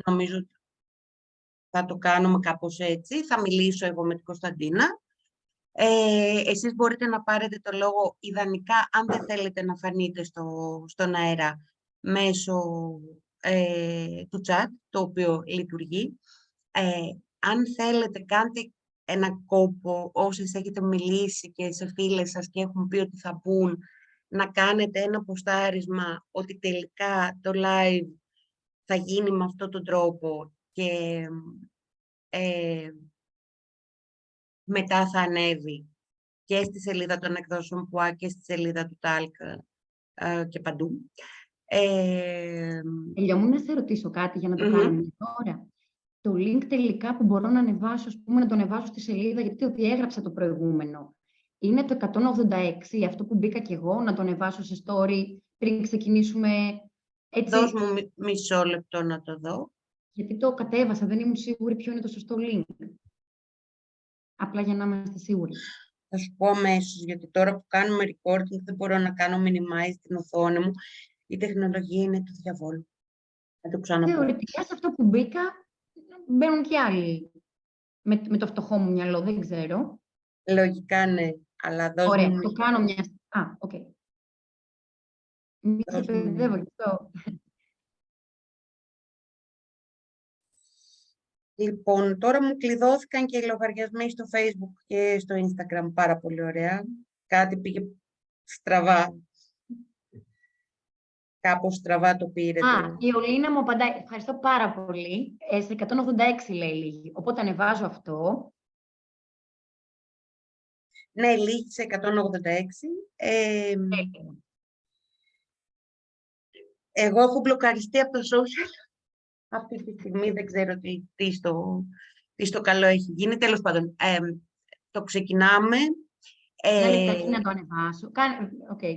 Νομίζω ότι θα το κάνουμε κάπως έτσι. Θα μιλήσω εγώ με την Κωνσταντίνα. Εσείς μπορείτε να πάρετε το λόγο ιδανικά, αν δεν θέλετε να φανείτε στον αέρα, μέσω του chat, το οποίο λειτουργεί. Αν θέλετε, κάντε ένα κόπο, όσες έχετε μιλήσει και σε φίλες σας και έχουν πει ότι θα μπουν, να κάνετε ένα ποστάρισμα ότι τελικά το live θα γίνει με αυτόν τον τρόπο και μετά θα ανέβει και στη σελίδα των εκδόσεων ΠΟΑ και στη σελίδα του ΤΑΛΚ και παντού. Ελιόμουν να σε ρωτήσω κάτι για να το κάνουμε τώρα. Το link τελικά που μπορώ να ανεβάσω, ας πούμε, να το ανεβάσω στη σελίδα, γιατί το διέγραψα το προηγούμενο. Είναι το 186, αυτό που μπήκα κι εγώ, να το ανεβάσω σε story πριν ξεκινήσουμε. Έτσι. Δώσ' μου μισό λεπτό να το δω. Γιατί το κατέβασα, δεν ήμουν σίγουρη ποιο είναι το σωστό link. Απλά για να είμαστε σίγουροι. Θα σου πω αμέσως, γιατί τώρα που κάνουμε recording δεν μπορώ να κάνω minimize την οθόνη μου. Η τεχνολογία είναι του διαβόλου. Θα το ξαναπώ. Θεωρητικά σε αυτό που μπήκα μπαίνουν και άλλοι. Με το φτωχό μου μυαλό, δεν ξέρω. Λογικά ναι, αλλά δώσ' Ωραία, μου... το κάνω μια... οκ. Μη σε παιδεύω γι' αυτό. Λοιπόν, τώρα μου κλειδώθηκαν και οι λογαριασμοί στο Facebook και στο Instagram πάρα πολύ ωραία. Κάτι πήγε στραβά. Κάπως στραβά το πήρε. Η Ολίνα μου απαντάει. Ευχαριστώ πάρα πολύ. Σε 186 λέει λίγη. Οπότε ανεβάζω αυτό. Ναι, λίγη σε 186. Εγώ έχω μπλοκαριστεί από το social. Αυτή τη στιγμή δεν ξέρω τι στο καλό έχει γίνει. Τέλος πάντων, το ξεκινάμε. Ένα λεπτάκι να το ανεβάσω.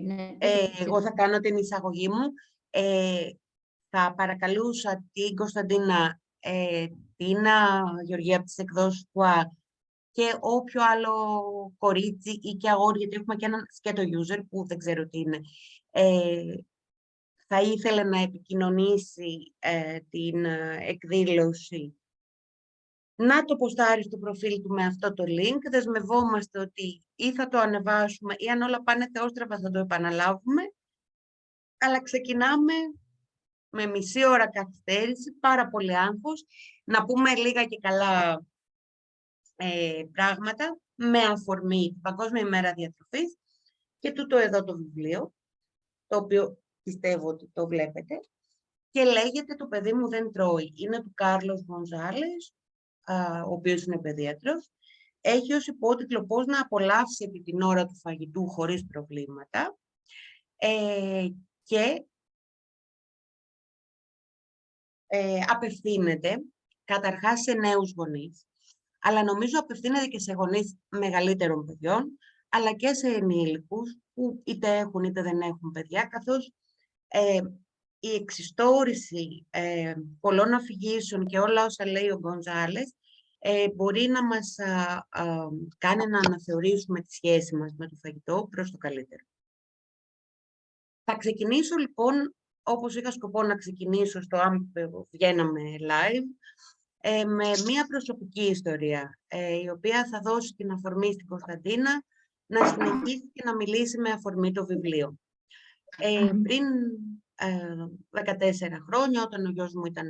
Ναι. Εγώ θα κάνω την εισαγωγή μου. Θα παρακαλούσα την Κωνσταντίνα, την Γεωργία από τις εκδόσεις ΠΟΑ και όποιο άλλο κορίτσι ή και αγόρι, γιατί έχουμε και έναν σκέτο user που δεν ξέρω τι είναι, θα ήθελε να επικοινωνήσει την εκδήλωση, να το ποστάρει στο προφίλ του με αυτό το link. Δεσμευόμαστε ότι ή θα το ανεβάσουμε ή αν όλα πάνε θεόστρεφα θα το επαναλάβουμε. Αλλά ξεκινάμε με μισή ώρα καθυστέρηση, πάρα πολύ άγχος, να πούμε λίγα και καλά πράγματα με αφορμή την Παγκόσμια ημέρα διατροφής και τούτο εδώ το βιβλίο, το οποίο πιστεύω ότι το βλέπετε, και λέγεται «Το παιδί μου δεν τρώει». Είναι του Κάρλος Γκονζάλες, ο οποίος είναι παιδίατρος. Έχει ως υπότιτλο «Πώς να απολαύσει επί την ώρα του φαγητού χωρίς προβλήματα». Και απευθύνεται καταρχάς σε νέους γονείς, αλλά νομίζω απευθύνεται και σε γονείς μεγαλύτερων παιδιών, αλλά και σε ενήλικους που είτε έχουν είτε δεν έχουν παιδιά, καθώς η εξιστόρηση πολλών αφηγήσεων και όλα όσα λέει ο Γκονζάλες μπορεί να μας κάνει να αναθεωρήσουμε τη σχέση μας με το φαγητό προς το καλύτερο. Θα ξεκινήσω λοιπόν, όπως είχα σκοπό να ξεκινήσω στο αν βγαίναμε live, με μία προσωπική ιστορία, η οποία θα δώσει την αφορμή στην Κωνσταντίνα να συνεχίσει και να μιλήσει με αφορμή το βιβλίο. Πριν 14 χρόνια, όταν ο γιος μου ήταν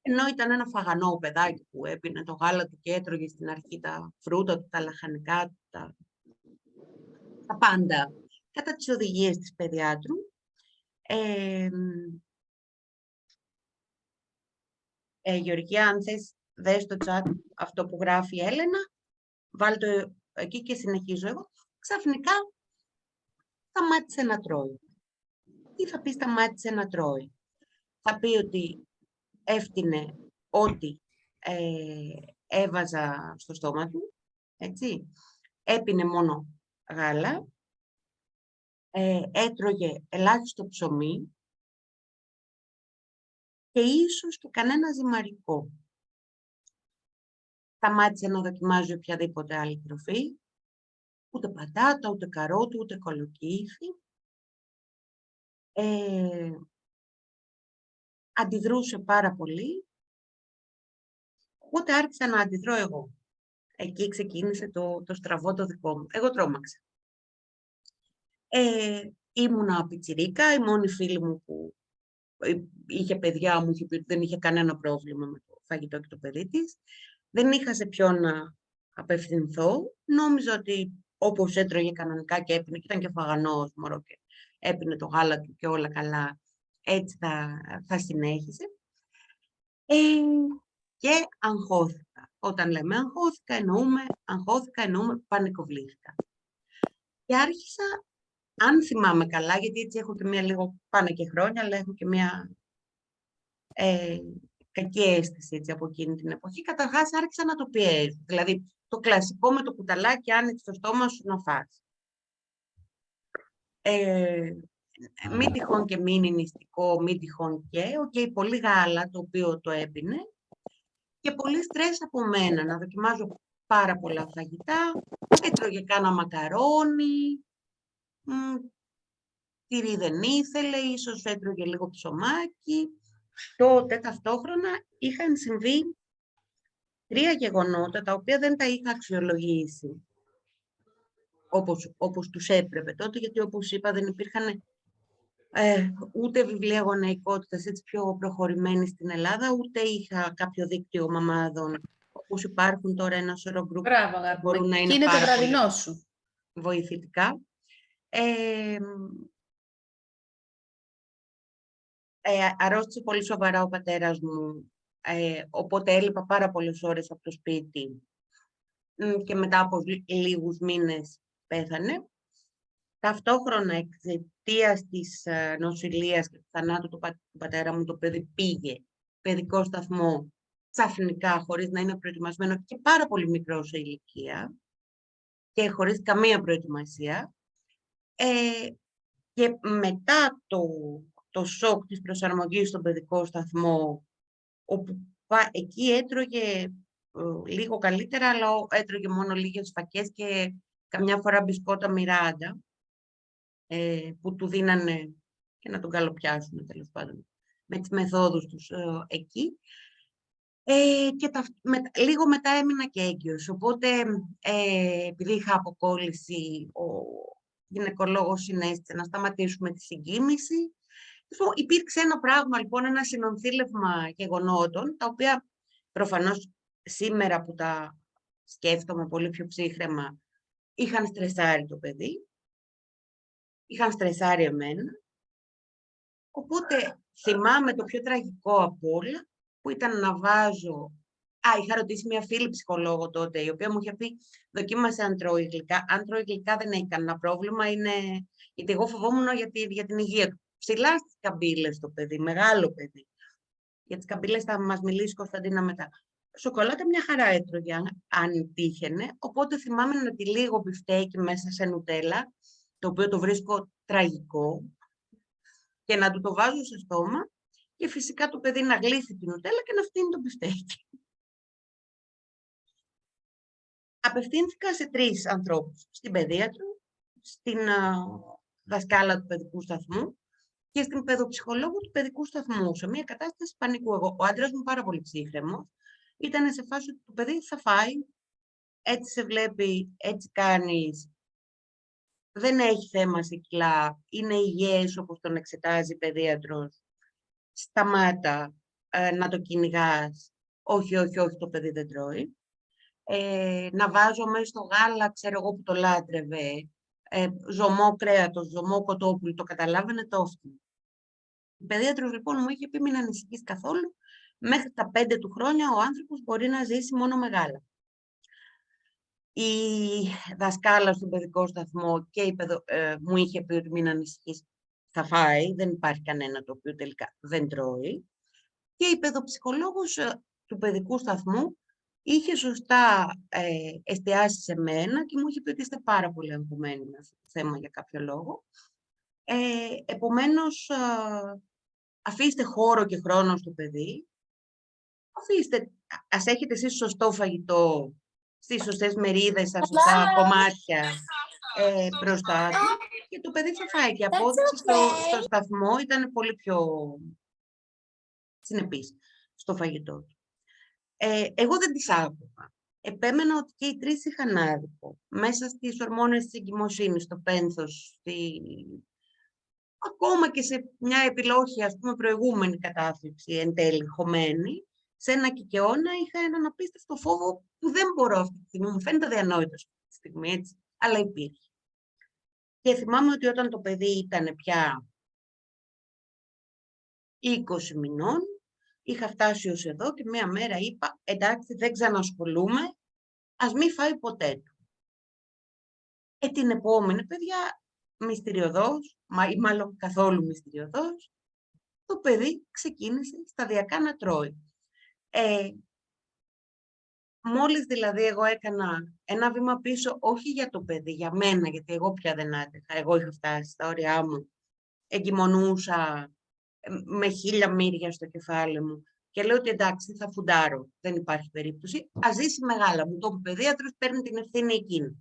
ενώ ήταν ένα φαγανό παιδάκι που έπινε το γάλα του και έτρωγε στην αρχή τα φρούτα του, τα λαχανικά του, τα πάντα, κατά τις οδηγίες της παιδιάτρου. Γεωργία, αν θες, δες στο chat αυτό που γράφει η Έλενα, βάλ' το εκεί και συνεχίζω εγώ. Ξαφνικά σταμάτησε να τρώει. Τι θα πει σταμάτησε να τρώει? Θα πει ότι έφτιανε ό,τι έβαζα στο στόμα του, έτσι. Έπινε μόνο γάλα, έτρωγε ελάχιστο ψωμί και ίσως και κανένα ζυμαρικό. Σταμάτησε να δοκιμάζει οποιαδήποτε άλλη τροφή, ούτε πατάτα, ούτε καρότου, ούτε κολοκύθι. αντιδρούσε πάρα πολύ, οπότε άρχισα να αντιδρώ εγώ. Εκεί ξεκίνησε το στραβό το δικό μου. Εγώ τρόμαξα. Ήμουνα πιτσιρίκα, η μόνη φίλη μου που είχε παιδιά μου είχε πει ότι δεν είχε κανένα πρόβλημα με το φαγητό και το παιδί της. Δεν είχα σε ποιον να απευθυνθώ. Νόμιζα ότι όπως έτρωγε κανονικά και έπινε, και ήταν και φαγανός μωρό και έπινε το γάλα του και όλα καλά, έτσι θα συνέχισε. Και αγχώθηκα. Όταν λέμε αγχώθηκα εννοούμε πανικοβλήθηκα. Και άρχισα, αν θυμάμαι καλά, γιατί έτσι έχω και μία λίγο, πάνε και χρόνια, αλλά έχω και μία κακή αίσθηση έτσι, από εκείνη την εποχή. Καταρχάς άρχισα να το πιέζω. Δηλαδή το κλασικό με το κουταλάκι, άνοιξε το στόμα σου να φας. Μη τυχόν και μη νηστικό, μη τυχόν και πολύ γάλα, το οποίο το έπινε, και πολύ στρες από μένα, να δοκιμάζω πάρα πολλά φαγητά, έτρωγε κάνα μακαρόνι, τυρί δεν ήθελε, ίσως έτρωγε λίγο ψωμάκι. Τότε ταυτόχρονα είχαν συμβεί 3 γεγονότα, τα οποία δεν τα είχα αξιολογήσει όπως τους έπρεπε τότε, γιατί όπως είπα δεν υπήρχαν ούτε βιβλία γονεϊκότητας έτσι πιο προχωρημένη στην Ελλάδα, ούτε είχα κάποιο δίκτυο μαμάδων, όπως υπάρχουν τώρα ένα σωρό γκρουπ που μπορούν να είναι πάρα πολύ βοηθητικά. Αρρώστησε πολύ σοβαρά ο πατέρας μου, οπότε έλειπα πάρα πολλές ώρες από το σπίτι και μετά από λίγους μήνες πέθανε. Ταυτόχρονα, εξαιτίας της νοσηλείας και του θανάτου του πατέρα μου, το παιδί πήγε παιδικό σταθμό ξαφνικά, χωρίς να είναι προετοιμασμένο και πάρα πολύ μικρό σε ηλικία και χωρίς καμία προετοιμασία. Και μετά το σοκ της προσαρμογής στον παιδικό σταθμό, όπου εκεί έτρωγε λίγο καλύτερα, αλλά έτρωγε μόνο λίγες φακές και καμιά φορά μπισκότα Μιράντα, που του δίνανε και να τον καλοπιάσουν, τέλος πάντων, με τις μεθόδους τους εκεί. Και λίγο μετά έμεινα και έγκυος, οπότε επειδή είχα αποκόλληση, ο γυναικολόγος συνέστησε να σταματήσουμε τη συγκοίμηση. Υπήρξε ένα πράγμα, λοιπόν, ένα συνονθήλευμα γεγονότων, τα οποία προφανώς σήμερα που τα σκέφτομαι πολύ πιο ψύχραιμα, είχαν στρεσάρει το παιδί, είχαν στρεσάρει εμένα. Οπότε θυμάμαι το πιο τραγικό από όλα, που ήταν να βάζω... είχα ρωτήσει μια φίλη ψυχολόγο τότε, η οποία μου είχε πει, δοκίμασε αν τρώει γλυκά. Αν τρώει γλυκά δεν έχει κανένα πρόβλημα, γιατί εγώ φοβόμουν για την υγεία του. Ψηλά στις καμπύλες το παιδί, μεγάλο παιδί. Για τις καμπύλες θα μας μιλήσει η Κωνσταντίνα μετά. Σοκολάτα μια χαρά έτρωγε, αν τύχαινε, οπότε θυμάμαι να τη λίγο μπιφτέκι μέσα σε νουτέλα, το οποίο το βρίσκω τραγικό, και να του το βάζω στο στόμα και φυσικά το παιδί να γλύφει την νουτέλα και να φτύνει το μπιφτέκι. Απευθύνθηκα σε 3 ανθρώπους, στην παιδίατρο, στην δασκάλα του παιδικού σταθμού και στην παιδοψυχολόγο του παιδικού σταθμού, σε μια κατάσταση πανικού. Ο άντρας μου πάρα πολύ ψύχρεμος, ήταν σε φάση ότι το παιδί θα φάει, έτσι σε βλέπει, έτσι κάνεις, δεν έχει θέμα σε κιλά, είναι υγιές όπως τον εξετάζει παιδίατρος, σταμάτα να το κυνηγάς, όχι, το παιδί δεν τρώει. Να βάζω μέσα στο γάλα, ξέρω εγώ που το λάτρευε, ζωμό κρέατος, ζωμό κοτόπουλο, το καταλάβαινε, το έφτιανε. Η παιδίατρος λοιπόν μου είχε πει μην ανησυχείς καθόλου, μέχρι τα 5 του χρόνια ο άνθρωπος μπορεί να ζήσει μόνο με γάλα. Η δασκάλα στον παιδικό σταθμό και μου είχε πει ότι μην ανησυχείς, θα φάει, δεν υπάρχει κανένα το οποίο τελικά δεν τρώει. Και η παιδοψυχολόγος του παιδικού σταθμού είχε σωστά εστιάσει σε μένα και μου είχε πει ότι είστε πάρα πολύ αγχωμένοι με αυτό το θέμα για κάποιο λόγο. Επομένως, αφήστε χώρο και χρόνο στο παιδί, ας έχετε εσείς σωστό φαγητό, στις σωστές μερίδες, στα σωστά κομμάτια μπροστά του και το παιδί θα φάει. Και η απόδειξη στο σταθμό ήταν πολύ πιο συνεπής στο φαγητό του. Εγώ δεν τις άκουγα. Επέμενα ότι και οι τρεις είχαν άδικο. Μέσα στις ορμόνες της εγκυμοσύνης, στο πένθος, ακόμα και σε μια επιλόχη, ας πούμε, προηγούμενη κατάθλιψη, εν τέλει χωμένη, σε ένα κικαιώνα είχα έναν απίστευτο φόβο που δεν μπορώ αυτή τη στιγμή, μου φαίνεται αδιανόητο αυτή τη στιγμή, έτσι, αλλά υπήρχε. Και θυμάμαι ότι όταν το παιδί ήταν πια 20 μηνών, είχα φτάσει ως εδώ και μία μέρα είπα, εντάξει, δεν ξανασχολούμαι, ας μη φάει ποτέ του. Την επόμενη, παιδιά, μυστηριωδώς, ή μάλλον καθόλου μυστηριωδώς, το παιδί ξεκίνησε σταδιακά να τρώει. Μόλις δηλαδή εγώ έκανα ένα βήμα πίσω, όχι για το παιδί, για μένα, γιατί εγώ πια δεν άντεχα, εγώ είχα φτάσει στα όρια μου, εγκυμονούσα με 1000 μύρια στο κεφάλι μου και λέω ότι εντάξει, θα φουντάρω, δεν υπάρχει περίπτωση, ας ζήσει μεγάλα μου, το παιδίατρος παίρνει την ευθύνη εκείνη.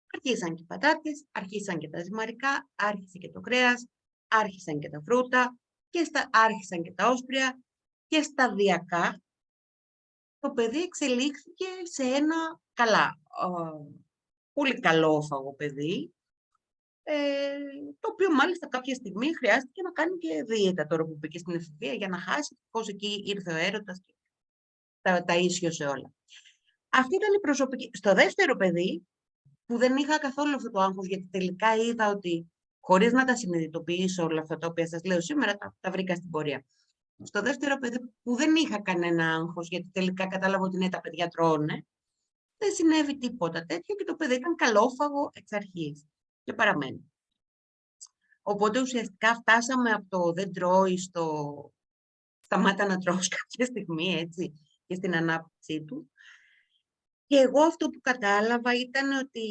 Αρχίσαν και οι πατάτες, αρχίσαν και τα ζυμαρικά, άρχισε και το κρέας, άρχισαν και τα φρούτα, άρχισαν και τα όσπρια και σταδιακά το παιδί εξελίχθηκε σε ένα πολύ καλόφαγο παιδί, το οποίο μάλιστα κάποια στιγμή χρειάστηκε να κάνει και δίαιτα τώρα που μπήκε στην εφηβεία για να χάσει, πώς εκεί ήρθε ο έρωτας και τα ίσιοσε όλα. Αυτή ήταν η προσωπική. Στο δεύτερο παιδί, που δεν είχα καθόλου αυτό το άγχος, γιατί τελικά είδα ότι χωρίς να τα συνειδητοποιήσω όλα αυτά τα οποία σας λέω σήμερα, τα βρήκα στην πορεία. Στο δεύτερο παιδί που δεν είχα κανένα άγχος, γιατί τελικά κατάλαβα ότι ναι, τα παιδιά τρώνε, δεν συνέβη τίποτα τέτοιο και το παιδί ήταν καλόφαγο εξ αρχής και παραμένει. Οπότε ουσιαστικά φτάσαμε από το δεν τρώει στο σταμάτα να τρως κάποια στιγμή, έτσι, και στην ανάπτυξή του. Και εγώ αυτό που κατάλαβα ήταν ότι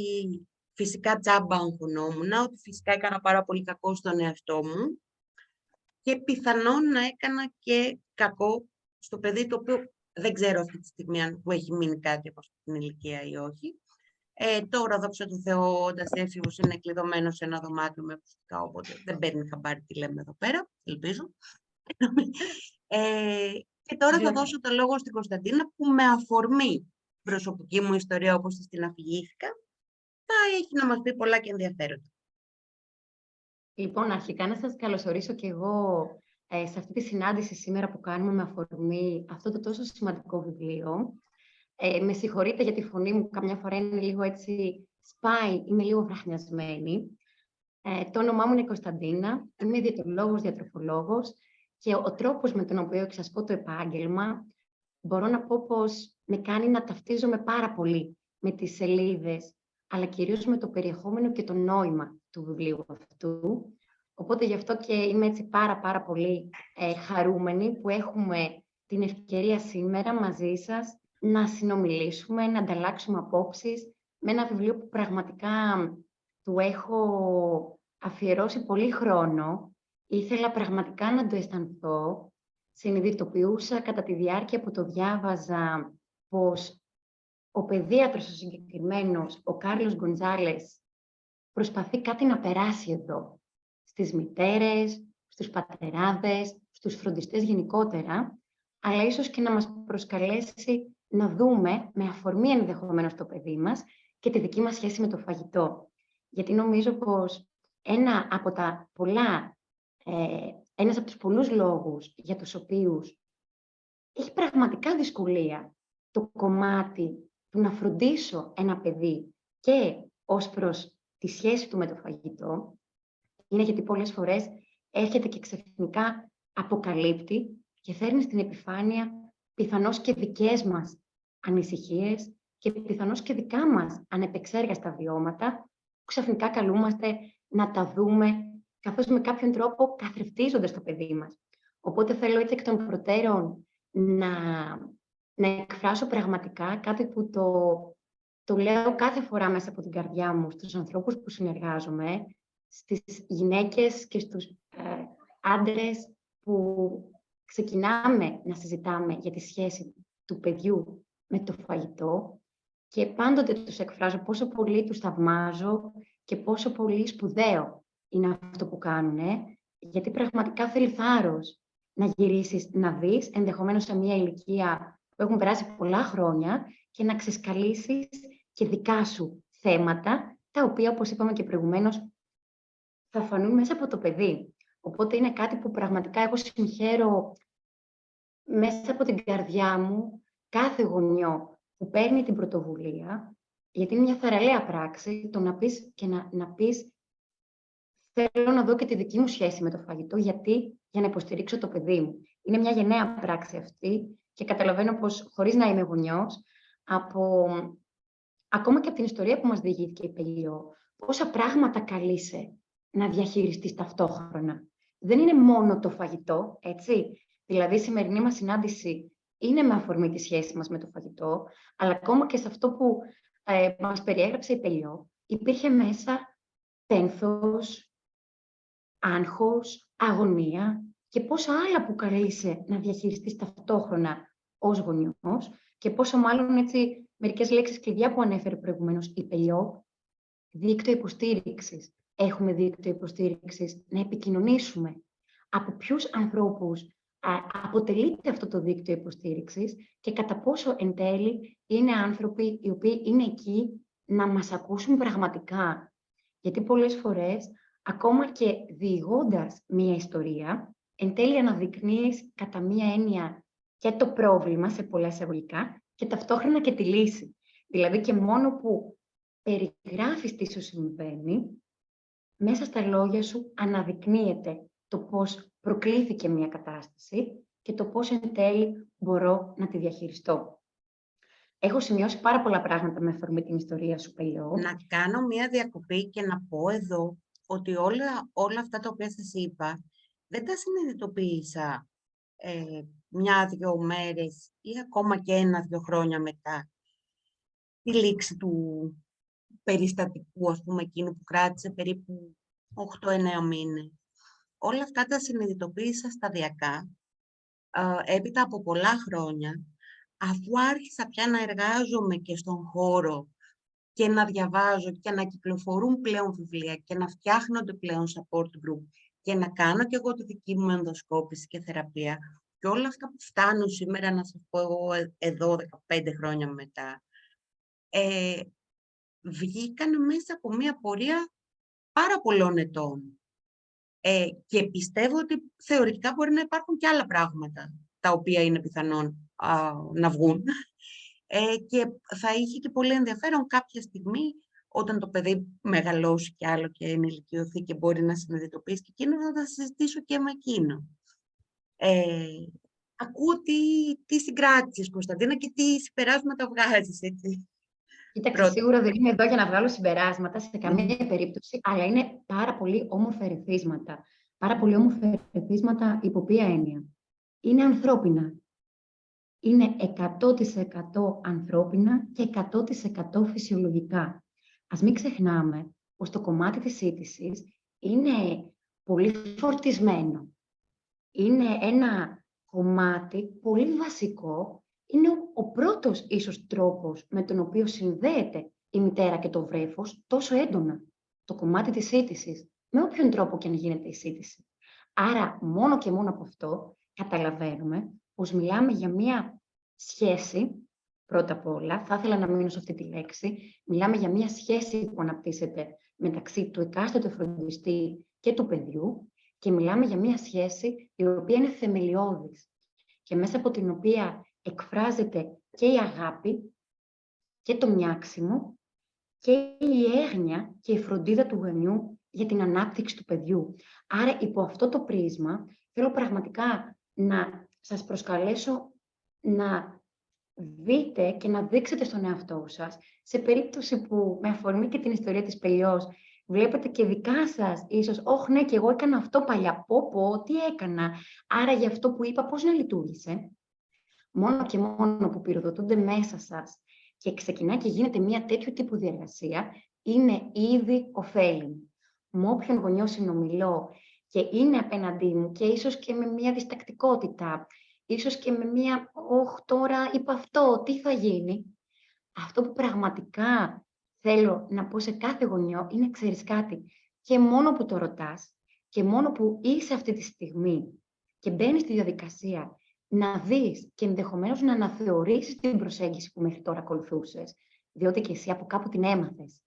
φυσικά τσάμπα αγχωνόμουν, ότι φυσικά έκανα πάρα πολύ κακό στον εαυτό μου και πιθανόν να έκανα και κακό στο παιδί, το οποίο δεν ξέρω αυτή τη στιγμή αν του έχει μείνει κάτι από αυτή την ηλικία ή όχι. Τώρα, δόξα τω Θεώ, όντας έφηβος, είναι κλειδωμένο σε ένα δωμάτιο με ακουστικά, οπότε δεν παίρνει χαμπάρι τι λέμε εδώ πέρα, ελπίζω. Και τώρα θα δώσω το λόγο στην Κωνσταντίνα, που με αφορμή προσωπική μου ιστορία, όπως της την αφηγήθηκα, θα έχει να μας πει πολλά και ενδιαφέροντα. Λοιπόν, αρχικά να σας καλωσορίσω και εγώ σε αυτή τη συνάντηση σήμερα που κάνουμε με αφορμή αυτό το τόσο σημαντικό βιβλίο. Με συγχωρείτε για τη φωνή μου, καμιά φορά είναι λίγο έτσι, σπάει, είμαι λίγο βραχνιασμένη. Το όνομά μου είναι Κωνσταντίνα, είμαι διαιτολόγος, διατροφολόγος και ο τρόπος με τον οποίο εξασκώ το επάγγελμα μπορώ να πω πως με κάνει να ταυτίζομαι πάρα πολύ με τις σελίδες, αλλά κυρίως με το περιεχόμενο και το νόημα του βιβλίου αυτού. Οπότε γι' αυτό και είμαι έτσι πάρα πολύ χαρούμενη που έχουμε την ευκαιρία σήμερα μαζί σας να συνομιλήσουμε, να ανταλλάξουμε απόψεις με ένα βιβλίο που πραγματικά του έχω αφιερώσει πολύ χρόνο. Ήθελα πραγματικά να το αισθανθώ. Συνειδητοποιούσα κατά τη διάρκεια που το διάβαζα πως ο παιδίατρος ο συγκεκριμένος, ο Κάρλος Γκοντζάλες, προσπαθεί κάτι να περάσει εδώ, στις μητέρες, στους πατεράδες, στους φροντιστές γενικότερα, αλλά ίσως και να μας προσκαλέσει να δούμε με αφορμή ενδεχομένως το παιδί μας και τη δική μας σχέση με το φαγητό. Γιατί νομίζω πως ένας από τους πολλούς λόγους για τους οποίους έχει πραγματικά δυσκολία το κομμάτι του να φροντίσω ένα παιδί και ως προς τη σχέση του με το φαγητό, είναι γιατί πολλές φορές έρχεται και ξαφνικά αποκαλύπτει και φέρνει στην επιφάνεια πιθανώς και δικές μας ανησυχίες και πιθανώς και δικά μας ανεπεξέργαστα βιώματα, που ξαφνικά καλούμαστε να τα δούμε, καθώς με κάποιον τρόπο καθρεφτίζονται στο παιδί μας. Οπότε θέλω έτσι εκ των προτέρων να εκφράσω πραγματικά κάτι που το λέω κάθε φορά μέσα από την καρδιά μου στους ανθρώπους που συνεργάζομαι, στις γυναίκες και στους άντρες που ξεκινάμε να συζητάμε για τη σχέση του παιδιού με το φαγητό και πάντοτε τους εκφράζω πόσο πολύ τους θαυμάζω και πόσο πολύ σπουδαίο είναι αυτό που κάνουν, γιατί πραγματικά θέλει θάρρος να γυρίσεις, να δεις, ενδεχομένως σε μια ηλικία που έχουν περάσει πολλά χρόνια και να ξεσκαλίσεις και δικά σου θέματα, τα οποία, όπως είπαμε και προηγουμένως, θα φανούν μέσα από το παιδί. Οπότε είναι κάτι που πραγματικά εγώ συγχαίρω μέσα από την καρδιά μου κάθε γονιό που παίρνει την πρωτοβουλία, γιατί είναι μια θαραλέα πράξη το να πεις και να πεις θέλω να δω και τη δική μου σχέση με το φαγητό, γιατί για να υποστηρίξω το παιδί μου. Είναι μια γενναία πράξη αυτή και καταλαβαίνω πως χωρίς να είμαι γονιός, ακόμα και από την ιστορία που μας διηγήθηκε η Πελιό, πόσα πράγματα καλείσαι να διαχειριστείς ταυτόχρονα. Δεν είναι μόνο το φαγητό, έτσι. Δηλαδή, η σημερινή μας συνάντηση είναι με αφορμή τη σχέση μας με το φαγητό, αλλά ακόμα και σε αυτό που μας περιέγραψε η Πελιό, υπήρχε μέσα πένθος, άγχος, αγωνία και πόσα άλλα που καλείσαι να διαχειριστείς ταυτόχρονα ως γονιός και πόσο μάλλον έτσι μερικές λέξεις κλειδιά που ανέφερε προηγουμένως η Πελιό, δίκτυο υποστήριξης. Έχουμε δίκτυο υποστήριξης να επικοινωνήσουμε. Από ποιους ανθρώπους αποτελείται αυτό το δίκτυο υποστήριξης και κατά πόσο εν τέλει είναι άνθρωποι οι οποίοι είναι εκεί να μας ακούσουν πραγματικά. Γιατί πολλές φορές, ακόμα και διηγώντας μία ιστορία, εν τέλει αναδεικνύεις κατά μία έννοια και το πρόβλημα σε πολλά εισαγωγικά και ταυτόχρονα και τη λύση. Δηλαδή και μόνο που περιγράφεις τι σου συμβαίνει, μέσα στα λόγια σου αναδεικνύεται το πώς προκλήθηκε μια κατάσταση και το πώς εν τέλει μπορώ να τη διαχειριστώ. Έχω σημειώσει πάρα πολλά πράγματα με αφορμή την ιστορία σου, Πελιό. Να κάνω μια διακοπή και να πω εδώ ότι όλα αυτά τα οποία σας είπα δεν τα συνειδητοποίησα μια-δυο μέρες ή ακόμα και 1-2 χρόνια μετά τη λήξη του περιστατικού, ας πούμε, εκείνου που κράτησε περίπου 8-9 μήνες. Όλα αυτά τα συνειδητοποίησα σταδιακά, έπειτα από πολλά χρόνια, αφού άρχισα πια να εργάζομαι και στον χώρο και να διαβάζω και να κυκλοφορούν πλέον βιβλία και να φτιάχνονται πλέον support group και να κάνω και εγώ τη δική μου ενδοσκόπηση και θεραπεία και όλα αυτά που φτάνουν σήμερα, να σας πω εγώ εδώ 15 χρόνια μετά, βγήκαν μέσα από μια πορεία πάρα πολλών ετών. Και πιστεύω ότι θεωρητικά μπορεί να υπάρχουν και άλλα πράγματα τα οποία είναι πιθανόν να βγουν. Και θα είχε και πολύ ενδιαφέρον κάποια στιγμή όταν το παιδί μεγαλώσει κι άλλο και ενηλικιωθεί και μπορεί να συνειδητοποιήσει και εκείνο, θα τα συζητήσω και με εκείνο. Ακούω τι συγκράτησες, Κωνσταντίνα, και τι συμπεράσματα βγάζεις, έτσι. Κοίταξε, σίγουρα δεν είμαι εδώ για να βγάλω συμπεράσματα σε καμία περίπτωση, αλλά είναι πάρα πολύ όμορφα ερεθίσματα. Πάρα πολύ όμορφα ερεθίσματα υπό ποια έννοια? Είναι ανθρώπινα. Είναι 100% ανθρώπινα και 100% φυσιολογικά. Ας μην ξεχνάμε πως το κομμάτι της σύντησης είναι πολύ φορτισμένο. Είναι ένα κομμάτι πολύ βασικό. Είναι ο πρώτος ίσως τρόπος με τον οποίο συνδέεται η μητέρα και το βρέφος τόσο έντονα. Το κομμάτι της σύντησης, με όποιον τρόπο και να γίνεται η σύντηση. Άρα, μόνο και μόνο από αυτό καταλαβαίνουμε πως μιλάμε για μία σχέση, πρώτα απ' όλα, θα ήθελα να μείνω σε αυτή τη λέξη, μιλάμε για μία σχέση που αναπτύσσεται μεταξύ του εκάστοτε φροντιστή και του παιδιού και μιλάμε για μία σχέση η οποία είναι θεμελιώδης και μέσα από την οποία εκφράζεται και η αγάπη και το μιάξιμο και η έγνοια και η φροντίδα του γονιού για την ανάπτυξη του παιδιού. Άρα, υπό αυτό το πρίσμα, θέλω πραγματικά να σας προσκαλέσω να δείτε και να δείξετε στον εαυτό σας, σε περίπτωση που με αφορμή και την ιστορία της Πελιός, βλέπετε και δικά σας, ίσως, «Ωχ, ναι, και εγώ έκανα αυτό παλιά, πω, τι έκανα, άρα για αυτό που είπα πώς να λειτουργήσε». Μόνο και μόνο που πυροδοτούνται μέσα σας και ξεκινά και γίνεται μια τέτοιου τύπου διεργασία, είναι ήδη ωφέλιμη. Με όποιον γονιό συνομιλώ και είναι απέναντί μου και ίσως και με μια διστακτικότητα, ίσως και με μια «Ωχ, τώρα είπα αυτό, τι θα γίνει?» Αυτό που πραγματικά θέλω να πω σε κάθε γονιό είναι, ξέρεις κάτι, και μόνο που το ρωτάς και μόνο που είσαι αυτή τη στιγμή και μπαίνεις στη διαδικασία να δεις και ενδεχομένως να αναθεωρήσεις την προσέγγιση που μέχρι τώρα ακολουθούσες, διότι και εσύ από κάπου την έμαθες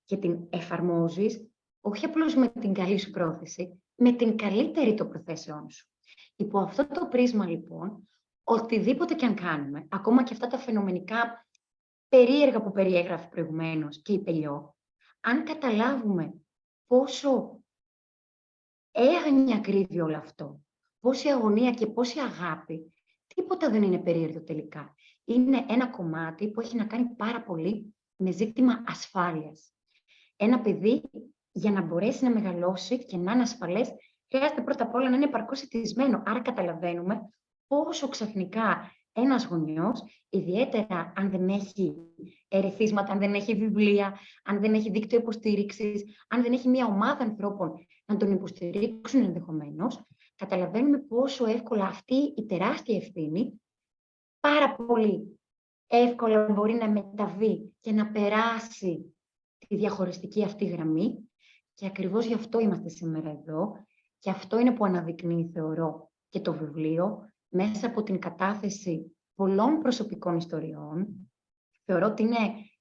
και την εφαρμόζεις, όχι απλώς με την καλή σου πρόθεση, με την καλύτερη των προθέσεών σου. Υπό αυτό το πρίσμα, λοιπόν, οτιδήποτε και αν κάνουμε, ακόμα και αυτά τα φαινομενικά περίεργα που περιέγραφε προηγουμένως και η Πελιό, αν καταλάβουμε πόσο έγνη ακρίβει όλο αυτό, πόση αγωνία και πόση αγάπη, τίποτα δεν είναι περίεργο τελικά. Είναι ένα κομμάτι που έχει να κάνει πάρα πολύ με ζήτημα ασφάλειας. Ένα παιδί, για να μπορέσει να μεγαλώσει και να είναι ασφαλές, χρειάζεται πρώτα απ' όλα να είναι επαρκώς ηθισμένο. Άρα καταλαβαίνουμε πόσο ξαφνικά ένας γονιός, ιδιαίτερα αν δεν έχει ερεθίσματα, αν δεν έχει βιβλία, αν δεν έχει δίκτυο υποστήριξης, αν δεν έχει μια ομάδα ανθρώπων να τον υποστηρίξουν ενδεχομένως, καταλαβαίνουμε πόσο εύκολα αυτή η τεράστια ευθύνη πάρα πολύ εύκολα μπορεί να μεταβεί και να περάσει τη διαχωριστική αυτή γραμμή. Και ακριβώς γι' αυτό είμαστε σήμερα εδώ. Και αυτό είναι που αναδεικνύει, θεωρώ, και το βιβλίο, μέσα από την κατάθεση πολλών προσωπικών ιστοριών. Θεωρώ ότι είναι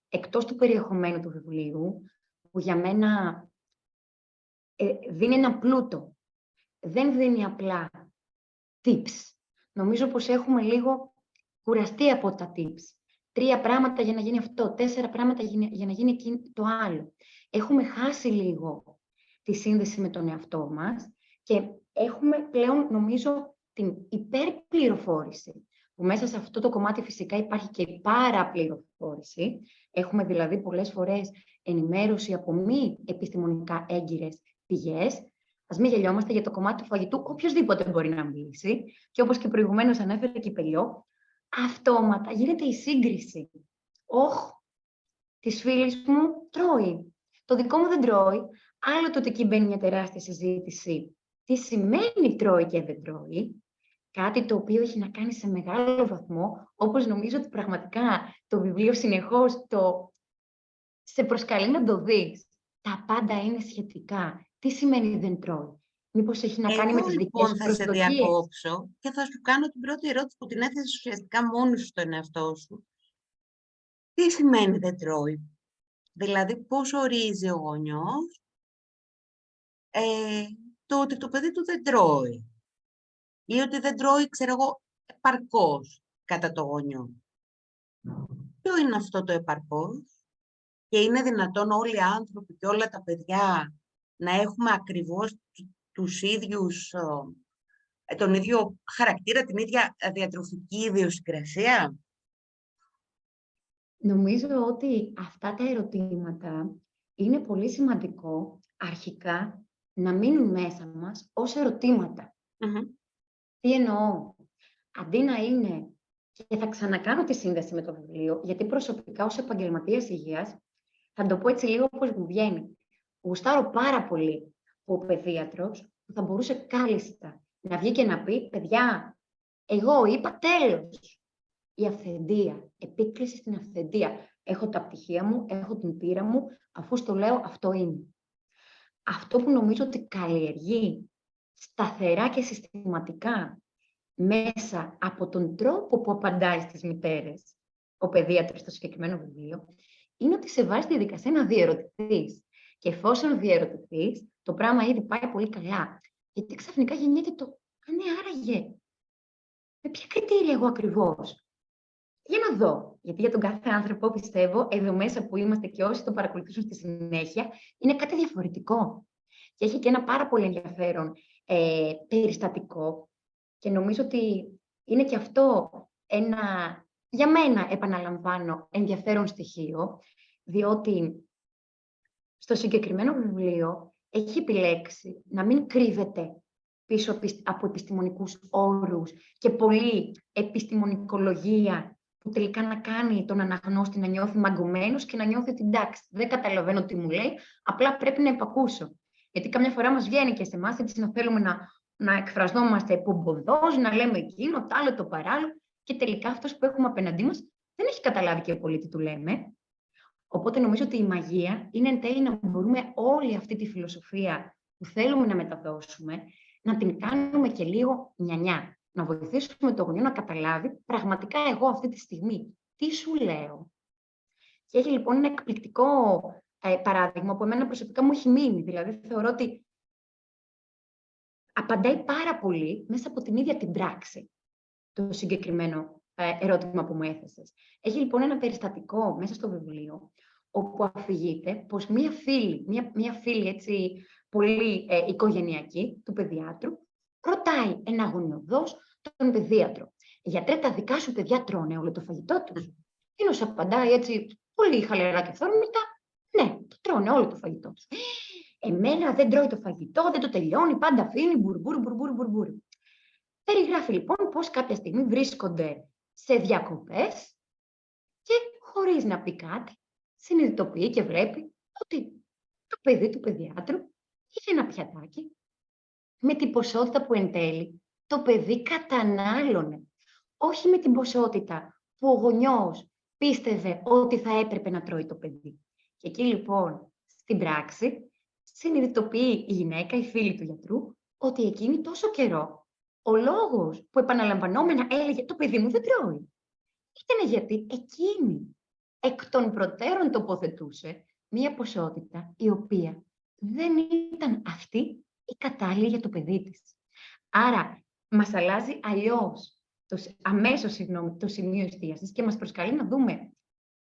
εκτός του περιεχομένου του βιβλίου, που για μένα δίνει ένα πλούτο. Δεν δίνει απλά tips. Νομίζω πως έχουμε λίγο κουραστεί από τα tips. 3 πράγματα για να γίνει αυτό, 4 πράγματα για να γίνει το άλλο. Έχουμε χάσει λίγο τη σύνδεση με τον εαυτό μας και έχουμε πλέον, νομίζω, την υπερπληροφόρηση. Που μέσα σε αυτό το κομμάτι φυσικά υπάρχει και η παραπληροφόρηση. Έχουμε δηλαδή πολλές φορές ενημέρωση από μη επιστημονικά έγκυρες πηγές. Ας μην γελιόμαστε, για το κομμάτι του φαγητού, οποιοδήποτε μπορεί να μιλήσει. Και όπως και προηγουμένως ανέφερε και η Πελιό, αυτόματα γίνεται η σύγκριση. «Όχ, της φίλης μου τρώει. Το δικό μου δεν τρώει». Άλλο τότε εκεί μπαίνει μια τεράστια συζήτηση. Τι σημαίνει τρώει και δεν τρώει. Κάτι το οποίο έχει να κάνει σε μεγάλο βαθμό, όπως νομίζω ότι πραγματικά το βιβλίο συνεχώς σε προσκαλεί να το δεις. Τα πάντα είναι σχετικά. Τι σημαίνει δεν τρώει. Μήπως έχει να κάνει με τις δικές σου προσδοκίες. Θα σε διακόψω και θα σου κάνω την πρώτη ερώτηση που την έθεσες ουσιαστικά μόνη σου στον εαυτό σου. Τι σημαίνει δεν τρώει. Δηλαδή πώς ορίζει ο γονιός το ότι το παιδί του δεν τρώει. Ή ότι δεν τρώει, ξέρω εγώ, επαρκώς κατά το γονιό. Ποιο είναι αυτό το επαρκώς? Και είναι δυνατόν όλοι οι άνθρωποι και όλα τα παιδιά να έχουμε ακριβώς τους ίδιους, τον ίδιο χαρακτήρα, την ίδια διατροφική ιδιοσυγκρασία? Νομίζω ότι αυτά τα ερωτήματα είναι πολύ σημαντικό αρχικά να μείνουν μέσα μας ως ερωτήματα. Τι εννοώ? Αντί να είναι, και θα ξανακάνω τη σύνδεση με το βιβλίο, γιατί προσωπικά ως επαγγελματίας υγείας, θα το πω έτσι λίγο όπως μου βγαίνει. Γουστάρω πάρα πολύ ο παιδίατρος που θα μπορούσε κάλλιστα να βγει και να πει «Παιδιά, εγώ είπα τέλος». Η αυθεντία, επίκληση στην αυθεντία. Έχω τα πτυχία μου, έχω την πείρα μου, αφού στο λέω αυτό είναι. Αυτό που νομίζω ότι καλλιεργεί σταθερά και συστηματικά μέσα από τον τρόπο που απαντάει στις μητέρες ο παιδίατρος στο συγκεκριμένο βιβλίο, είναι ότι σε βάζει στη διαδικασία να διερωτηθείς. Και εφόσον διερωτηθείς, το πράγμα ήδη πάει πολύ καλά. Γιατί ξαφνικά γεννιέται το «Ναι, άραγε, με ποια κριτήρια εγώ ακριβώς?» Για να δω. Γιατί για τον κάθε άνθρωπο, πιστεύω, εδώ μέσα που είμαστε και όσοι το παρακολουθήσουν στη συνέχεια, είναι κάτι διαφορετικό. Και έχει και ένα πάρα πολύ ενδιαφέρον περιστατικό. Και νομίζω ότι είναι και αυτό ένα, για μένα, επαναλαμβάνω, ενδιαφέρον στοιχείο, διότι στο συγκεκριμένο βιβλίο έχει επιλέξει να μην κρύβεται πίσω από επιστημονικούς όρους και πολλή επιστημονικολογία που τελικά να κάνει τον αναγνώστη να νιώθει μαγκωμένος και να νιώθει ότι εντάξει, δεν καταλαβαίνω τι μου λέει, απλά πρέπει να υπακούσω. Γιατί καμιά φορά μας βγαίνει και σε εμάς έτσι να θέλουμε να εκφραζόμαστε πομποδός, να λέμε εκείνο, το άλλο, το παράλληλο, και τελικά αυτός που έχουμε απέναντί μας δεν έχει καταλάβει και πολύ τι του λέμε. Οπότε νομίζω ότι η μαγεία είναι εν τέλει να μπορούμε όλη αυτή τη φιλοσοφία που θέλουμε να μεταδώσουμε, να την κάνουμε και λίγο νιανιά. Να βοηθήσουμε το γονιό να καταλάβει πραγματικά εγώ αυτή τη στιγμή τι σου λέω. Και έχει λοιπόν ένα εκπληκτικό παράδειγμα που εμένα προσωπικά μου έχει μείνει. Δηλαδή θεωρώ ότι απαντάει πάρα πολύ μέσα από την ίδια την πράξη το συγκεκριμένο ερώτημα που μου έθεσες. Έχει λοιπόν ένα περιστατικό μέσα στο βιβλίο όπου αφηγείται πως μία φίλη έτσι, πολύ οικογενειακή του παιδιάτρου ρωτάει ένα γονιοδός τον παιδίατρο. «Γιατρέ, τα δικά σου παιδιά τρώνε όλο το φαγητό τους?» Εκείνος απαντάει έτσι πολύ χαλαρά και αυθόρμητα, «Ναι, το τρώνε όλο το φαγητό τους. Εμένα δεν τρώει το φαγητό, δεν το τελειώνει, πάντα αφήνει μπουρμπούρ». Περιγράφει λοιπόν πως κάποια στιγμή βρίσκονται σε διακοπές και χωρίς να πει κάτι, συνειδητοποιεί και βλέπει ότι το παιδί του παιδιάτρου είχε ένα πιατάκι με την ποσότητα που εν τέλει το παιδί κατανάλωνε. Όχι με την ποσότητα που ο γονιός πίστευε ότι θα έπρεπε να τρώει το παιδί. Και εκεί λοιπόν στην πράξη συνειδητοποιεί η γυναίκα, η φίλη του γιατρού, ότι εκείνη τόσο καιρό ο λόγος που επαναλαμβανόμενα έλεγε «το παιδί μου δεν τρώει» ήταν γιατί εκείνη εκ των προτέρων τοποθετούσε μία ποσότητα η οποία δεν ήταν αυτή η κατάλληλη για το παιδί της. Άρα μας αλλάζει αμέσως το σημείο εστίασης και μας προσκαλεί να δούμε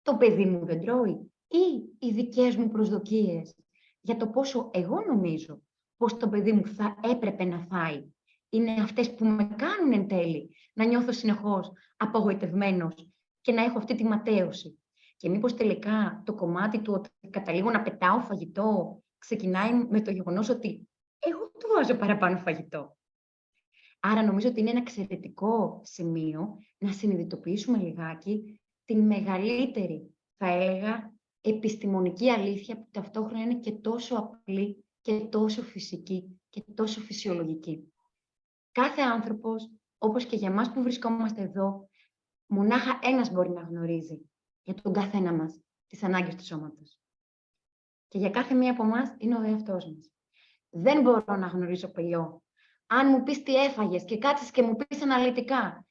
το παιδί μου δεν τρώει ή οι δικές μου προσδοκίες για το πόσο εγώ νομίζω πως το παιδί μου θα έπρεπε να φάει είναι αυτές που με κάνουν εν τέλει να νιώθω συνεχώς απογοητευμένος και να έχω αυτή τη ματέωση. Και μήπως τελικά το κομμάτι του ότι καταλήγω να πετάω φαγητό ξεκινάει με το γεγονός ότι εγώ του βάζω παραπάνω φαγητό. Άρα νομίζω ότι είναι ένα εξαιρετικό σημείο να συνειδητοποιήσουμε λιγάκι την μεγαλύτερη, θα έλεγα, επιστημονική αλήθεια που ταυτόχρονα είναι και τόσο απλή και τόσο φυσική και τόσο φυσιολογική. Κάθε άνθρωπος, όπως και για εμάς που βρισκόμαστε εδώ, μονάχα ένας μπορεί να γνωρίζει για τον καθένα μας τις ανάγκες του σώματος. Και για κάθε μία από εμάς είναι ο εαυτός μας. Δεν μπορώ να γνωρίσω παιδιό. Αν μου πεις τι έφαγες και κάτσεις και μου πεις αναλυτικά,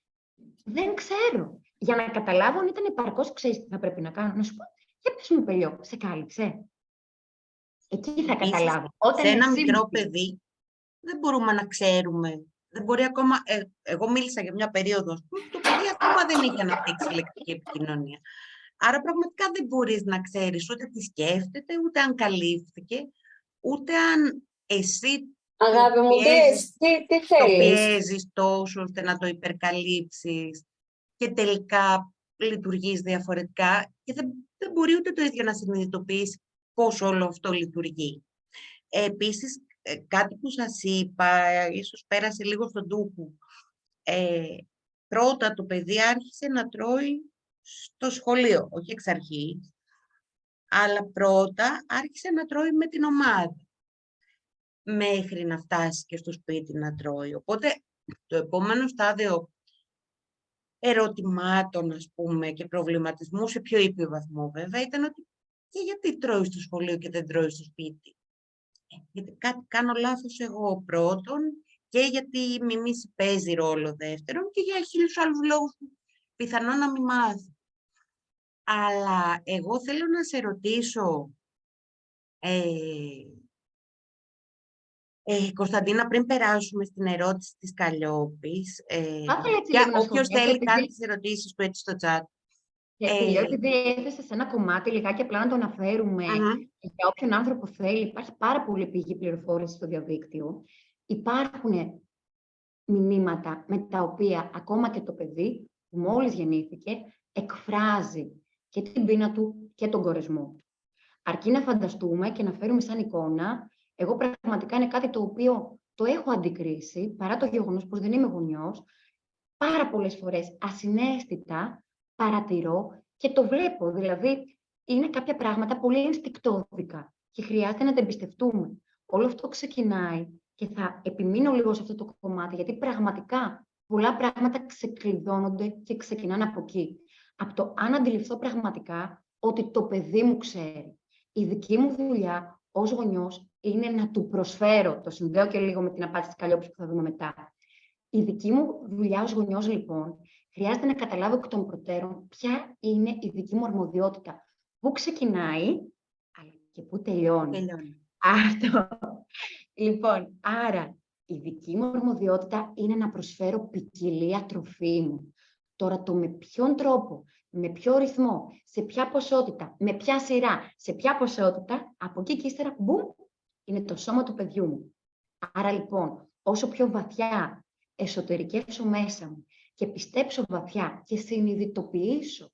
δεν ξέρω. Για να καταλάβω αν ήταν επαρκώς, ξέρεις τι θα πρέπει να κάνω. Να σου πω, για πες μου παιδιό, σε κάλυψε? Εκεί θα καταλάβω. Σε ένα μικρό παιδί δεν μπορούμε να ξέρουμε. Δεν μπορεί ακόμα, εγώ μίλησα για μια περίοδο, το παιδί ακόμα δεν είχε αναπτύξει λεκτική επικοινωνία. Άρα πραγματικά δεν μπορείς να ξέρεις ούτε τι σκέφτεται, ούτε αν καλύφθηκε, ούτε αν εσύ αγάπη μου, τι το θέλεις. πιέζεις τόσο ώστε να το υπερκαλύψεις και τελικά λειτουργείς διαφορετικά και δεν μπορεί ούτε το ίδιο να συνειδητοποιείς πώς όλο αυτό λειτουργεί. Επίσης, κάτι που σας είπα, ίσως πέρασε λίγο στον τούκου. Πρώτα το παιδί άρχισε να τρώει στο σχολείο, όχι εξ αρχής, αλλά πρώτα άρχισε να τρώει με την ομάδα, μέχρι να φτάσει και στο σπίτι να τρώει. Οπότε, το επόμενο στάδιο ερωτημάτων, ας πούμε, και προβληματισμού, σε πιο ήπιο βαθμό βέβαια, ήταν ότι και γιατί τρώει στο σχολείο και δεν τρώει στο σπίτι. Γιατί κάτι κάνω λάθος εγώ πρώτον και γιατί η μιμήση παίζει ρόλο δεύτερον και για 1000 άλλους λόγους που πιθανόν να μην μάθει. Αλλά εγώ θέλω να σε ρωτήσω, Κωνσταντίνα, πριν περάσουμε στην ερώτηση της Καλλιόπης, για όποιος θέλει κάνει τις ερωτήσεις του έτσι στο chat. Επειδή έθεσε σε ένα κομμάτι λιγάκι απλά να το αναφέρουμε, για όποιον άνθρωπο θέλει, υπάρχει πάρα πολύ πηγή πληροφόρηση στο διαδίκτυο. Υπάρχουν μηνύματα με τα οποία ακόμα και το παιδί που μόλις γεννήθηκε εκφράζει και την πείνα του και τον κορεσμό του. Αρκεί να φανταστούμε και να φέρουμε σαν εικόνα, εγώ πραγματικά είναι κάτι το οποίο το έχω αντικρίσει, παρά το γεγονός πως δεν είμαι γονιός, πάρα πολλές φορές ασυναίσθητα παρατηρώ και το βλέπω. Δηλαδή, είναι κάποια πράγματα πολύ ενστικτόδικα και χρειάζεται να τα εμπιστευτούμε. Όλο αυτό ξεκινάει και θα επιμείνω λίγο σε αυτό το κομμάτι, γιατί πραγματικά πολλά πράγματα ξεκλειδώνονται και ξεκινάνε από εκεί. Από το αν αντιληφθώ πραγματικά ότι το παιδί μου ξέρει. Η δική μου δουλειά ως γονιός είναι να του προσφέρω, το συνδέω και λίγο με την απάντηση της Καλλιόπης που θα δούμε μετά. Η δική μου δουλειά ως γονιός, λοιπόν, χρειάζεται να καταλάβω εκ των προτέρων ποια είναι η δική μου αρμοδιότητα. Πού ξεκινάει, αλλά και πού τελειώνει. Αυτό. Λοιπόν, άρα, η δική μου αρμοδιότητα είναι να προσφέρω ποικιλία τροφίμων. Τώρα, το με ποιον τρόπο, με ποιο ρυθμό, σε ποια ποσότητα, με ποια σειρά, σε ποια ποσότητα, από εκεί και ύστερα, μπουμ, είναι το σώμα του παιδιού μου. Άρα, λοιπόν, όσο πιο βαθιά εσωτερικεύσω μέσα μου και πιστέψω βαθιά και συνειδητοποιήσω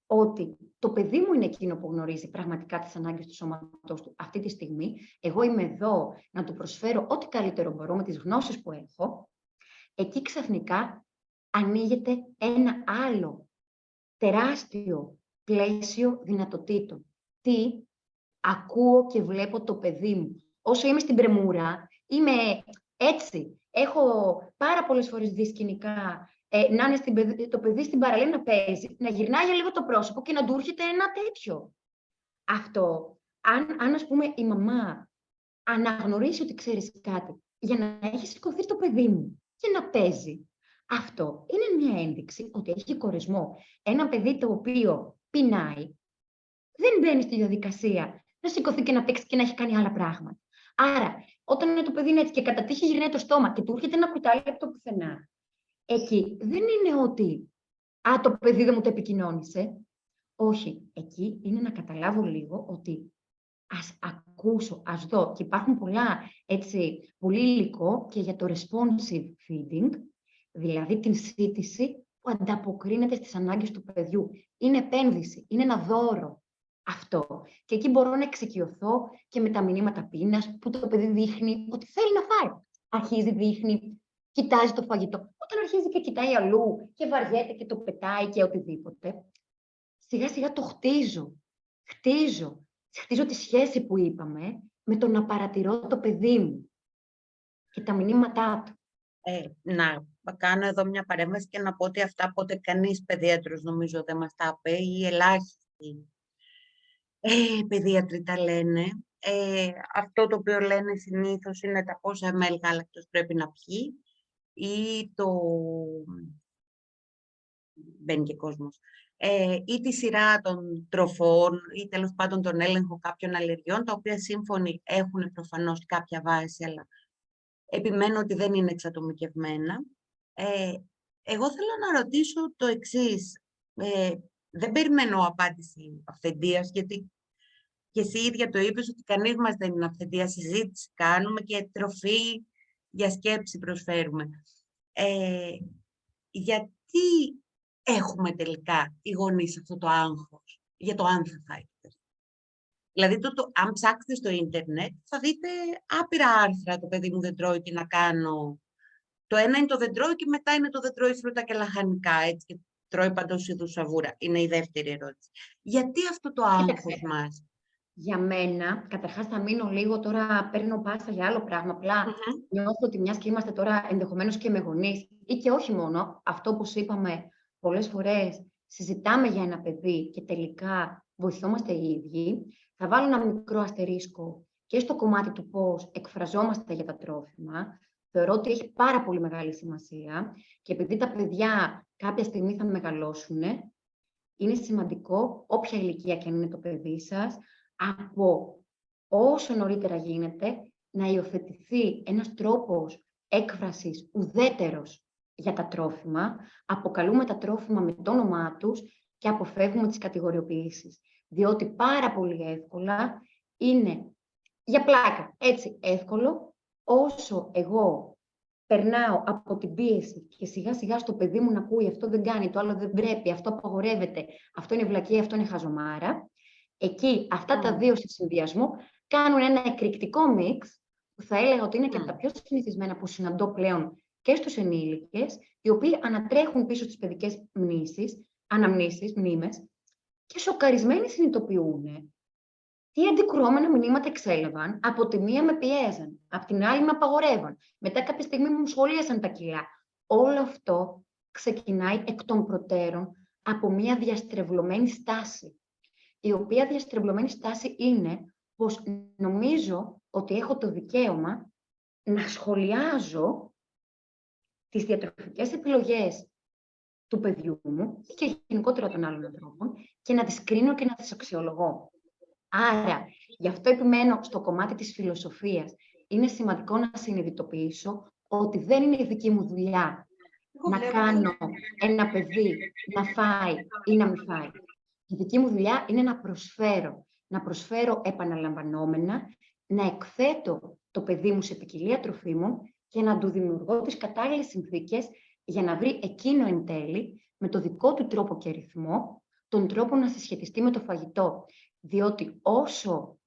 ότι το παιδί μου είναι εκείνο που γνωρίζει πραγματικά τις ανάγκες του σώματός του αυτή τη στιγμή, εγώ είμαι εδώ να του προσφέρω ό,τι καλύτερο μπορώ με τις γνώσεις που έχω, εκεί ξαφνικά ανοίγεται ένα άλλο τεράστιο πλαίσιο δυνατοτήτων. Τι ακούω και βλέπω το παιδί μου. Όσο είμαι στην πρεμούρα, είμαι έτσι. Έχω πάρα πολλές φορές δει σκηνικά να είναι το παιδί στην παραλία να παίζει, να γυρνάει για λίγο το πρόσωπο και να του έρχεται ένα τέτοιο. Αυτό, αν ας πούμε η μαμά αναγνωρίσει ότι ξέρεις κάτι, για να έχει σηκωθεί το παιδί μου και να παίζει, αυτό είναι μια ένδειξη ότι έχει κορεσμό. Ένα παιδί το οποίο πεινάει, δεν μπαίνει στη διαδικασία να σηκωθεί και να παίξει και να έχει κάνει άλλα πράγματα. Άρα, όταν είναι το παιδί είναι έτσι και κατά τύχη γυρνάει το στόμα και του έρχεται ένα κουτάλι από το πουθενά, εκεί δεν είναι ότι το παιδί δεν μου το επικοινώνησε. Όχι, εκεί είναι να καταλάβω λίγο ότι ας ακούσω, ας δω. Και υπάρχουν πολύ υλικό και για το responsive feeding, δηλαδή την σύντηση που ανταποκρίνεται στις ανάγκες του παιδιού. Είναι επένδυση, είναι ένα δώρο αυτό. Και εκεί μπορώ να εξοικειωθώ και με τα μηνύματα πείνας που το παιδί δείχνει ότι θέλει να φάει. Αρχίζει, δείχνει, κοιτάζει το φαγητό. Όταν αρχίζει και κοιτάει αλλού και βαριέται και το πετάει και οτιδήποτε, σιγά σιγά το χτίζω. Χτίζω τη σχέση που είπαμε με το να παρατηρώ το παιδί μου και τα μηνύματά του. Να κάνω εδώ μια παρέμβαση και να πω ότι αυτά πότε κανείς παιδίατρος νομίζω δεν μας τα είπε ή ελάχιστοι παιδίατροι τα λένε. Αυτό το οποίο λένε συνήθως είναι τα πόσα ml γάλακτος πρέπει να πιει ή μπαίνει και κόσμος. Ή τη σειρά των τροφών ή τέλος πάντων τον έλεγχο κάποιων αλλεργιών, τα οποία σύμφωνοι έχουν προφανώς κάποια βάση, αλλά επιμένω ότι δεν είναι εξατομικευμένα. Εγώ θέλω να ρωτήσω το εξής. Δεν περιμένω απάντηση αυθεντίας, γιατί και εσύ ίδια το είπες ότι κανείς μας δεν είναι αυθεντία, συζήτηση κάνουμε και τροφή για σκέψη προσφέρουμε. Γιατί έχουμε τελικά οι γονείς αυτό το άγχος για το αν θα φάει? Δηλαδή, αν ψάξετε στο ίντερνετ, θα δείτε άπειρα άρθρα, το παιδί μου δεν τρώει, τι να κάνω. Το ένα είναι το δεν τρώει και μετά είναι το δεν τρώει φρούτα και λαχανικά, έτσι, και τρώει παντός είδους σαβούρα. Είναι η δεύτερη ερώτηση. Γιατί αυτό το άγχος μας? Για μένα, καταρχάς θα μείνω λίγο τώρα, παίρνω πάσα για άλλο πράγμα, απλά νιώθω ότι μιας και είμαστε τώρα ενδεχομένως και με γονείς, ή και όχι μόνο, αυτό που σου είπαμε πολλές φορές, συζητάμε για ένα παιδί και τελικά βοηθόμαστε οι ίδιοι, θα βάλω ένα μικρό αστερίσκο και στο κομμάτι του πώς εκφραζόμαστε για τα τρόφιμα. Θεωρώ ότι έχει πάρα πολύ μεγάλη σημασία και επειδή τα παιδιά κάποια στιγμή θα μεγαλώσουν, είναι σημαντικό, όποια ηλικία και αν είναι το παιδί σας, από όσο νωρίτερα γίνεται, να υιοθετηθεί ένας τρόπος έκφρασης ουδέτερος για τα τρόφιμα, αποκαλούμε τα τρόφιμα με το όνομά τους και αποφεύγουμε τις κατηγοριοποιήσεις. Διότι πάρα πολύ εύκολα είναι, για πλάκα, έτσι εύκολο, όσο εγώ περνάω από την πίεση και σιγά σιγά στο παιδί μου να ακούει αυτό δεν κάνει, το άλλο δεν πρέπει, αυτό απαγορεύεται, αυτό είναι βλακεία, αυτό είναι χαζομάρα. Εκεί αυτά τα δύο σε συνδυασμό κάνουν ένα εκρηκτικό μίξ που θα έλεγα ότι είναι και από τα πιο συνηθισμένα που συναντώ πλέον και στους ενήλικες, οι οποίοι ανατρέχουν πίσω στις παιδικές μνήμες και σοκαρισμένοι συνειδητοποιούν τι αντικρουόμενα μηνύματα εξέλαβαν. Από τη μία με πιέζαν, από την άλλη με απαγορεύαν. Μετά κάποια στιγμή μου σχολίασαν τα κιλά. Όλο αυτό ξεκινάει εκ των προτέρων από μια διαστρεβλωμένη στάση. Η οποία διαστρεβλωμένη στάση είναι πως νομίζω ότι έχω το δικαίωμα να σχολιάζω τις διατροφικές επιλογές του παιδιού μου και γενικότερα των άλλων ανθρώπων και να τις κρίνω και να τις αξιολογώ. Άρα, γι' αυτό επιμένω στο κομμάτι της φιλοσοφίας. Είναι σημαντικό να συνειδητοποιήσω ότι δεν είναι η δική μου δουλειά να κάνω ένα παιδί να φάει ή να μην φάει. Η δική μου δουλειά είναι να προσφέρω. Να προσφέρω επαναλαμβανόμενα, να εκθέτω το παιδί μου σε ποικιλία τροφίμων και να του δημιουργώ τις κατάλληλες συνθήκες για να βρει εκείνο εν τέλει, με το δικό του τρόπο και ρυθμό, τον τρόπο να συσχετιστεί με το φαγητό. Διότι όσο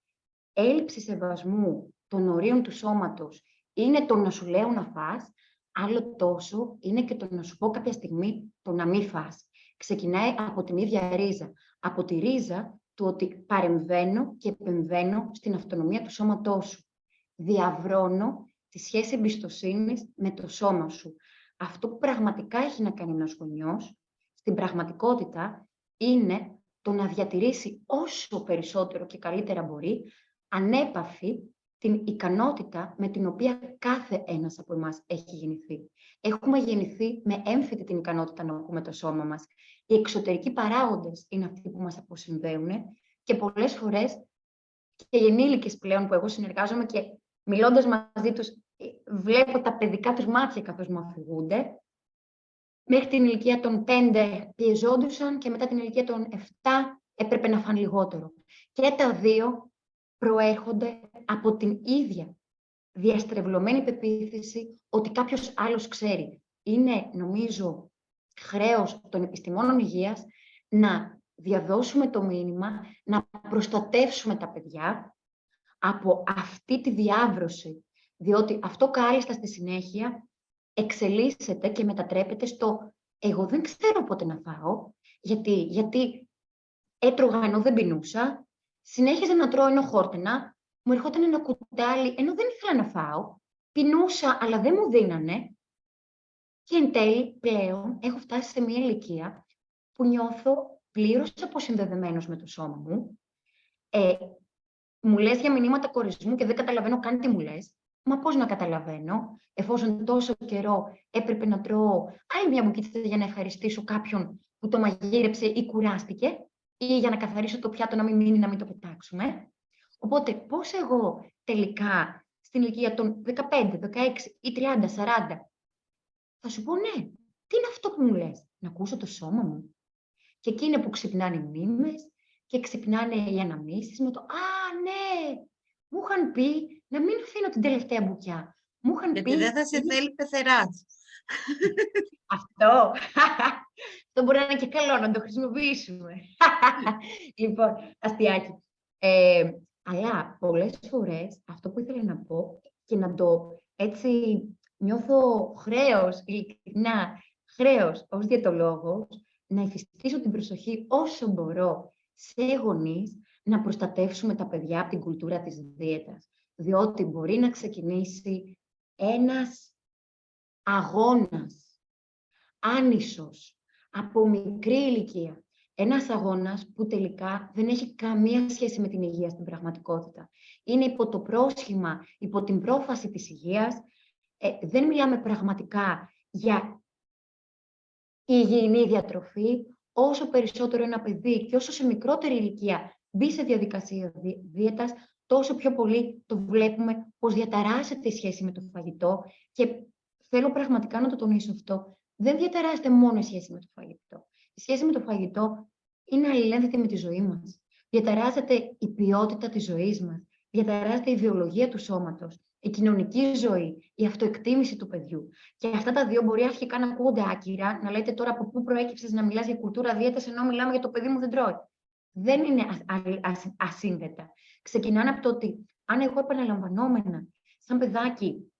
έλλειψη σεβασμού των ορίων του σώματος είναι το να σου λέω να φας, άλλο τόσο είναι και το να σου πω κάποια στιγμή το να μην φας. Ξεκινάει από την ίδια ρίζα. Από τη ρίζα του ότι παρεμβαίνω και επεμβαίνω στην αυτονομία του σώματός σου. Διαβρώνω τη σχέση εμπιστοσύνης με το σώμα σου. Αυτό που πραγματικά έχει να κάνει ένας γονιός, στην πραγματικότητα, είναι το να διατηρήσει όσο περισσότερο και καλύτερα μπορεί, ανέπαφη την ικανότητα με την οποία κάθε ένας από εμάς έχει γεννηθεί. Έχουμε γεννηθεί με έμφυτη την ικανότητα να ακούμε το σώμα μας. Οι εξωτερικοί παράγοντες είναι αυτοί που μας αποσυνδέουν και πολλές φορές και οι ενήλικες πλέον που εγώ συνεργάζομαι και μιλώντας μαζί τους, βλέπω τα παιδικά τους μάτια καθώς μου αφηγούνται. Μέχρι την ηλικία των 5 πιεζόντουσαν και μετά την ηλικία των 7 έπρεπε να φάνε λιγότερο. Και τα δύο προέρχονται από την ίδια διαστρεβλωμένη πεποίθηση ότι κάποιος άλλος ξέρει. Είναι, νομίζω, χρέος των επιστημόνων υγείας να διαδώσουμε το μήνυμα, να προστατεύσουμε τα παιδιά από αυτή τη διάβρωση. Διότι αυτό κάλλιστα στη συνέχεια εξελίσσεται και μετατρέπεται στο «εγώ δεν ξέρω πότε να φάω», γιατί έτρωγα ενώ δεν πεινούσα, συνέχιζα να τρώω ενώ χόρταινα, μου ερχόταν ένα κουτάλι ενώ δεν ήθελα να φάω, πεινούσα αλλά δεν μου δίνανε και εν τέλει πλέον έχω φτάσει σε μια ηλικία που νιώθω πλήρως αποσυνδεδεμένος με το σώμα μου. Μου λες για μηνύματα κορισμού και δεν καταλαβαίνω καν τι μου λες. Μα πώς να καταλαβαίνω, εφόσον τόσο καιρό έπρεπε να τρώω άλλη μια μπουκίτσα για να ευχαριστήσω κάποιον που το μαγείρεψε ή κουράστηκε, ή για να καθαρίσω το πιάτο να μην μείνει, να μην το πετάξουμε. Οπότε, πώς εγώ τελικά στην ηλικία των 15, 16 ή 30, 40, θα σου πω ναι, τι είναι αυτό που μου λες, να ακούσω το σώμα μου. Και εκεί είναι που ξυπνάνε οι μνήμες και ξυπνάνε οι αναμνήσεις με το «Α, ναι, μου είχαν πει να μην αφήνω την τελευταία μπουκιά». Μου είχαν Γιατί πει... δεν θα σε θέλει πεθεράς. Αυτό μπορεί να είναι και καλό να το χρησιμοποιήσουμε. Λοιπόν, αστιάκι. Αλλά πολλές φορές αυτό που ήθελα να πω και να το έτσι νιώθω χρέος, ειλικρινά χρέος ως διαιτολόγος, να εφιστήσω την προσοχή όσο μπορώ σε γονείς να προστατεύσουμε τα παιδιά από την κουλτούρα της δίαιτας. Διότι μπορεί να ξεκινήσει ένας αγώνας άνισος από μικρή ηλικία. Ένας αγώνας που τελικά δεν έχει καμία σχέση με την υγεία στην πραγματικότητα. Είναι υπό το πρόσχημα, υπό την πρόφαση της υγείας. Δεν μιλάμε πραγματικά για υγιεινή διατροφή. Όσο περισσότερο ένα παιδί και όσο σε μικρότερη ηλικία μπει σε διαδικασία δίαιτας, τόσο πιο πολύ το βλέπουμε πως διαταράσσεται η σχέση με το φαγητό. Και θέλω πραγματικά να το τονίσω αυτό. Δεν διαταράσσεται μόνο η σχέση με το φαγητό. Η σχέση με το φαγητό είναι αλληλένδετη με τη ζωή μας. Διαταράσσεται η ποιότητα της ζωής μας. Διαταράσσεται η βιολογία του σώματος, η κοινωνική ζωή, η αυτοεκτίμηση του παιδιού. Και αυτά τα δύο μπορεί αρχικά να ακούγονται άκυρα, να λέτε τώρα από πού προέκυψες να μιλάς για κουλτούρα δίαιτας, ενώ μιλάμε για το παιδί μου δεν τρώει. Δεν είναι ασύνδετα. Ξεκινάνε από το ότι αν εγώ επαναλαμβανόμενα, σαν παιδάκι,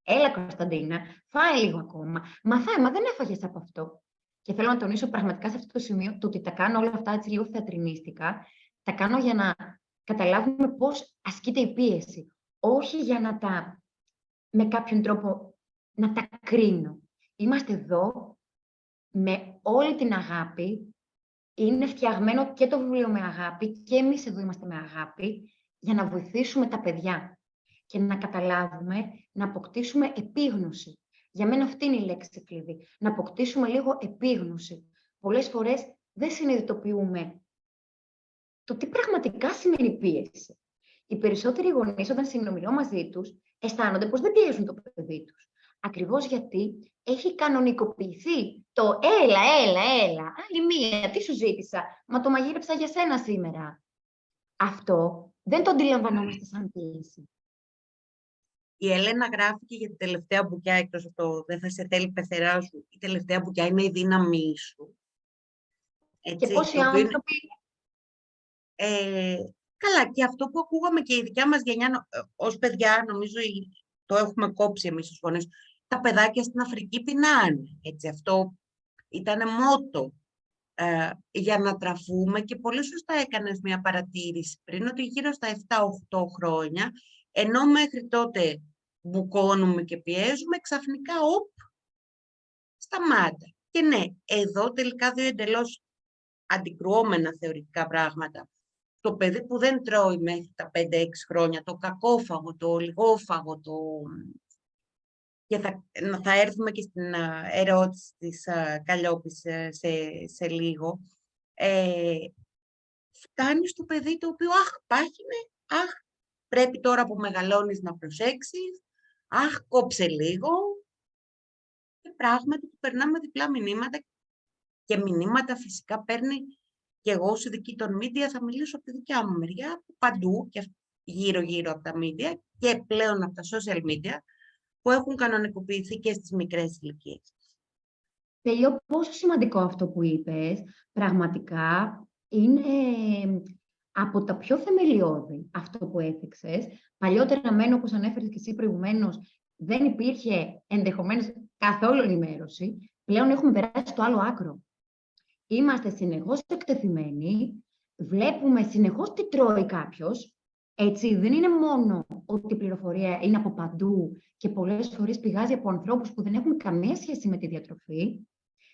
έλα Κωνσταντίνα, φάει λίγο ακόμα. Μα δεν έφαγες από αυτό. Και θέλω να τονίσω πραγματικά σε αυτό το σημείο το ότι τα κάνω όλα αυτά έτσι λίγο θεατρινίστικα. Τα κάνω για να καταλάβουμε πώς ασκείται η πίεση. Όχι για να με κάποιον τρόπο να τα κρίνω. Είμαστε εδώ με όλη την αγάπη. Είναι φτιαγμένο και το βιβλίο με αγάπη και εμείς εδώ είμαστε με αγάπη για να βοηθήσουμε τα παιδιά. και να καταλάβουμε, να αποκτήσουμε επίγνωση. Για μένα αυτή είναι η λέξη κλειδί. Να αποκτήσουμε λίγο επίγνωση. Πολλές φορές δεν συνειδητοποιούμε το τι πραγματικά σημαίνει πίεση. Οι περισσότεροι γονείς, όταν συνομιλώ μαζί τους, αισθάνονται πως δεν πιέζουν το παιδί τους. Ακριβώς γιατί έχει κανονικοποιηθεί το έλα, άλλη μία, τι σου ζήτησα, μα το μαγείρεψα για σένα σήμερα. Αυτό δεν το αντιλαμβανόμαστε σαν πίεση. Η Έλενα γράφει και για την τελευταία μπουκιά, εκτός από το «Δεν θα σε θέλει πεθερά σου», η τελευταία μπουκιά είναι η δύναμή σου. Έτσι, Και πόσοι άνθρωποι... Καλά, και αυτό που ακούγαμε και η δικιά μας γενιά, ως παιδιά, νομίζω το έχουμε κόψει εμείς τους γονείς, τα παιδάκια στην Αφρική πεινάνε. Έτσι, αυτό ήταν μότο για να τραφούμε, και πολύ σωστά έκανες μια παρατήρηση πριν, ότι γύρω στα 7-8 χρόνια, ενώ μέχρι τότε μπουκώνουμε και πιέζουμε, ξαφνικά, σταμάτα. Και ναι, εδώ τελικά δύο εντελώς αντικρουόμενα θεωρητικά πράγματα. Το παιδί που δεν τρώει μέχρι τα 5-6 χρόνια, το κακόφαγο, το λιγόφαγο, και θα έρθουμε και στην ερώτηση της Καλλιόπης σε λίγο, φτάνει στο παιδί το οποίο, πάχινε, πρέπει τώρα που μεγαλώνεις να προσέξεις, κόψε λίγο, και πράγματι που περνάμε διπλά μηνύματα, και μηνύματα φυσικά παίρνει. Και εγώ ως ειδική των media θα μιλήσω από τη δικιά μου μεριά, παντού και γύρω-γύρω από τα media και πλέον από τα social media, που έχουν κανονικοποιηθεί και στις μικρές ηλικίες. Τελειώ, πόσο σημαντικό αυτό που είπες, πραγματικά είναι από τα πιο θεμελιώδη αυτό που έθιξες. Παλιότερα, όπως ανέφερες και εσύ προηγουμένως, δεν υπήρχε ενδεχομένως καθόλου ενημέρωση. Πλέον έχουμε περάσει στο άλλο άκρο. Είμαστε συνεχώς εκτεθειμένοι, βλέπουμε συνεχώς τι τρώει κάποιος. Έτσι, δεν είναι μόνο ότι η πληροφορία είναι από παντού και πολλές φορές πηγάζει από ανθρώπους που δεν έχουν καμία σχέση με τη διατροφή.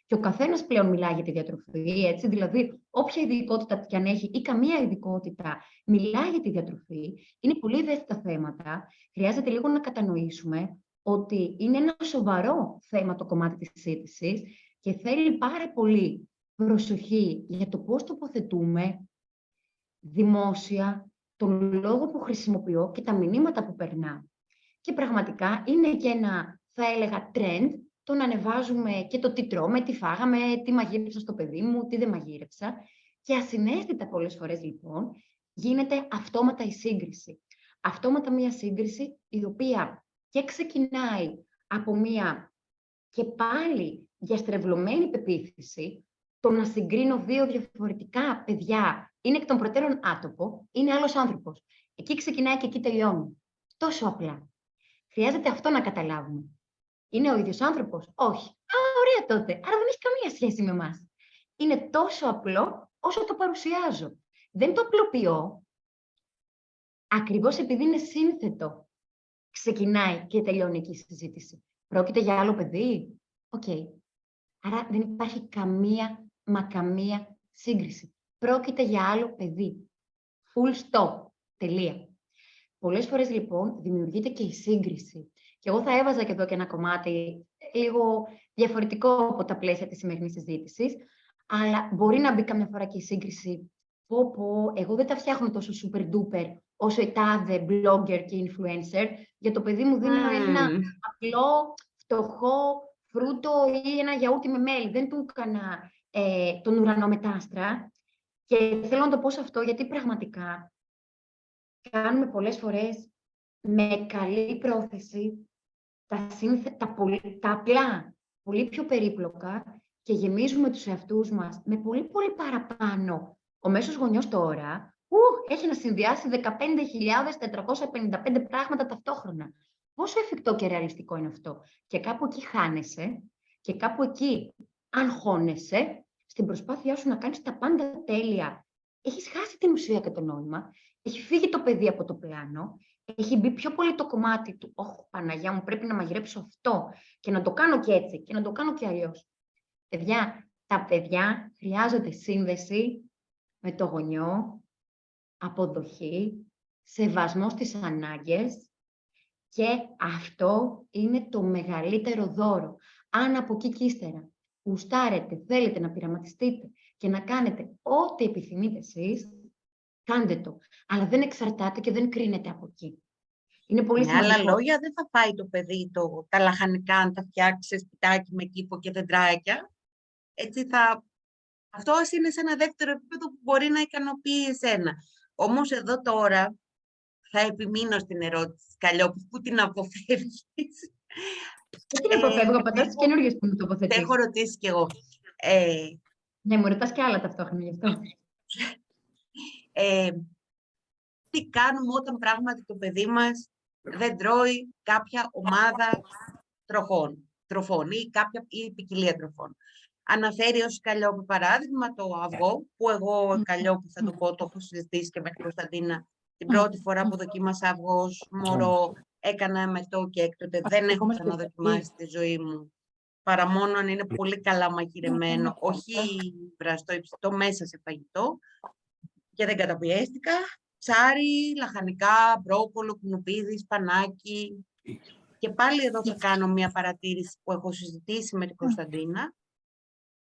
Και ο καθένας πλέον μιλάει για τη διατροφή, έτσι, δηλαδή όποια ειδικότητα κι αν έχει ή καμία ειδικότητα μιλάει για τη διατροφή. Είναι πολύ ευαίσθητα θέματα. Χρειάζεται λίγο να κατανοήσουμε ότι είναι ένα σοβαρό θέμα το κομμάτι της συζήτησης και θέλει πάρα πολύ προσοχή για το πώς τοποθετούμε δημόσια, τον λόγο που χρησιμοποιώ και τα μηνύματα που περνάω. Και πραγματικά είναι και ένα, θα έλεγα, trend, το να ανεβάζουμε και το τι τρώμε, τι φάγαμε, τι μαγείρεψα στο παιδί μου, τι δεν μαγείρεψα. Και ασυναίσθητα πολλές φορές, λοιπόν, γίνεται αυτόματα η σύγκριση. Αυτόματα μια σύγκριση η οποία και ξεκινάει από μια και πάλι διαστρεβλωμένη πεποίθηση, το να συγκρίνω δύο διαφορετικά παιδιά είναι εκ των προτέρων άτομο, είναι άλλος άνθρωπος. Εκεί ξεκινάει και εκεί τελειώνει. Τόσο απλά. Χρειάζεται αυτό να καταλάβουμε. Είναι ο ίδιος άνθρωπος? Όχι. Ωραία τότε. Άρα δεν έχει καμία σχέση με εμάς. Είναι τόσο απλό όσο το παρουσιάζω. Δεν το απλοποιώ. Ακριβώς επειδή είναι σύνθετο, ξεκινάει και τελειώνει εκεί η συζήτηση. Πρόκειται για άλλο παιδί? Οκ. Άρα δεν υπάρχει καμία σύγκριση. Πρόκειται για άλλο παιδί. Full stop. Τελεία. Πολλές φορές, λοιπόν, δημιουργείται και η σύγκριση. Και εγώ θα έβαζα και εδώ και ένα κομμάτι λίγο διαφορετικό από τα πλαίσια της σημερινής συζήτησης, αλλά μπορεί να μπει καμιά φορά και η σύγκριση. Εγώ δεν τα φτιάχνω τόσο super duper όσο η τάδε blogger και influencer. Για το παιδί μου δίνω ένα απλό, φτωχό φρούτο ή ένα γιαούρτι με μέλι. Δεν του έκανα τον ουρανό με τα άστρα. Και θέλω να το πω σε αυτό, γιατί πραγματικά κάνουμε πολλές φορές με καλή πρόθεση τα απλά, πολύ πιο περίπλοκα και γεμίζουμε τους εαυτούς μας με πολύ παραπάνω. Ο μέσος γονιός τώρα έχει να συνδυάσει 15.455 πράγματα ταυτόχρονα. Πόσο εφικτό και ρεαλιστικό είναι αυτό? Και κάπου εκεί χάνεσαι και κάπου εκεί αγχώνεσαι στην προσπάθειά σου να κάνεις τα πάντα τέλεια. Έχεις χάσει την ουσία και το νόημα, έχει φύγει το παιδί από το πλάνο, έχει μπει πιο πολύ το κομμάτι του Παναγιά μου, πρέπει να μαγειρέψω αυτό και να το κάνω και έτσι και να το κάνω και αλλιώς. Παιδιά, τα παιδιά χρειάζονται σύνδεση με το γονιό, αποδοχή, σεβασμό στις ανάγκες Και αυτό είναι το μεγαλύτερο δώρο. Αν από εκεί και ύστερα γουστάρετε, θέλετε να πειραματιστείτε και να κάνετε ό,τι επιθυμείτε εσείς, κάντε το. Αλλά δεν εξαρτάται και δεν κρίνεται από εκεί. Είναι πολύ Με άλλα σημαντικό. λόγια, δεν θα φάει το παιδί τα λαχανικά αν τα φτιάξει σε σπιτάκι με κήπο και δεντράκια. Έτσι αυτό είναι σε ένα δεύτερο επίπεδο που μπορεί να ικανοποιεί εσένα. Όμως εδώ τώρα θα επιμείνω στην ερώτηση, Καλλιόπη, πού την αποφεύγεις? Δεν την αποφεύγω, απαντάω στις καινούργιες που μου Το τοποθετείς. έχω ρωτήσει κι εγώ. Ναι, μου ρωτάς και άλλα ταυτόχρονα γι' αυτό. Τι κάνουμε όταν πράγματι το παιδί μας δεν τρώει κάποια ομάδα τροφών ή ποικιλία τροφών. Αναφέρει ως Καλλιόπη παράδειγμα το αυγό, που εγώ Καλλιόπη θα το πω, το έχω συζητήσει και με την Κωνσταντίνα. Την πρώτη φορά που δοκίμασα αυγό ως μωρό, έκανα εμετό και έκτοτε δεν έχω ξαναδοκιμάσει στη ζωή μου. Παρά μόνο αν είναι πολύ καλά μαγειρεμένο, όχι βραστό, υψητό μέσα σε φαγητό. Και δεν καταπιέστηκα. Ψάρι, λαχανικά, μπρόκολο, κουνουπίδι, σπανάκι. Και πάλι εδώ θα κάνω μια παρατήρηση που έχω συζητήσει με την Κωνσταντίνα,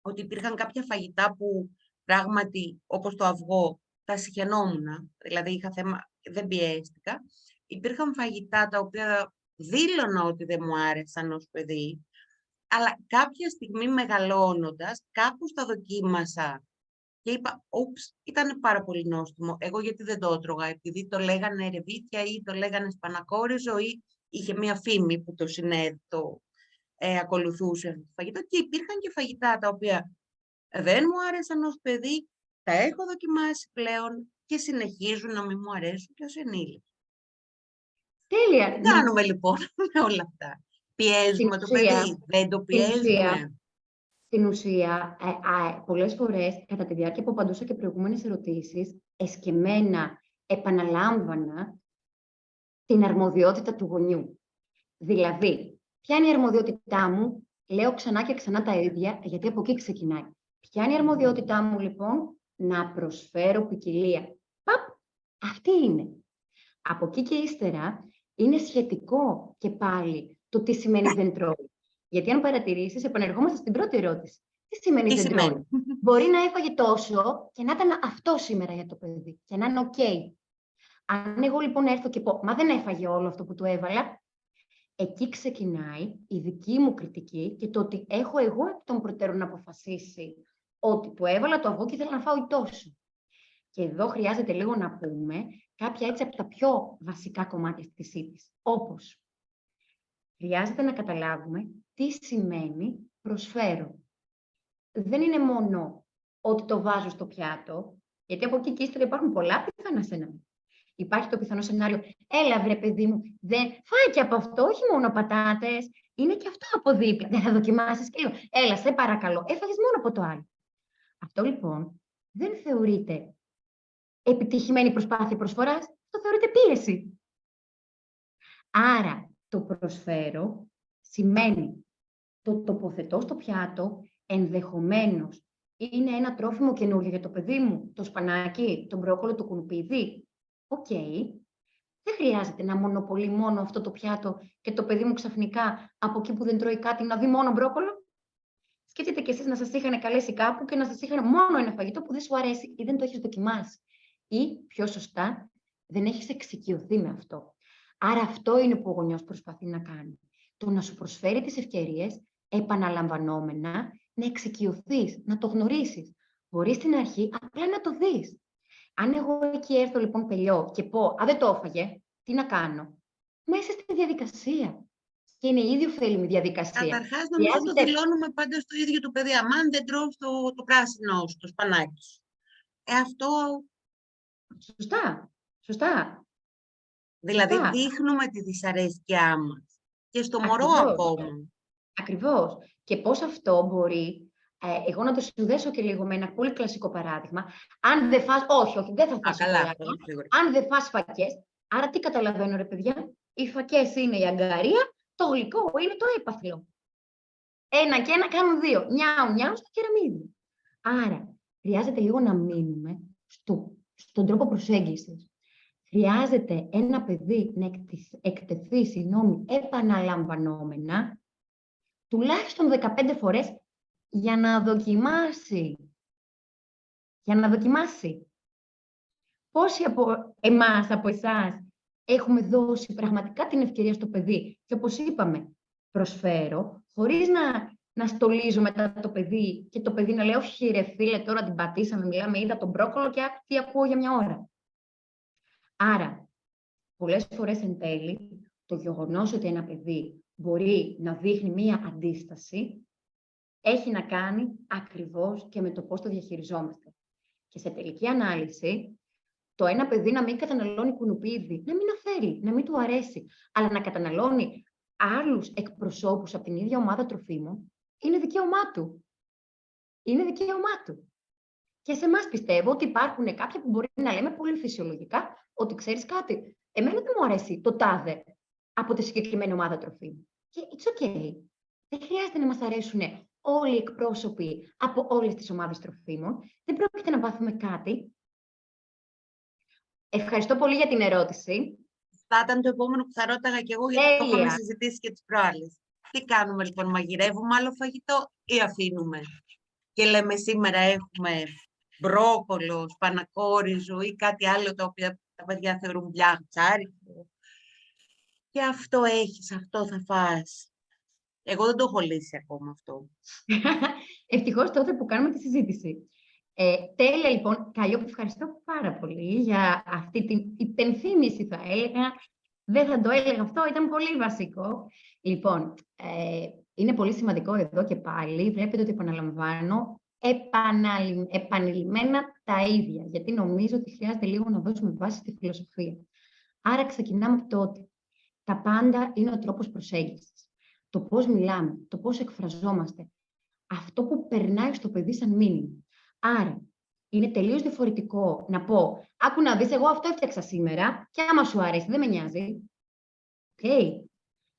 ότι υπήρχαν κάποια φαγητά που πράγματι, όπως το αυγό, τα συχαινόμουν, δηλαδή είχα θέμα, δεν πιέστηκα. Υπήρχαν φαγητά τα οποία δήλωνα ότι δεν μου άρεσαν ως παιδί, αλλά κάποια στιγμή μεγαλώνοντας, κάπου τα δοκίμασα και είπα, ούψ, ήταν πάρα πολύ νόστιμο. Εγώ γιατί δεν το έτρωγα, επειδή το λέγανε ρεβίθια ή το λέγανε σπανακόριζο ή είχε μία φήμη που το ακολουθούσε αυτό το φαγητό. Και υπήρχαν και φαγητά τα οποία δεν μου άρεσαν ως παιδί, τα έχω δοκιμάσει πλέον και συνεχίζουν να μην μου αρέσουν και ως ενήλικη. Τέλεια. Τι κάνουμε λοιπόν με όλα αυτά? Πιέζουμε το παιδί, δεν το πιέζουμε? Στην ουσία, πολλές φορές, κατά τη διάρκεια που απαντούσα και προηγούμενες ερωτήσεις, εσκεμμένα επαναλάμβανα την αρμοδιότητα του γονιού. Δηλαδή, ποια είναι η αρμοδιότητά μου, λέω ξανά και ξανά τα ίδια, γιατί από εκεί ξεκινάει. Ποια είναι η αρμοδιότητά μου, λοιπόν, να προσφέρω ποικιλία. Αυτή είναι. Από εκεί και ύστερα, είναι σχετικό και πάλι το τι σημαίνει δεν τρώει. Γιατί αν παρατηρήσεις, επανερχόμαστε στην πρώτη ερώτηση. Τι σημαίνει δεν τρώει? Μπορεί να έφαγε τόσο και να ήταν αυτό σήμερα για το παιδί και να είναι ok. Αν εγώ λοιπόν έρθω και πω, μα δεν έφαγε όλο αυτό που του έβαλα, εκεί ξεκινάει η δική μου κριτική και το ότι έχω εγώ εκ των προτέρων να αποφασίσει ότι του έβαλα το αυγό και ήθελα να φάω τόσο. Και εδώ χρειάζεται λίγο να πούμε κάποια έτσι από τα πιο βασικά κομμάτια της σύντησης. Όπως χρειάζεται να καταλάβουμε τι σημαίνει προσφέρω. Δεν είναι μόνο ότι το βάζω στο πιάτο, γιατί από εκεί και ύστερα υπάρχουν πολλά πιθανά σενάρια. Υπάρχει το πιθανό σενάριο, έλα βρε παιδί μου, φάει και από αυτό, όχι μόνο πατάτες, είναι και αυτό από δίπλα. Δεν θα δοκιμάσεις και λίγο, έλα σε παρακαλώ, έφαγες μόνο από το άλλο. Αυτό λοιπόν δεν θεωρείται επιτυχημένη προσπάθεια προσφοράς, το θεωρείται πίεση. Άρα το προσφέρω σημαίνει το τοποθετώ στο πιάτο, ενδεχομένως είναι ένα τρόφιμο καινούργιο για το παιδί μου, το σπανάκι, το μπρόκολο, το κουνουπίδι. Οκ. Δεν χρειάζεται να μονοπολεί μόνο αυτό το πιάτο και το παιδί μου ξαφνικά από εκεί που δεν τρώει κάτι να δει μόνο μπρόκολο. Σκέφτείτε κι εσείς να σας είχαν καλέσει κάπου και να σας είχαν μόνο ένα φαγητό που δεν σου αρέσει ή δεν το έχεις δοκιμάσει. Ή, πιο σωστά, δεν έχεις εξοικειωθεί με αυτό. Άρα αυτό είναι που ο γονιός προσπαθεί να κάνει. Το να σου προσφέρει τις ευκαιρίες επαναλαμβανόμενα, να εξοικειωθείς, να το γνωρίσεις. Μπορείς στην αρχή απλά να το δεις. Αν εγώ εκεί έρθω λοιπόν πελιό και πω «Α, δεν το έφαγε, τι να κάνω?» Μέσα στη διαδικασία. Και είναι η ίδια ωφέλιμη διαδικασία. Καταρχάς, νομίζω το δηλώνουμε πάντα στο ίδιο το παιδί. Αμάν δεν τρώω το πράσινο, στο σπανάκι. Αυτό... Σωστά. Δηλαδή, δείχνουμε τη δυσαρέσκειά μας. Και στο μωρό ακόμα. Ακριβώς. Και πώς αυτό μπορεί... εγώ να το συνδέσω και λίγο με ένα πολύ κλασικό παράδειγμα. Αν δεν φας... Όχι, δεν θα φας αν δεν φας φακές. Άρα τι καταλαβαίνω ρε παιδιά? Οι φακές είναι η αγκαρία, το γλυκό είναι το έπαθλο. Ένα και ένα κάνουν δύο. Νιάου στο κεραμίδι. Άρα χρειάζεται λίγο να μείνουμε στον τρόπο προσέγγισης. χρειάζεται ένα παιδί να εκτεθεί επαναλαμβανόμενα τουλάχιστον 15 φορές για να δοκιμάσει. Για να δοκιμάσει. Πόσοι από εμάς, από εσάς, έχουμε δώσει πραγματικά την ευκαιρία στο παιδί και όπως είπαμε, προσφέρω, χωρίς να στολίζω μετά το παιδί και το παιδί να λέει όχι ρε φίλε, τώρα την πατήσαμε, μιλάμε, είδα τον μπρόκολο και τι ακούω για μια ώρα. Άρα, πολλές φορές εν τέλει, το γεγονός ότι ένα παιδί μπορεί να δείχνει μία αντίσταση, έχει να κάνει ακριβώς και με το πώς το διαχειριζόμαστε. Και σε τελική ανάλυση, το ένα παιδί να μην καταναλώνει κουνουπίδι, να μην θέλει, να μην του αρέσει, αλλά να καταναλώνει άλλους εκπροσώπους από την ίδια ομάδα τροφίμων, είναι δικαίωμά του. Είναι δικαίωμά του. Και σε εμάς πιστεύω ότι υπάρχουν κάποια που μπορεί να λέμε πολύ φυσιολογικά ότι ξέρεις κάτι. Εμένα δεν μου αρέσει το τάδε από τη συγκεκριμένη ομάδα τροφίμων. Και it's okay. Δεν χρειάζεται να μας αρέσουν όλοι οι εκπρόσωποι από όλες τις ομάδες τροφίμων. Δεν πρόκειται να πάθουμε κάτι. Ευχαριστώ πολύ για την ερώτηση. Θα ήταν το επόμενο που θα ρώταγα κι εγώ, γιατί το έχουμε συζητήσει και τις προάλλες. Τι κάνουμε λοιπόν, μαγειρεύουμε άλλο φαγητό ή αφήνουμε? Και λέμε σήμερα έχουμε μπρόκολο, σπανακόριζο ή κάτι άλλο το οποίο τα παιδιά θεωρούν μπλιαχτσάρικο. Και αυτό έχεις, αυτό θα φας. Εγώ δεν το έχω λύσει ακόμα αυτό. Ευτυχώς τότε που κάνουμε τη συζήτηση. Τέλεια λοιπόν, Καλλιόπη, ευχαριστώ πάρα πολύ για αυτή την υπενθύμηση θα έλεγα. Δεν θα το έλεγα αυτό, ήταν πολύ βασικό. Λοιπόν, είναι πολύ σημαντικό εδώ και πάλι, βλέπετε ότι επαναλαμβάνω επανειλημμένα τα ίδια, γιατί νομίζω ότι χρειάζεται λίγο να δώσουμε βάση στη φιλοσοφία. Άρα ξεκινάμε από το ότι τα πάντα είναι ο τρόπος προσέγγισης. Το πώς μιλάμε, το πώς εκφραζόμαστε, αυτό που περνάει στο παιδί σαν μήνυμα. Άρα, είναι τελείως διαφορετικό να πω «Άκου να δεις, εγώ αυτό έφτιαξα σήμερα και άμα σου αρέσει, δεν με νοιάζει». Okay.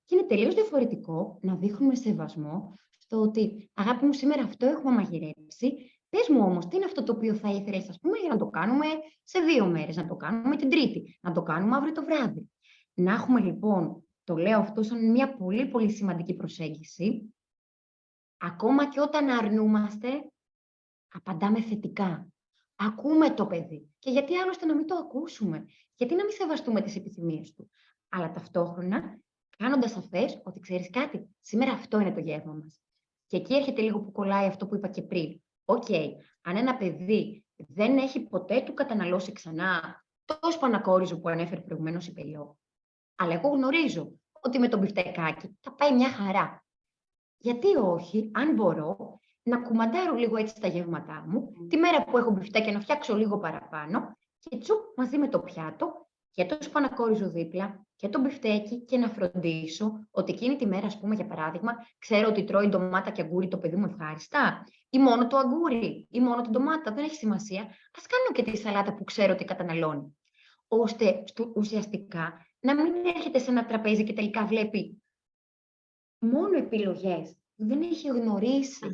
Και είναι τελείως διαφορετικό να δείχνουμε σεβασμό στο ότι «Αγάπη μου, σήμερα αυτό έχουμε μαγειρέψει, πες μου όμως, τι είναι αυτό το οποίο θα ήθελες, ας πούμε, για να το κάνουμε σε 2 μέρες, να το κάνουμε την Τρίτη, να το κάνουμε αύριο το βράδυ». Να έχουμε λοιπόν, το λέω αυτό σαν μια πολύ πολύ σημαντική προσέγγιση, ακόμα και όταν αρνούμαστε, απαντάμε θετικά. Ακούμε το παιδί. Και γιατί άλλωστε να μην το ακούσουμε, γιατί να μην σεβαστούμε τις επιθυμίες του. Αλλά ταυτόχρονα, κάνοντας σαφές ότι ξέρεις κάτι, σήμερα αυτό είναι το γεύμα μας. Και εκεί έρχεται λίγο που κολλάει αυτό που είπα και πριν. Αν ένα παιδί δεν έχει ποτέ του καταναλώσει ξανά το σπανακόριζο που ανέφερε προηγουμένως η Πελιό, αλλά εγώ γνωρίζω ότι με το μπιφτεκάκι θα πάει μια χαρά. Γιατί όχι, αν μπορώ, να κουμαντάρω λίγο έτσι τα γεύματά μου, τη μέρα που έχω μπιφτέκι να φτιάξω λίγο παραπάνω και τσουπ μαζί με το πιάτο και το σπανακόριζο δίπλα και το μπιφτέκι και να φροντίσω ότι εκείνη τη μέρα, ας πούμε, για παράδειγμα, ξέρω ότι τρώει ντομάτα και αγκούρι το παιδί μου ευχάριστα ή μόνο το αγκούρι ή μόνο την ντομάτα, δεν έχει σημασία. Ας κάνω και τη σαλάτα που ξέρω ότι καταναλώνει. Ώστε ουσιαστικά να μην έρχεται σε ένα τραπέζι και τελικά βλέπει μόνο επιλογές. Δεν έχει γνωρίσει.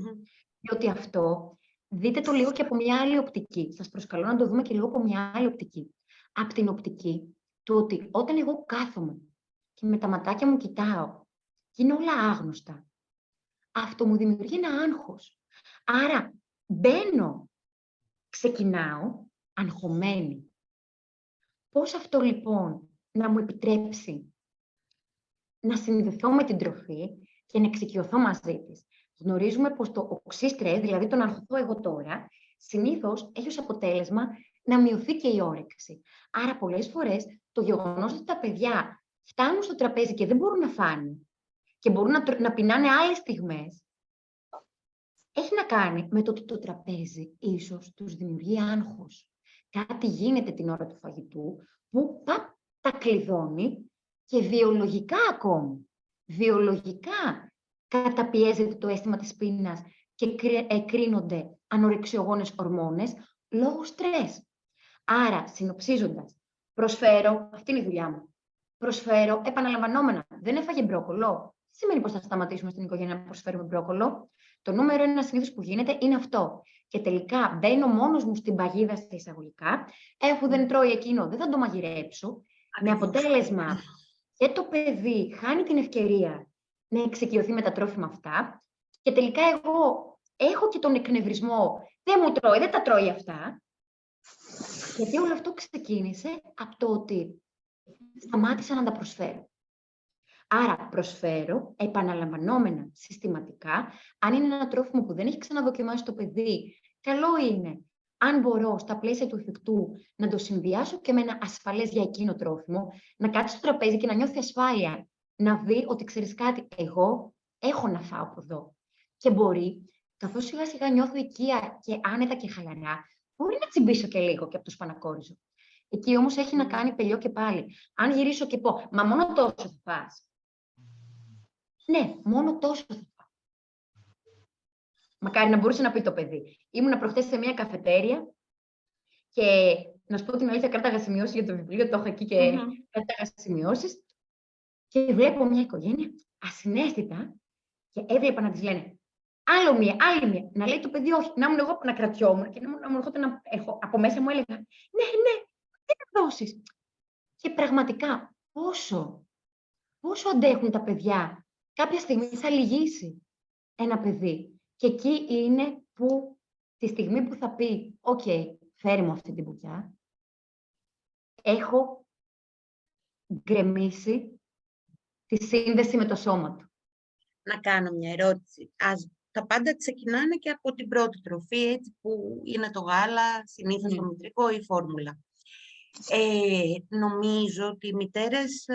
Διότι αυτό, δείτε το λίγο και από μια άλλη οπτική. Σας προσκαλώ να το δούμε και λίγο από μια άλλη οπτική. Από την οπτική του ότι όταν εγώ κάθομαι και με τα ματάκια μου κοιτάω και είναι όλα άγνωστα, αυτό μου δημιουργεί ένα άγχος. Άρα μπαίνω, ξεκινάω αγχωμένη. Πώς αυτό λοιπόν να μου επιτρέψει να συνδεθώ με την τροφή και να εξοικειωθώ μαζί της? Γνωρίζουμε πως το οξύ στρες, δηλαδή το να αγχωθώ εγώ τώρα, συνήθως έχει ως αποτέλεσμα να μειωθεί και η όρεξη. Άρα πολλές φορές το γεγονός ότι τα παιδιά φτάνουν στο τραπέζι και δεν μπορούν να φάνε και μπορούν να πεινάνε άλλες στιγμές, έχει να κάνει με το ότι το τραπέζι ίσως τους δημιουργεί άγχος. Κάτι γίνεται την ώρα του φαγητού που τα κλειδώνει και βιολογικά ακόμη. Βιολογικά καταπιέζεται το αίσθημα της πείνας και εκρίνονται ανορεξιογόνες ορμόνες λόγω στρες. Άρα, συνοψίζοντας, προσφέρω, αυτή είναι η δουλειά μου, προσφέρω επαναλαμβανόμενα. Δεν έφαγε μπρόκολο. Σημαίνει πως θα σταματήσουμε στην οικογένεια να προσφέρουμε μπρόκολο. Το νούμερο 1 συνήθως που γίνεται είναι αυτό. Και τελικά μπαίνω μόνος μου στην παγίδα στα εισαγωγικά, αφού δεν τρώει εκείνο, δεν θα το μαγειρέψω, με αποτέλεσμα και το παιδί χάνει την ευκαιρία να εξοικειωθεί με τα τρόφιμα αυτά και τελικά εγώ έχω και τον εκνευρισμό, δεν μου τρώει, δεν τα τρώει αυτά. Γιατί όλο αυτό ξεκίνησε από το ότι σταμάτησα να τα προσφέρω. Άρα προσφέρω επαναλαμβανόμενα, συστηματικά, αν είναι ένα τρόφιμο που δεν έχει ξαναδοκιμάσει το παιδί, καλό είναι, αν μπορώ στα πλαίσια του εφικτού να το συνδυάσω και με ένα ασφαλές για εκείνο τρόφιμο, να κάτσει στο τραπέζι και να νιώθει ασφάλεια, να δει ότι ξέρεις κάτι, εγώ έχω να φάω από εδώ. Και μπορεί, καθώς σιγά σιγά νιώθω οικία και άνετα και χαλαρά, μπορεί να τσιμπήσω και λίγο και από το σπανακόριζο. Εκεί όμως έχει να κάνει πελιό και πάλι. Αν γυρίσω και πω, μα μόνο τόσο θα φας. Ναι, μόνο τόσο θα φάω. Μακάρι να μπορούσε να πει το παιδί. Ήμουνα προχθές σε μια καφετέρια και να σου πω την αλήθεια, κράταγα σημειώσεις για το βιβλίο, το έχω εκεί και κράταγα σημειώσεις. Και βλέπω μια οικογένεια ασυναίσθητα και έβλεπα να της λένε άλλο μία, άλλη μία. Να λέει το παιδί όχι, να ήμουν εγώ που να κρατιόμουν και να μου έρχονταν να έχω. Από μέσα μου έλεγα ναι, τι να δώσεις. Και πραγματικά πόσο αντέχουν τα παιδιά. Κάποια στιγμή θα λυγίσει ένα παιδί. Και εκεί είναι που τη στιγμή που θα πει «ΟΚ, φέρει μου αυτή την μπουκιά», έχω γκρεμίσει τη σύνδεση με το σώμα του. Να κάνω μια ερώτηση. Τα πάντα ξεκινάνε και από την πρώτη τροφή, έτσι, που είναι το γάλα, συνήθως το μητρικό ή η φόρμουλα. Νομίζω ότι οι μητέρες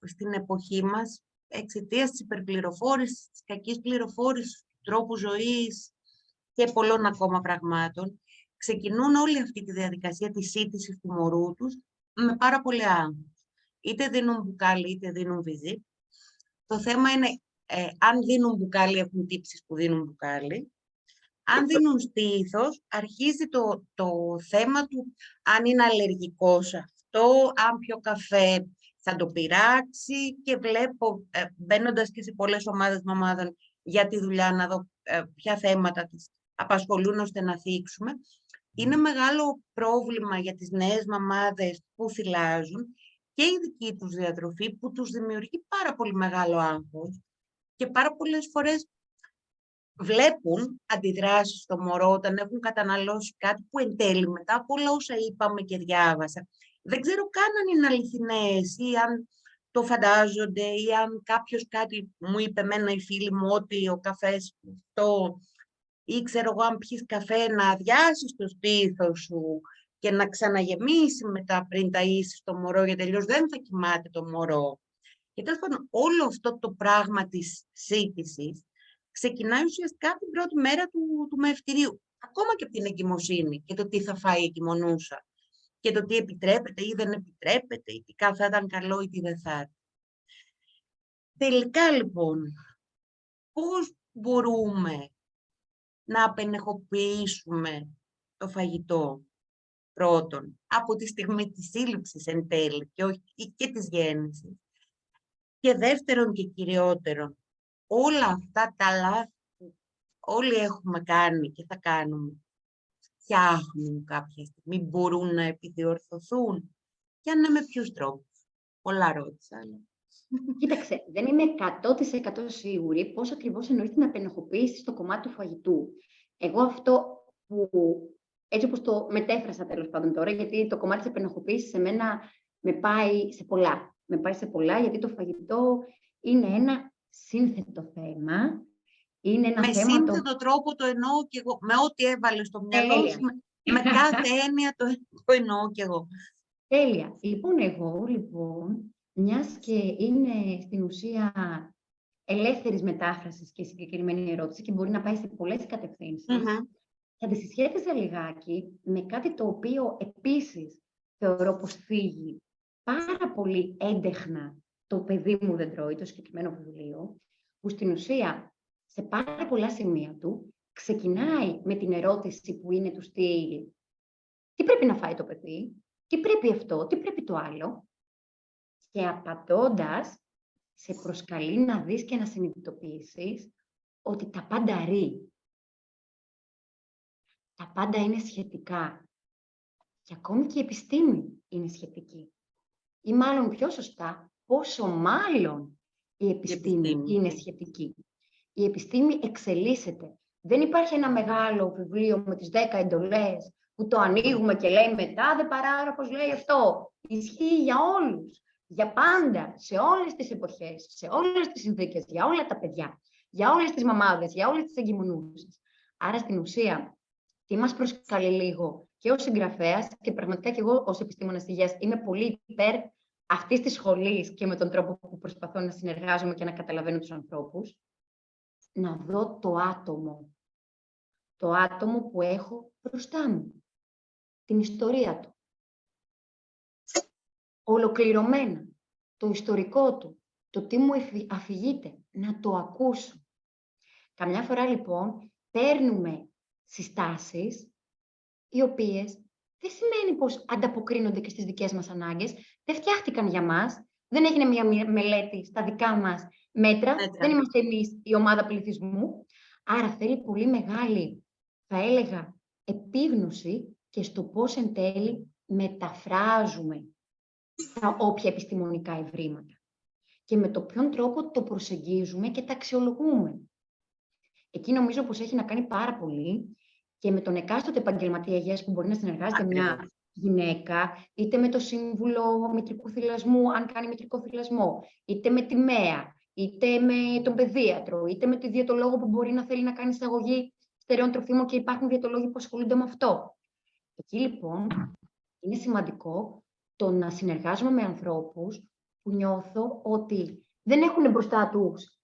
στην εποχή μας, εξαιτίας της υπερπληροφόρησης, της κακής πληροφόρησης, του τρόπου ζωής και πολλών ακόμα πραγμάτων, ξεκινούν όλη αυτή τη διαδικασία της σύντησης του μωρού τους με πάρα πολύ άγχος. Είτε δίνουν μπουκάλι, είτε δίνουν βυζί. Το θέμα είναι, αν δίνουν μπουκάλι, έχουν τύψεις που δίνουν μπουκάλι. Αν δίνουν στήθος, αρχίζει το θέμα του αν είναι αλλεργικός σε αυτό, αν πιω καφέ θα το πειράξει, και βλέπω, μπαίνοντας και σε πολλές ομάδες μαμάδων για τη δουλειά, να δω ποια θέματα τις απασχολούν ώστε να θίξουμε. Είναι μεγάλο πρόβλημα για τις νέες μαμάδες που θυλάζουν και η δική τους διατροφή, που τους δημιουργεί πάρα πολύ μεγάλο άγχος και πάρα πολλές φορές βλέπουν αντιδράσεις στο μωρό όταν έχουν καταναλώσει κάτι που εν τέλει, μετά από όλα όσα είπαμε και διάβασα, δεν ξέρω καν αν είναι αληθινές ή αν το φαντάζονται, ή αν κάποιος κάτι μου είπε εμένα η φίλη μου ότι ο καφές αυτό, ή ξέρω εγώ αν πιεις καφέ να αδειάσεις το στήθος σου και να ξαναγεμίσει μετά πριν ταΐσεις το μωρό, γιατί τελείως δεν θα κοιμάται το μωρό. Και τέλος πάντων όλο αυτό το πράγμα της σύντησης ξεκινάει ουσιαστικά από την πρώτη μέρα του μαευτηρίου. Ακόμα και από την εγκυμοσύνη και το τι θα φάει η εγκυμονούσα. Και το τι επιτρέπεται ή δεν επιτρέπεται, ή τι θα ήταν καλό ή τι δεν θα ήταν. Τελικά λοιπόν, πώς μπορούμε να απενεχοποιήσουμε το φαγητό πρώτον, από τη στιγμή της σύλληψης εν τέλει και της γέννησης. Και δεύτερον και κυριότερον, όλα αυτά τα λάθη που όλοι έχουμε κάνει και θα κάνουμε, φτιάχνουν κάποια στιγμή, μπορούν να επιδιορθωθούν, και αν ναι, με ποιους τρόπους. Πολλά ρώτησα. Κοίταξε, δεν είμαι 100% σίγουρη πώς ακριβώς εννοείς την απενεχοποίηση στο κομμάτι του φαγητού. Εγώ αυτό που, έτσι όπως το μετέφρασα τέλος πάντων τώρα, γιατί το κομμάτι της απενεχοποίησης σε μένα με πάει σε πολλά. Με πάει σε πολλά, γιατί το φαγητό είναι ένα σύνθετο θέμα. Είναι ένα με θέμα σύνθετο τρόπο το εννοώ και εγώ. Με ό,τι έβαλε στο μυαλό σου, με κάθε έννοια το εννοώ και εγώ. Τέλεια. Εγώ, μιας και είναι στην ουσία ελεύθερης μετάφρασης και συγκεκριμένη ερώτηση και μπορεί να πάει σε πολλές κατευθύνσεις, θα τη συσχέτιζα λιγάκι με κάτι το οποίο επίσης θεωρώ πως φύγει πάρα πολύ έντεχνα το παιδί μου δεν τρώει, το συγκεκριμένο βιβλίο, που στην ουσία σε πάρα πολλά σημεία του ξεκινάει με την ερώτηση που είναι του στυλ τι πρέπει να φάει το παιδί, τι πρέπει αυτό, τι πρέπει το άλλο, και απαντώντας σε προσκαλεί να δεις και να συνειδητοποιήσεις ότι τα πάντα ρί. τα πάντα είναι σχετικά. Και ακόμη και η επιστήμη είναι σχετική. Ή μάλλον πιο σωστά, πόσο μάλλον η επιστήμη είναι σχετική. Η επιστήμη εξελίσσεται. Δεν υπάρχει ένα μεγάλο βιβλίο με τις 10 εντολές που το ανοίγουμε και λέει μετά δε παράγραφος λέει αυτό. Ισχύει για όλους, για πάντα, σε όλες τις εποχές, σε όλες τις συνθήκες, για όλα τα παιδιά, για όλες τις μαμάδες, για όλες τις εγκυμονούσες. Άρα στην ουσία, τι μας προσκαλεί λίγο και ως συγγραφέας και πραγματικά και εγώ ως επιστήμονας υγείας είμαι πολύ υπέρ αυτής της σχολής και με τον τρόπο που προσπαθώ να συνεργάζομαι και να καταλαβαίνω τους ανθρώπους, να δω το άτομο. Το άτομο που έχω μπροστά μου. Την ιστορία του. Ολοκληρωμένα. Το ιστορικό του. Το τι μου αφηγείται. Να το ακούσω. Καμιά φορά λοιπόν παίρνουμε συστάσεις οι οποίες δεν σημαίνει πως ανταποκρίνονται και στις δικές μας ανάγκες. Δεν φτιάχτηκαν για μας. Δεν έγινε μια μελέτη στα δικά μας μέτρα. Δεν είμαστε εμείς η ομάδα πληθυσμού. Άρα θέλει πολύ μεγάλη, θα έλεγα, επίγνωση και στο πώς εν τέλει μεταφράζουμε τα όποια επιστημονικά ευρήματα. Και με το ποιον τρόπο το προσεγγίζουμε και τα αξιολογούμε. Εκεί νομίζω πως έχει να κάνει πάρα πολύ και με τον εκάστοτε επαγγελματία υγείας που μπορεί να συνεργάζεται μια γυναίκα, είτε με το σύμβουλο μητρικού θυλασμού, αν κάνει μητρικό θυλασμό, είτε με τη ΜΕΑ, είτε με τον παιδίατρο, είτε με τη διαιτολόγο που μπορεί να θέλει να κάνει εισαγωγή στερεών τροφίμων και υπάρχουν διαιτολόγοι που ασχολούνται με αυτό. Εκεί λοιπόν είναι σημαντικό το να συνεργάζομαι με ανθρώπους που νιώθω ότι δεν έχουν μπροστά τους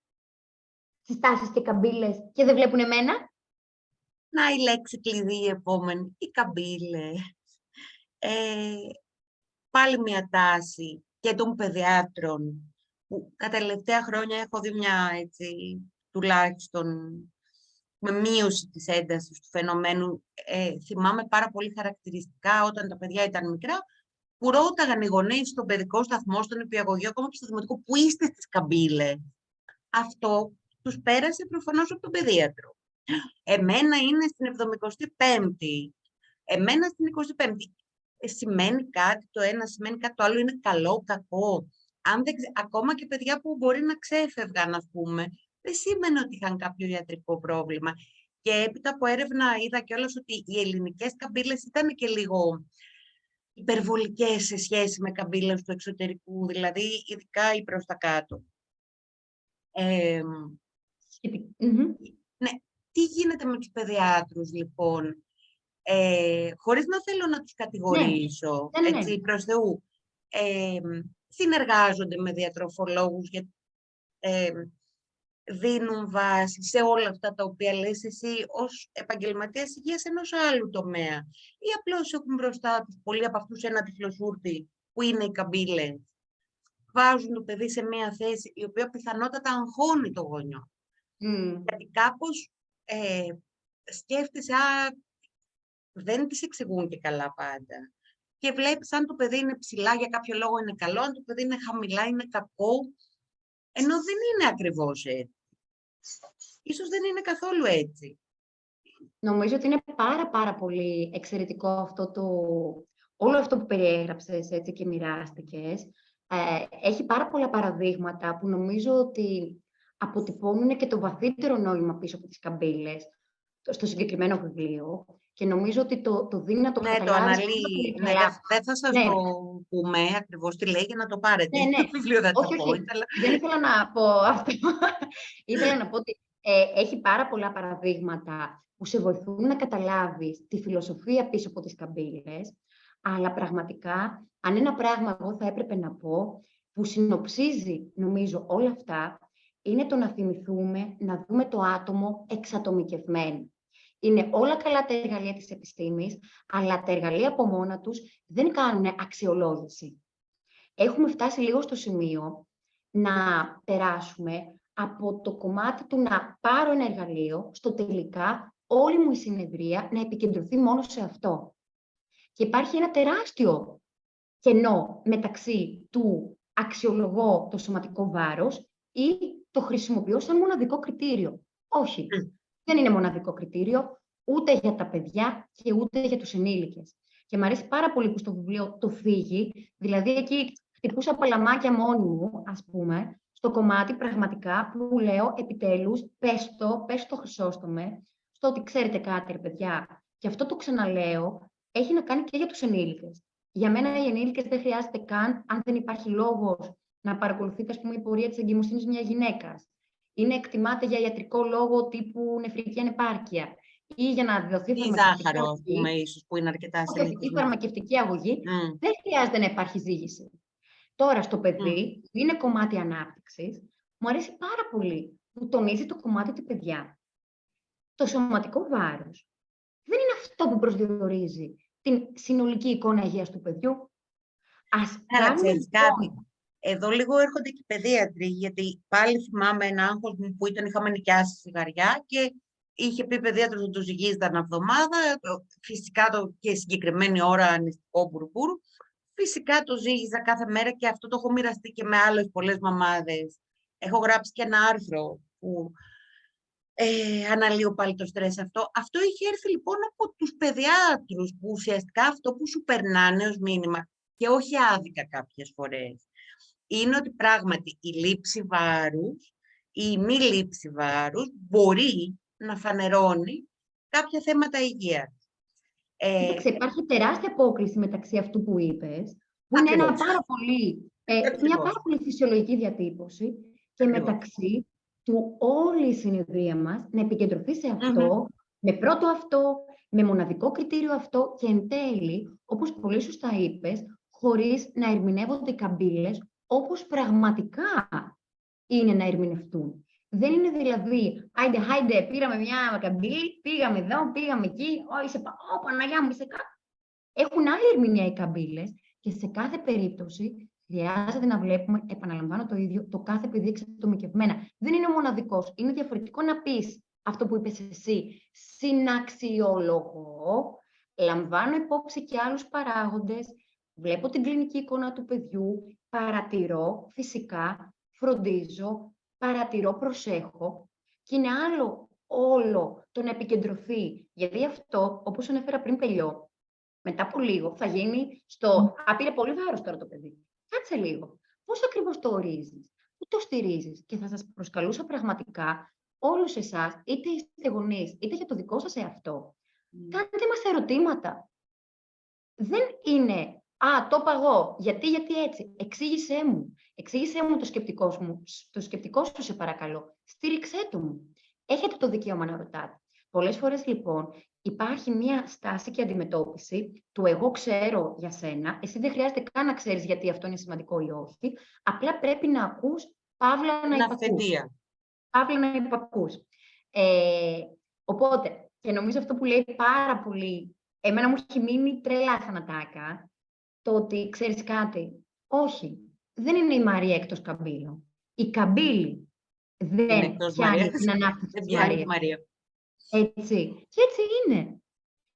συστάσεις και καμπύλες και δεν βλέπουν εμένα. Να η λέξη κλειδί επόμενη, οι καμπύλες. Πάλι μια τάση και των παιδιάτρων που τα τελευταία χρόνια έχω δει μια έτσι, τουλάχιστον με μείωση της έντασης του φαινομένου. Θυμάμαι πάρα πολύ χαρακτηριστικά όταν τα παιδιά ήταν μικρά που ρώταγαν οι γονείς στον παιδικό σταθμό, στον νηπιαγωγείο, ακόμα και στο δημοτικό, που είστε στις καμπύλες. Αυτό τους πέρασε προφανώς από τον παιδίατρο. Εμένα είναι στην 75η. Εμένα στην 25η. Σημαίνει κάτι το ένα, σημαίνει κάτι το άλλο, είναι καλό, κακό. Αν δεν, ακόμα και παιδιά που μπορεί να ξέφευγαν, ας πούμε, δεν σημαίνει ότι είχαν κάποιο ιατρικό πρόβλημα. Και έπειτα από έρευνα είδα κιόλας ότι οι ελληνικές καμπύλες ήταν και λίγο υπερβολικές σε σχέση με καμπύλες του εξωτερικού, δηλαδή ειδικά ή προς τα κάτω. Ναι. Τι γίνεται με τους παιδιάτρους, λοιπόν, χωρίς να θέλω να τους κατηγορήσω, έτσι, προς Θεού, συνεργάζονται με διατροφολόγους, δίνουν βάση σε όλα αυτά τα οποία λες εσύ ως επαγγελματίας υγείας ενός άλλου τομέα. Ή απλώς έχουν μπροστά τους πολλοί από αυτούς ένα τυφλοσούρτη που είναι οι καμπύλες. Βάζουν το παιδί σε μια θέση η οποία πιθανότατα αγχώνει το γονιό. Γιατί κάπως σκέφτεσαι, δεν τις εξηγούν και καλά πάντα. Και βλέπεις αν το παιδί είναι ψηλά για κάποιο λόγο είναι καλό, αν το παιδί είναι χαμηλά είναι κακό, ενώ δεν είναι ακριβώς έτσι. Ίσως δεν είναι καθόλου έτσι. Νομίζω ότι είναι πάρα πολύ εξαιρετικό όλο αυτό που περιέγραψες έτσι, και μοιράστηκες. Έχει πάρα πολλά παραδείγματα που νομίζω ότι αποτυπώνουν και το βαθύτερο νόημα πίσω από τις καμπύλες στο συγκεκριμένο βιβλίο. Και νομίζω ότι το δίνει να το καταλάβεις. Το αναλύει. Δεν θα σας το πούμε ακριβώς τι λέει για να το πάρετε. Το βιβλίο δεν το πω. Δεν ήθελα να πω αυτό. Ήθελα να πω ότι έχει πάρα πολλά παραδείγματα που σε βοηθούν να καταλάβεις τη φιλοσοφία πίσω από τις καμπύλες. Αλλά πραγματικά, αν ένα πράγμα εγώ θα έπρεπε να πω, που συνοψίζει νομίζω όλα αυτά, είναι το να θυμηθούμε, να δούμε το άτομο εξατομικευμένο. Είναι όλα καλά τα εργαλεία της επιστήμης, αλλά τα εργαλεία από μόνα τους δεν κάνουν αξιολόγηση. Έχουμε φτάσει λίγο στο σημείο να περάσουμε από το κομμάτι του να πάρω ένα εργαλείο, στο τελικά όλη μου η συνεδρία να επικεντρωθεί μόνο σε αυτό. Και υπάρχει ένα τεράστιο κενό μεταξύ του αξιολογώ το σωματικό βάρος ή το χρησιμοποιώ σαν μοναδικό κριτήριο. Όχι, δεν είναι μοναδικό κριτήριο, ούτε για τα παιδιά και ούτε για τους ενήλικες. Και μου αρέσει πάρα πολύ που στο βιβλίο το φύγει, δηλαδή εκεί χτυπούσα παλαμάκια μόνη μου, ας πούμε, στο κομμάτι πραγματικά που λέω επιτέλους, πες το χρυσόστομε, στο ότι ξέρετε κάτι, ρε παιδιά. Και αυτό το ξαναλέω, έχει να κάνει και για τους ενήλικες. Για μένα οι ενήλικες δεν χρειάζεται καν, αν δεν υπάρχει λόγος να παρακολουθείτε, ας πούμε, η πορεία της εγκυμοσύνης μιας γυναίκας. Είναι εκτιμάται για ιατρικό λόγο τύπου νεφρική ανεπάρκεια ή για να δοθεί Ή φαρμακευτική ζάχαρο, ας αγωγή. πούμε, ίσως, που είναι αρκετά Όχι, η συνηθισμένο. φαρμακευτική αγωγή δεν χρειάζεται να υπάρχει ζύγηση. Τώρα, στο παιδί, που είναι κομμάτι ανάπτυξης, μου αρέσει πάρα πολύ που τονίζει το κομμάτι του παιδιά. Το σωματικό βάρος δεν είναι αυτό που προσδιορίζει την συνολική εικόνα υγείας του παιδιού. Καλά, ξέρεις κάτι. Εδώ λίγο έρχονται και οι παιδίατροι, γιατί πάλι θυμάμαι ένα άγχος μου που είχαμε νοικιάσει σιγαριά και είχε πει παιδίατρος ότι του ζυγίζει ανά εβδομάδα, φυσικά και συγκεκριμένη ώρα αναισθητικό μπουρμπούρ. Φυσικά το ζύγιζα κάθε μέρα και αυτό το έχω μοιραστεί και με άλλες πολλές μαμάδες. Έχω γράψει και ένα άρθρο που αναλύω πάλι το στρες αυτό. Αυτό είχε έρθει λοιπόν από τους παιδιάτρους, που ουσιαστικά αυτό που σου περνάνε ως μήνυμα, και όχι άδικα κάποιες φορές, είναι ότι πράγματι η λήψη βάρους ή η μη λήψη βάρους μπορεί να φανερώνει κάποια θέματα υγείας. Κοίταξε, υπάρχει τεράστια απόκληση μεταξύ αυτού που είπες, που είναι μια πάρα πολύ φυσιολογική διατύπωση, και μεταξύ του όλη η συνεδρία μας να επικεντρωθεί σε αυτό, με πρώτο αυτό, με μοναδικό κριτήριο αυτό και εν τέλει, όπως πολύ σωστά είπες, χωρίς να ερμηνεύονται οι καμπύλες όπως πραγματικά είναι να ερμηνευτούν. Δεν είναι δηλαδή, άιντε, πήραμε μια καμπύλη, πήγαμε εδώ, πήγαμε εκεί, Παναγιά μου, έχουν άλλη ερμηνεία οι καμπύλες και σε κάθε περίπτωση χρειάζεται να βλέπουμε, επαναλαμβάνω το ίδιο, το κάθε παιδί εξατομικευμένα. Δεν είναι μοναδικός. Είναι διαφορετικό να πεις αυτό που είπες εσύ, συναξιολογώ, λαμβάνω υπόψη και άλλους παράγοντες, βλέπω την κλινική εικόνα του παιδιού, παρατηρώ φυσικά, φροντίζω, παρατηρώ, προσέχω, και είναι άλλο όλο το να επικεντρωθεί, γιατί αυτό, όπως ανέφερα πριν Πελιό, μετά από λίγο θα γίνει στο «πήρε πολύ βάρος τώρα το παιδί». Κάτσε λίγο. Πώς ακριβώς το ορίζεις, πού το στηρίζεις? Και θα σας προσκαλούσα πραγματικά όλους εσάς, είτε είστε γονείς, είτε για το δικό σας εαυτό, κάντε μας ερωτήματα. Δεν είναι το είπα εγώ, γιατί έτσι. Εξήγησέ μου το σκεπτικό σου, σε παρακαλώ. Στήριξέ το μου. Έχετε το δικαίωμα να ρωτάτε. Πολλές φορές, λοιπόν, υπάρχει μια στάση και αντιμετώπιση του «εγώ ξέρω για σένα», εσύ δεν χρειάζεται καν να ξέρεις γιατί αυτό είναι σημαντικό ή όχι, απλά πρέπει να ακούς, παύλα να υπακούς. Παύλα να υπακούς. Οπότε, και νομίζω αυτό που λέει πάρα πολύ, εμένα μου έχει μείνει τρελά θανατάκα, το ότι ξέρεις κάτι, όχι, δεν είναι η Μαρία εκτός καμπύλων. Η καμπύλη δεν πιάνει την ανάπτυξη της Μαρίας. Έτσι. Και έτσι είναι.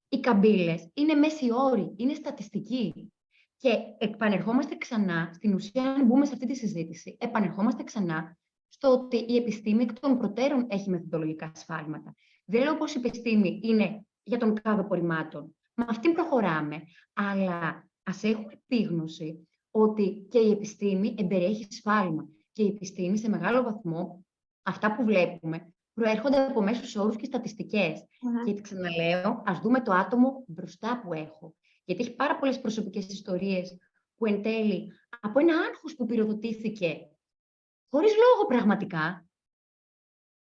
Οι καμπύλες είναι μέση όρη, είναι στατιστική. Και επανερχόμαστε ξανά, στην ουσία, αν μπούμε σε αυτή τη συζήτηση, επανερχόμαστε ξανά στο ότι η επιστήμη εκ των προτέρων έχει μεθοδολογικά σφάλματα. Δεν λέω πως η επιστήμη είναι για τον κάδο πορημάτων. Με αυτήν προχωράμε. Αλλά ας έχουμε επίγνωση ότι και η επιστήμη εμπεριέχει σφάλμα. Και η επιστήμη, σε μεγάλο βαθμό, αυτά που βλέπουμε, προέρχονται από μέσους όρους και στατιστικές. Και ξαναλέω, ας δούμε το άτομο μπροστά που έχω. Γιατί έχει πάρα πολλές προσωπικές ιστορίες που εν τέλει, από ένα άγχος που πυροδοτήθηκε, χωρίς λόγο πραγματικά,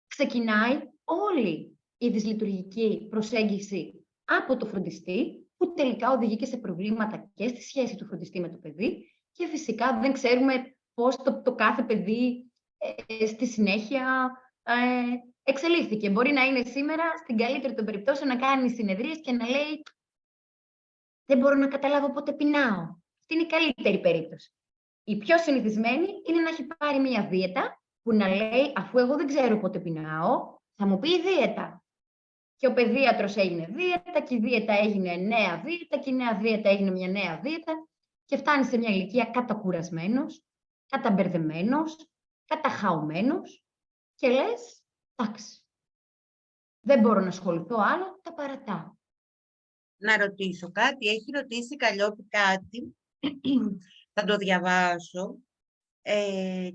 ξεκινάει όλη η δυσλειτουργική προσέγγιση από το φροντιστή, που τελικά οδηγεί και σε προβλήματα και στη σχέση του φροντιστή με το παιδί, και φυσικά δεν ξέρουμε πώς το κάθε παιδί στη συνέχεια εξελίχθηκε. Μπορεί να είναι σήμερα, στην καλύτερη των περιπτώσεων, να κάνει συνεδρίες και να λέει «Δεν μπορώ να καταλάβω πότε πεινάω». Αυτή είναι η καλύτερη περίπτωση. Η πιο συνηθισμένη είναι να έχει πάρει μια δίαιτα που να λέει «Αφού εγώ δεν ξέρω πότε πεινάω, θα μου πει η δίαιτα». Και ο παιδίατρος έγινε δίαιτα και η δίαιτα έγινε νέα δίαιτα και η νέα δίαιτα έγινε μια νέα δίαιτα και φτάνει σε μια ηλικία κατακουρασμένος, καταμπερδεμένος, καταχαωμένος και λες «Εντάξει, Δεν μπορώ να ασχοληθώ άλλο, τα παρατάω. Να ρωτήσω κάτι. Έχει ρωτήσει Καλλιόπη κάτι. Θα το διαβάσω.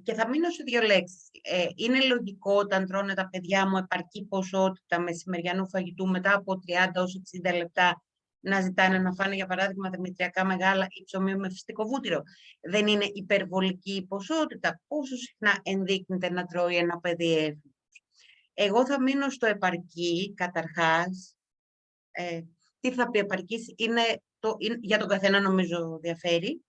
Και θα μείνω σε 2 λέξεις. Είναι λογικό όταν τρώνε τα παιδιά μου επαρκή ποσότητα μεσημεριανού φαγητού μετά από 30 έως 60 λεπτά να ζητάνε να φάνε, για παράδειγμα, δημητριακά μεγάλα ή ψωμί με φυστικό βούτυρο? Δεν είναι υπερβολική η ποσότητα? Πόσο συχνά ενδείκνυται να τρώει ένα παιδί έφηβος? Εγώ θα μείνω στο επαρκή, καταρχάς. Τι θα πει επαρκής? Για τον καθένα νομίζω διαφέρει.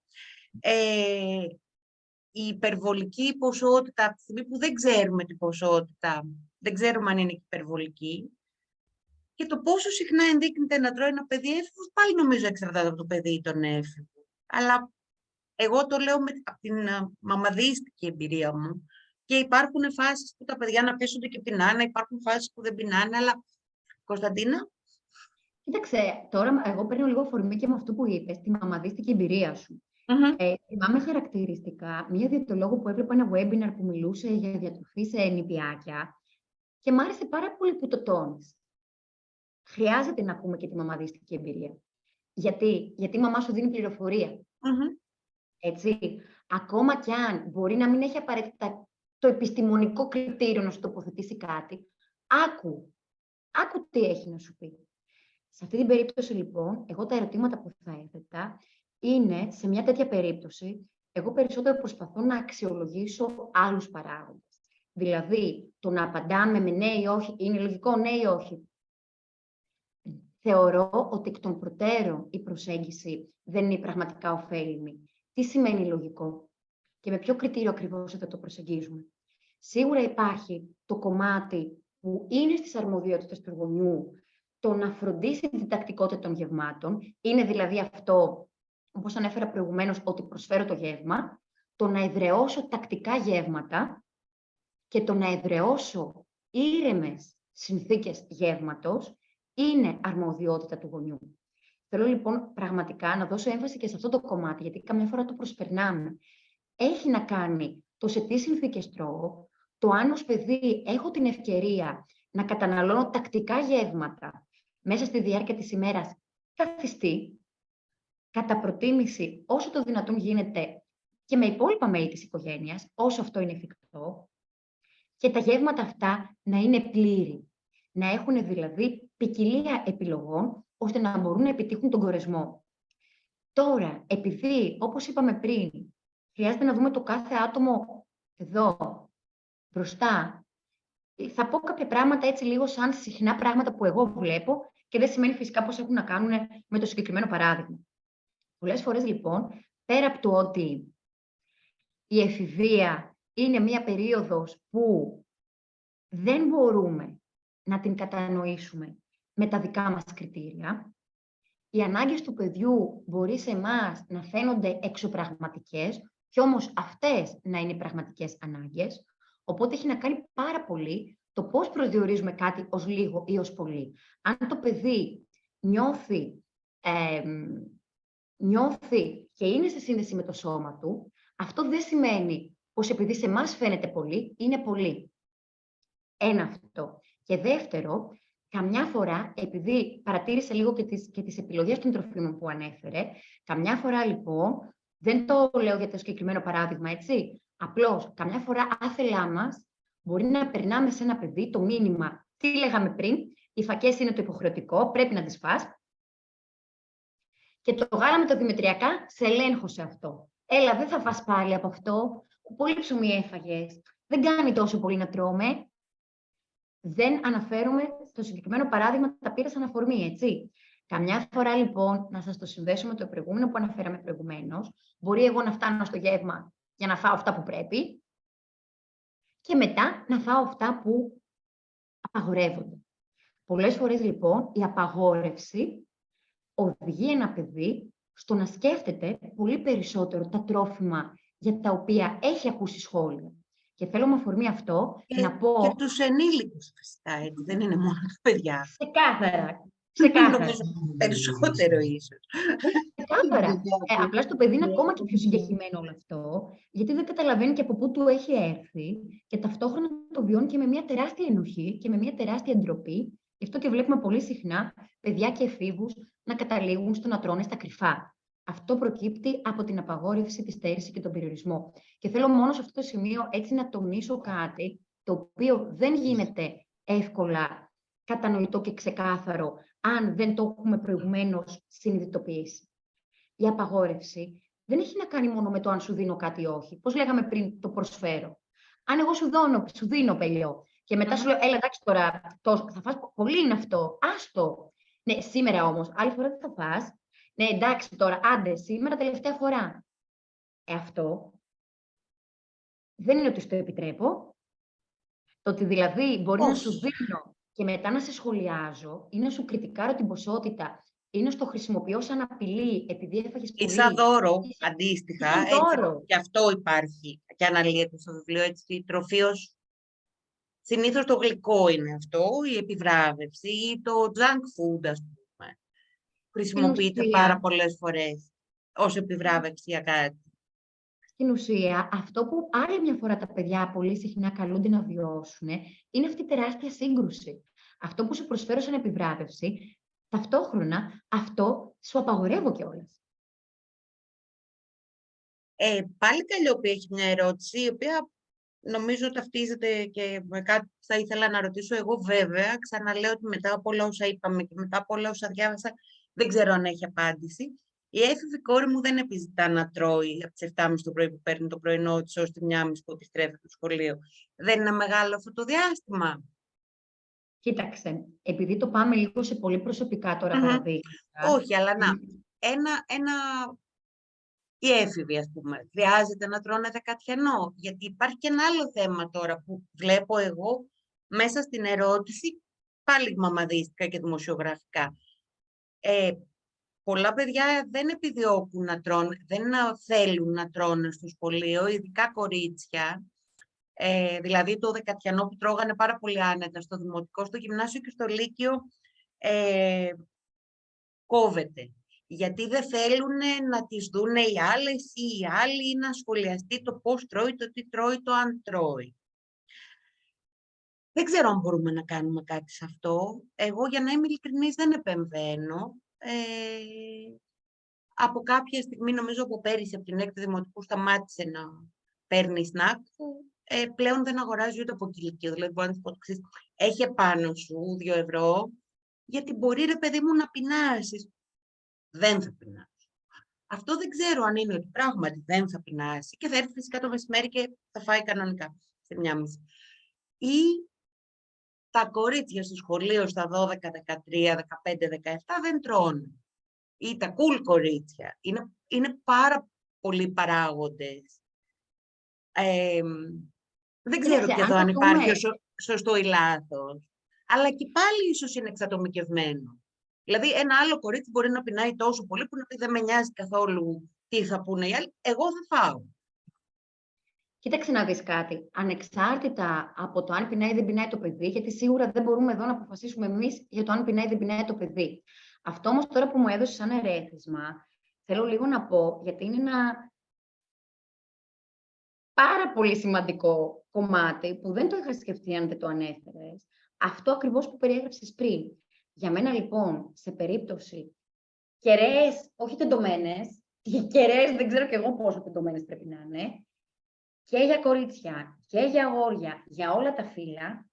Η υπερβολική ποσότητα, από τη στιγμή που δεν ξέρουμε την ποσότητα, δεν ξέρουμε αν είναι υπερβολική, και το πόσο συχνά ενδείκνυται να τρώει ένα παιδί έφηβος, πάλι νομίζω εξαρτάται από το παιδί ή τον έφηβο. Αλλά εγώ το λέω από την μαμαδίστικη εμπειρία μου. Και υπάρχουν φάσεις που τα παιδιά αναπτύσσονται και πεινάνε, υπάρχουν φάσεις που δεν πεινάνε, αλλά Κωνσταντίνα. Κοίταξε, τώρα εγώ παίρνω λίγο αφορμή και με αυτό που είπες, τη μαμαδίστικη εμπειρία σου. Θυμάμαι χαρακτηριστικά μία διαιτολόγο που έβλεπα ένα webinar που μιλούσε για διατροφή σε νηπιάκια και μ' άρεσε πάρα πολύ που το τόνισε. Χρειάζεται να ακούμε και τη μαμαδίστικη εμπειρία. Γιατί η μαμά σου δίνει πληροφορία. Έτσι. Ακόμα κι αν μπορεί να μην έχει απαραίτητα το επιστημονικό κριτήριο να σου τοποθετήσει κάτι, άκου τι έχει να σου πει. Σε αυτή την περίπτωση, λοιπόν, εγώ τα ερωτήματα που θα έθετα είναι, σε μια τέτοια περίπτωση, εγώ περισσότερο προσπαθώ να αξιολογήσω άλλους παράγοντες. Δηλαδή, το να απαντάμε με ναι ή όχι, είναι λογικό ναι ή όχι. Θεωρώ ότι εκ των προτέρων η προσέγγιση δεν είναι πραγματικά ωφέλιμη. Τι σημαίνει λογικό και με ποιο κριτήριο ακριβώς θα το προσεγγίζουμε? Σίγουρα υπάρχει το κομμάτι που είναι στις αρμοδιότητες του γονιού, το να φροντίσει την τακτικότητα των γευμάτων, είναι δηλαδή αυτό, όπως ανέφερα προηγουμένως, ότι προσφέρω το γεύμα, το να εδραιώσω τακτικά γεύματα και το να εδραιώσω ήρεμες συνθήκες γεύματος, είναι αρμοδιότητα του γονιού. Θέλω λοιπόν πραγματικά να δώσω έμφαση και σε αυτό το κομμάτι, γιατί καμιά φορά το προσπερνάμε. Έχει να κάνει το σε τι συνθήκες τρώω, το αν ως παιδί έχω την ευκαιρία να καταναλώνω τακτικά γεύματα μέσα στη διάρκεια της ημέρας καθιστή, κατά προτίμηση όσο το δυνατόν γίνεται και με υπόλοιπα μέλη της οικογένειας, όσο αυτό είναι εφικτό, και τα γεύματα αυτά να είναι πλήρη. Να έχουν δηλαδή ποικιλία επιλογών, ώστε να μπορούν να επιτύχουν τον κορεσμό. Τώρα, επειδή, όπως είπαμε πριν, χρειάζεται να δούμε το κάθε άτομο εδώ, μπροστά, θα πω κάποια πράγματα έτσι λίγο σαν συχνά πράγματα που εγώ βλέπω και δεν σημαίνει φυσικά πώς έχουν να κάνουν με το συγκεκριμένο παράδειγμα. Πολλές φορές, λοιπόν, πέρα από το ότι η εφηβεία είναι μία περίοδος που δεν μπορούμε να την κατανοήσουμε με τα δικά μας κριτήρια, οι ανάγκες του παιδιού μπορεί σε εμάς να φαίνονται εξωπραγματικές και όμως αυτές να είναι πραγματικές ανάγκες, οπότε έχει να κάνει πάρα πολύ το πώς προσδιορίζουμε κάτι ως λίγο ή ως πολύ. Αν το παιδί νιώθει και είναι σε σύνδεση με το σώμα του, αυτό δεν σημαίνει πως επειδή σε εμάς φαίνεται πολύ, είναι πολύ. Ένα αυτό. Και δεύτερο, καμιά φορά, επειδή παρατήρησα λίγο και τις επιλογές των τροφίμων που ανέφερε, καμιά φορά λοιπόν, δεν το λέω για το συγκεκριμένο παράδειγμα, έτσι, απλώς καμιά φορά άθελά μας μπορεί να περνάμε σε ένα παιδί το μήνυμα, τι λέγαμε πριν, οι φακές είναι το υποχρεωτικό, πρέπει να τις φας, και το γάλα με τα δημητριακά σε ελέγχω σε αυτό. Έλα, δεν θα φας πάλι από αυτό, πολύ ψωμί έφαγες, δεν κάνει τόσο πολύ να τρώμε. Δεν αναφέρομαι στο συγκεκριμένο παράδειγμα, τα πήρα σαν αφορμή, έτσι. Καμιά φορά, λοιπόν, να σας το συνδέσω με το προηγούμενο που αναφέραμε προηγουμένως, μπορεί εγώ να φτάνω στο γεύμα για να φάω αυτά που πρέπει και μετά να φάω αυτά που απαγορεύονται. Πολλές φορές, λοιπόν, η απαγόρευση οδηγεί ένα παιδί στο να σκέφτεται πολύ περισσότερο τα τρόφιμα για τα οποία έχει ακούσει σχόλια. Και θέλω με αφορμή αυτό να πω... Και τους ενήλικους φυσικά, έτσι, δεν είναι μόνο τα παιδιά. Ξεκάθαρα. Περισσότερο ίσως. Ξεκάθαρα. Απλά στο παιδί είναι ακόμα και πιο συγκεκριμένο όλο αυτό, γιατί δεν καταλαβαίνει και από πού του έχει έρθει και ταυτόχρονα το βιώνει και με μια τεράστια ενοχή και με μια τεράστια ντροπή Γι' αυτό και βλέπουμε πολύ συχνά παιδιά και εφήβους να καταλήγουν στο να τρώνε στα κρυφά. Αυτό προκύπτει από την απαγόρευση, τη στέρηση και τον περιορισμό. Και θέλω μόνο σε αυτό το σημείο έτσι να τονίσω κάτι το οποίο δεν γίνεται εύκολα κατανοητό και ξεκάθαρο αν δεν το έχουμε προηγουμένως συνειδητοποιήσει. Η απαγόρευση δεν έχει να κάνει μόνο με το αν σου δίνω κάτι ή όχι. Πώς λέγαμε πριν, το προσφέρω. Αν εγώ σου δίνω πελιό και μετά σου λέω, έλα εντάξει τώρα, θα φας, πολύ είναι αυτό, άστο. Ναι, σήμερα όμως, άλλη φορά δεν θα φας. Ναι, εντάξει τώρα, άντε, σήμερα τελευταία φορά. Αυτό δεν είναι ότι στο επιτρέπω. Το ότι δηλαδή μπορεί να σου δίνω και μετά να σε σχολιάζω ή να σου κριτικάρω την ποσότητα ή να στο χρησιμοποιώ σαν απειλή επειδή έφαγες πολύ. Ή σαν δώρο, αντίστοιχα. Δώρο. Και αυτό υπάρχει και αναλύεται στο βιβλίο. Έτσι, η τροφή ως... Συνήθως το γλυκό είναι αυτό, η επιβράβευση ή το junk food, ας πούμε. Χρησιμοποιείται πάρα πολλές φορές ως επιβράβευση για κάτι. Στην ουσία, αυτό που άλλη μια φορά τα παιδιά πολύ συχνά καλούνται να βιώσουν είναι αυτή η τεράστια σύγκρουση. Αυτό που σου προσφέρω σαν επιβράβευση, ταυτόχρονα αυτό σου απαγορεύω κιόλας. Πάλι Καλλιόπη έχει μια ερώτηση, η οποία νομίζω ταυτίζεται και με κάτι που θα ήθελα να ρωτήσω εγώ βέβαια. Ξαναλέω ότι μετά από όλα όσα είπαμε και μετά από όλα όσα διάβασα, δεν ξέρω αν έχει απάντηση. Η έφηβη κόρη μου δεν επιζητά να τρώει από τις 7.30 το πρωί που παίρνει το πρωινό της ως τη 1.30 που επιστρέφει στο σχολείο. Δεν είναι μεγάλο αυτό το διάστημα? Κοίταξε, επειδή το πάμε λίγο σε πολύ προσωπικά τώρα παραδείγματα. Όχι, αλλά οι έφηβοι, ας πούμε, χρειάζεται να τρώνε δεκατιανό? Γιατί υπάρχει και ένα άλλο θέμα τώρα που βλέπω εγώ μέσα στην ερώτηση, πάλι μαμαδίστικα και δημοσιογραφικά. Πολλά παιδιά δεν επιδιώκουν να τρώνε, δεν θέλουν να τρώνε στο σχολείο, ειδικά κορίτσια. Δηλαδή το δεκατιανό που τρώγανε πάρα πολύ άνετα στο δημοτικό, στο γυμνάσιο και στο λύκειο κόβεται. Γιατί δεν θέλουν να τις δούνε οι άλλες ή οι άλλοι, ή να σχολιαστεί το πώς τρώει, το τι τρώει, το αν τρώει. Δεν ξέρω αν μπορούμε να κάνουμε κάτι σε αυτό. Εγώ, για να είμαι ειλικρινής, δεν επεμβαίνω. Από κάποια στιγμή, νομίζω από πέρυσι, από την 6η Δημοτικού, σταμάτησε να παίρνει σνακ. Πλέον δεν αγοράζει ούτε από κηλικείο. Δηλαδή, μπορεί να της πω, έχει επάνω σου 2 ευρώ, γιατί μπορεί, ρε παιδί μου, να πεινάσεις. Δεν θα πεινάσει. Αυτό δεν ξέρω αν είναι ότι πράγματι δεν θα πεινάσει και θα έρθει φυσικά το μεσημέρι και θα φάει κανονικά σε 1.30. Ή τα κορίτσια στο σχολείο στα 12, 13, 15, 17 δεν τρώνε. Ή τα cool κορίτσια. Είναι πάρα πολλοί παράγοντες. Δεν ξέρω και εδώ αν υπάρχει σωστό ή λάθος. Αλλά και πάλι ίσως είναι εξατομικευμένο. Δηλαδή, ένα άλλο κορίτσι μπορεί να πεινάει τόσο πολύ που να πει δεν με νοιάζει καθόλου τι θα πούνε οι άλλοι, εγώ θα φάω. Κοίταξε να δεις κάτι. Ανεξάρτητα από το αν πεινάει ή δεν πεινάει το παιδί, γιατί σίγουρα δεν μπορούμε εδώ να αποφασίσουμε εμείς για το αν πεινάει ή δεν πεινάει το παιδί. Αυτό όμως τώρα που μου έδωσε σαν ερέθισμα, θέλω λίγο να πω, γιατί είναι ένα πάρα πολύ σημαντικό κομμάτι που δεν το είχα σκεφτεί αν δεν το ανέφερες. Αυτό ακριβώς που περιέγραψες πριν. Για μένα λοιπόν, σε περίπτωση κεραίες, όχι τεντωμένες, κεραίες δεν ξέρω κι εγώ πόσο τεντωμένες πρέπει να είναι, και για κορίτσια και για αγόρια, για όλα τα φύλλα,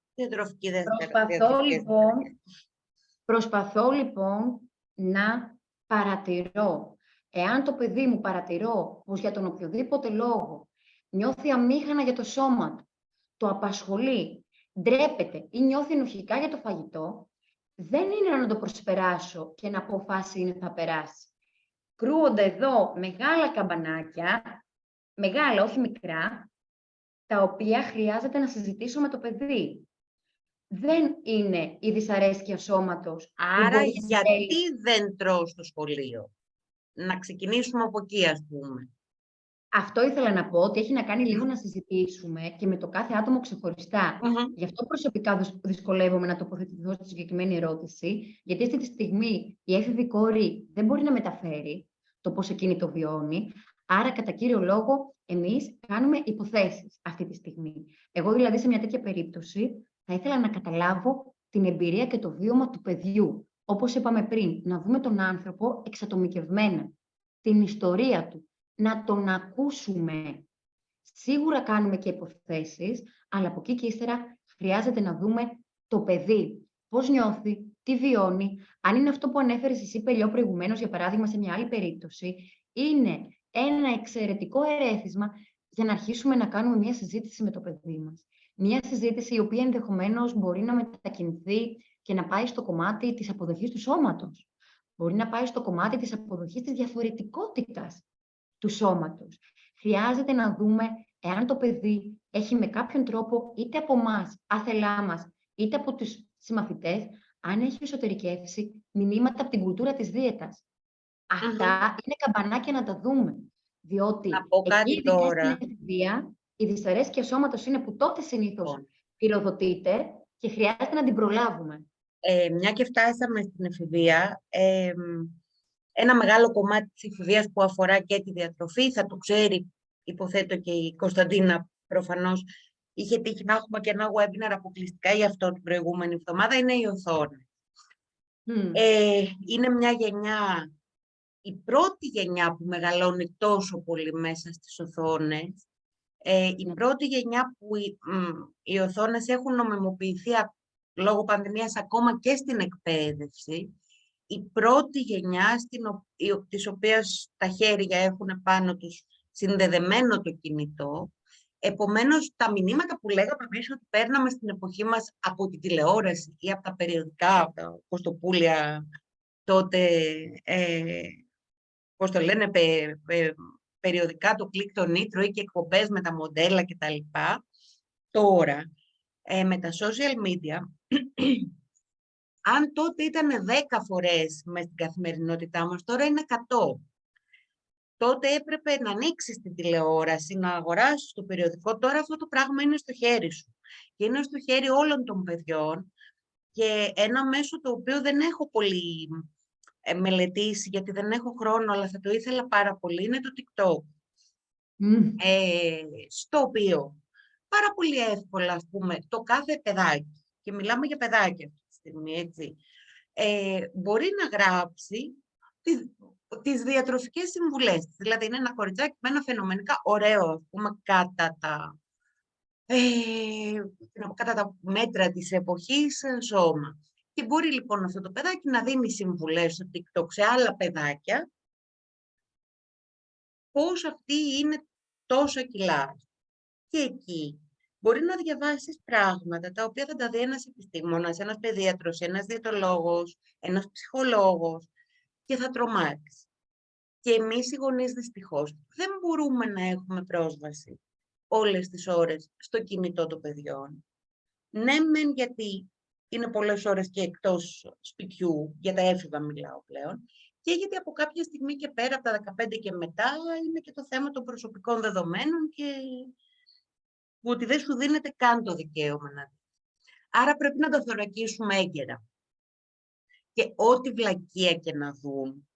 προσπαθώ λοιπόν να παρατηρώ. Εάν το παιδί μου παρατηρώ πως για τον οποιοδήποτε λόγο νιώθει αμήχανα για το σώμα του, το απασχολεί, ντρέπεται ή νιώθει ενοχικά για το φαγητό, δεν είναι να το προσπεράσω και να πω φάση είναι θα περάσει. Κρούονται εδώ μεγάλα καμπανάκια, μεγάλα όχι μικρά, τα οποία χρειάζεται να συζητήσω με το παιδί. Δεν είναι η δυσαρέσκεια σώματος. Άρα γιατί δεν τρώω στο σχολείο? Να ξεκινήσουμε από εκεί, ας πούμε. Αυτό ήθελα να πω, ότι έχει να κάνει λίγο να συζητήσουμε και με το κάθε άτομο ξεχωριστά. Γι' αυτό προσωπικά δυσκολεύομαι να τοποθετηθώ στη συγκεκριμένη ερώτηση, γιατί αυτή τη στιγμή η έφηβη κόρη δεν μπορεί να μεταφέρει το πώς εκείνη το βιώνει. Άρα, κατά κύριο λόγο, εμείς κάνουμε υποθέσεις αυτή τη στιγμή. Εγώ, δηλαδή, σε μια τέτοια περίπτωση, θα ήθελα να καταλάβω την εμπειρία και το βίωμα του παιδιού. Όπως είπαμε πριν, να δούμε τον άνθρωπο εξατομικευμένα, την ιστορία του, να τον ακούσουμε. Σίγουρα κάνουμε και υποθέσεις, αλλά από εκεί και ύστερα χρειάζεται να δούμε το παιδί. Πώς νιώθει, τι βιώνει, αν είναι αυτό που ανέφερες εσύ προηγουμένως, για παράδειγμα, σε μια άλλη περίπτωση, είναι ένα εξαιρετικό ερέθισμα για να αρχίσουμε να κάνουμε μια συζήτηση με το παιδί μας. Μια συζήτηση η οποία ενδεχομένως μπορεί να μετακινηθεί και να πάει στο κομμάτι της αποδοχής του σώματος. Μπορεί να πάει στο κομμάτι της αποδοχής της διαφορετικότητας του σώματος. Χρειάζεται να δούμε εάν το παιδί έχει με κάποιον τρόπο, είτε από εμάς, άθελά μας, είτε από τους συμμαθητές, αν έχει εσωτερικεύσει μηνύματα από την κουλτούρα της δίαιτας. Αυτά είναι καμπανάκια να τα δούμε. Διότι εκεί, ειδικά στην εφηβεία, η δυσαρέσκεια σώματος είναι που τότε συνήθως πυροδοτείται και χρειάζεται να την προλάβουμε. Μια και φτάσαμε στην εφηβεία, ένα μεγάλο κομμάτι της εφηβείας που αφορά και τη διατροφή, θα το ξέρει, υποθέτω, και η Κωνσταντίνα προφανώς. Είχε τύχει να έχουμε και ένα webinar αποκλειστικά για αυτό την προηγούμενη εβδομάδα, είναι η οθόνη. Είναι μια γενιά, η πρώτη γενιά που μεγαλώνει τόσο πολύ μέσα στις οθόνες, η πρώτη γενιά που οι οθόνες έχουν νομιμοποιηθεί λόγω πανδημίας ακόμα και στην εκπαίδευση, η πρώτη γενιά της οποίας τα χέρια έχουν πάνω τους συνδεδεμένο το κινητό. Επομένως, τα μηνύματα που λέγαμε εμείς ότι παίρναμε στην εποχή μας από τη τηλεόραση ή από τα περιοδικά, από τα κοστοπούλια τότε, πώς το λένε, περιοδικά, το Κλικ, το Νίτρο ή και εκπομπές με τα μοντέλα κτλ. Τώρα, με τα social media, αν τότε ήταν 10 φορές μες στην καθημερινότητά μας, τώρα είναι 100. Τότε έπρεπε να ανοίξεις την τηλεόραση, να αγοράσεις το περιοδικό. Τώρα αυτό το πράγμα είναι στο χέρι σου. Και είναι στο χέρι όλων των παιδιών. Και ένα μέσο το οποίο δεν έχω πολύ μελετήσει, γιατί δεν έχω χρόνο, αλλά θα το ήθελα πάρα πολύ, είναι το TikTok. Στο οποίο πάρα πολύ εύκολα, ας πούμε, το κάθε παιδάκι, και μιλάμε για παιδάκια αυτή τη στιγμή, έτσι, μπορεί να γράψει τις διατροφικές συμβουλές. Δηλαδή, είναι ένα κοριτσάκι με ένα φαινομενικά ωραίο, ας πούμε, κατά τα μέτρα της εποχής σώμα. Και μπορεί λοιπόν αυτό το παιδάκι να δίνει συμβουλές στο TikTok σε άλλα παιδάκια, πώς αυτοί είναι τόσα κιλά. Και εκεί μπορεί να διαβάσεις πράγματα τα οποία θα τα δει ένας επιστήμονας, ένας παιδίατρος, ένας διαιτολόγος, ένας ψυχολόγος, και θα τρομάξει. Και εμείς οι γονείς, δυστυχώς, δεν μπορούμε να έχουμε πρόσβαση όλες τις ώρες στο κινητό των παιδιών. Ναι, μεν, γιατί είναι πολλές ώρες και εκτός σπιτιού, για τα έφηβα μιλάω πλέον, και γιατί από κάποια στιγμή και πέρα, από τα 15 και μετά, είναι και το θέμα των προσωπικών δεδομένων και ότι δεν σου δίνεται καν το δικαίωμα να δεις. Άρα πρέπει να το θωρακίσουμε έγκαιρα. Και ό,τι βλακεία και να δουν,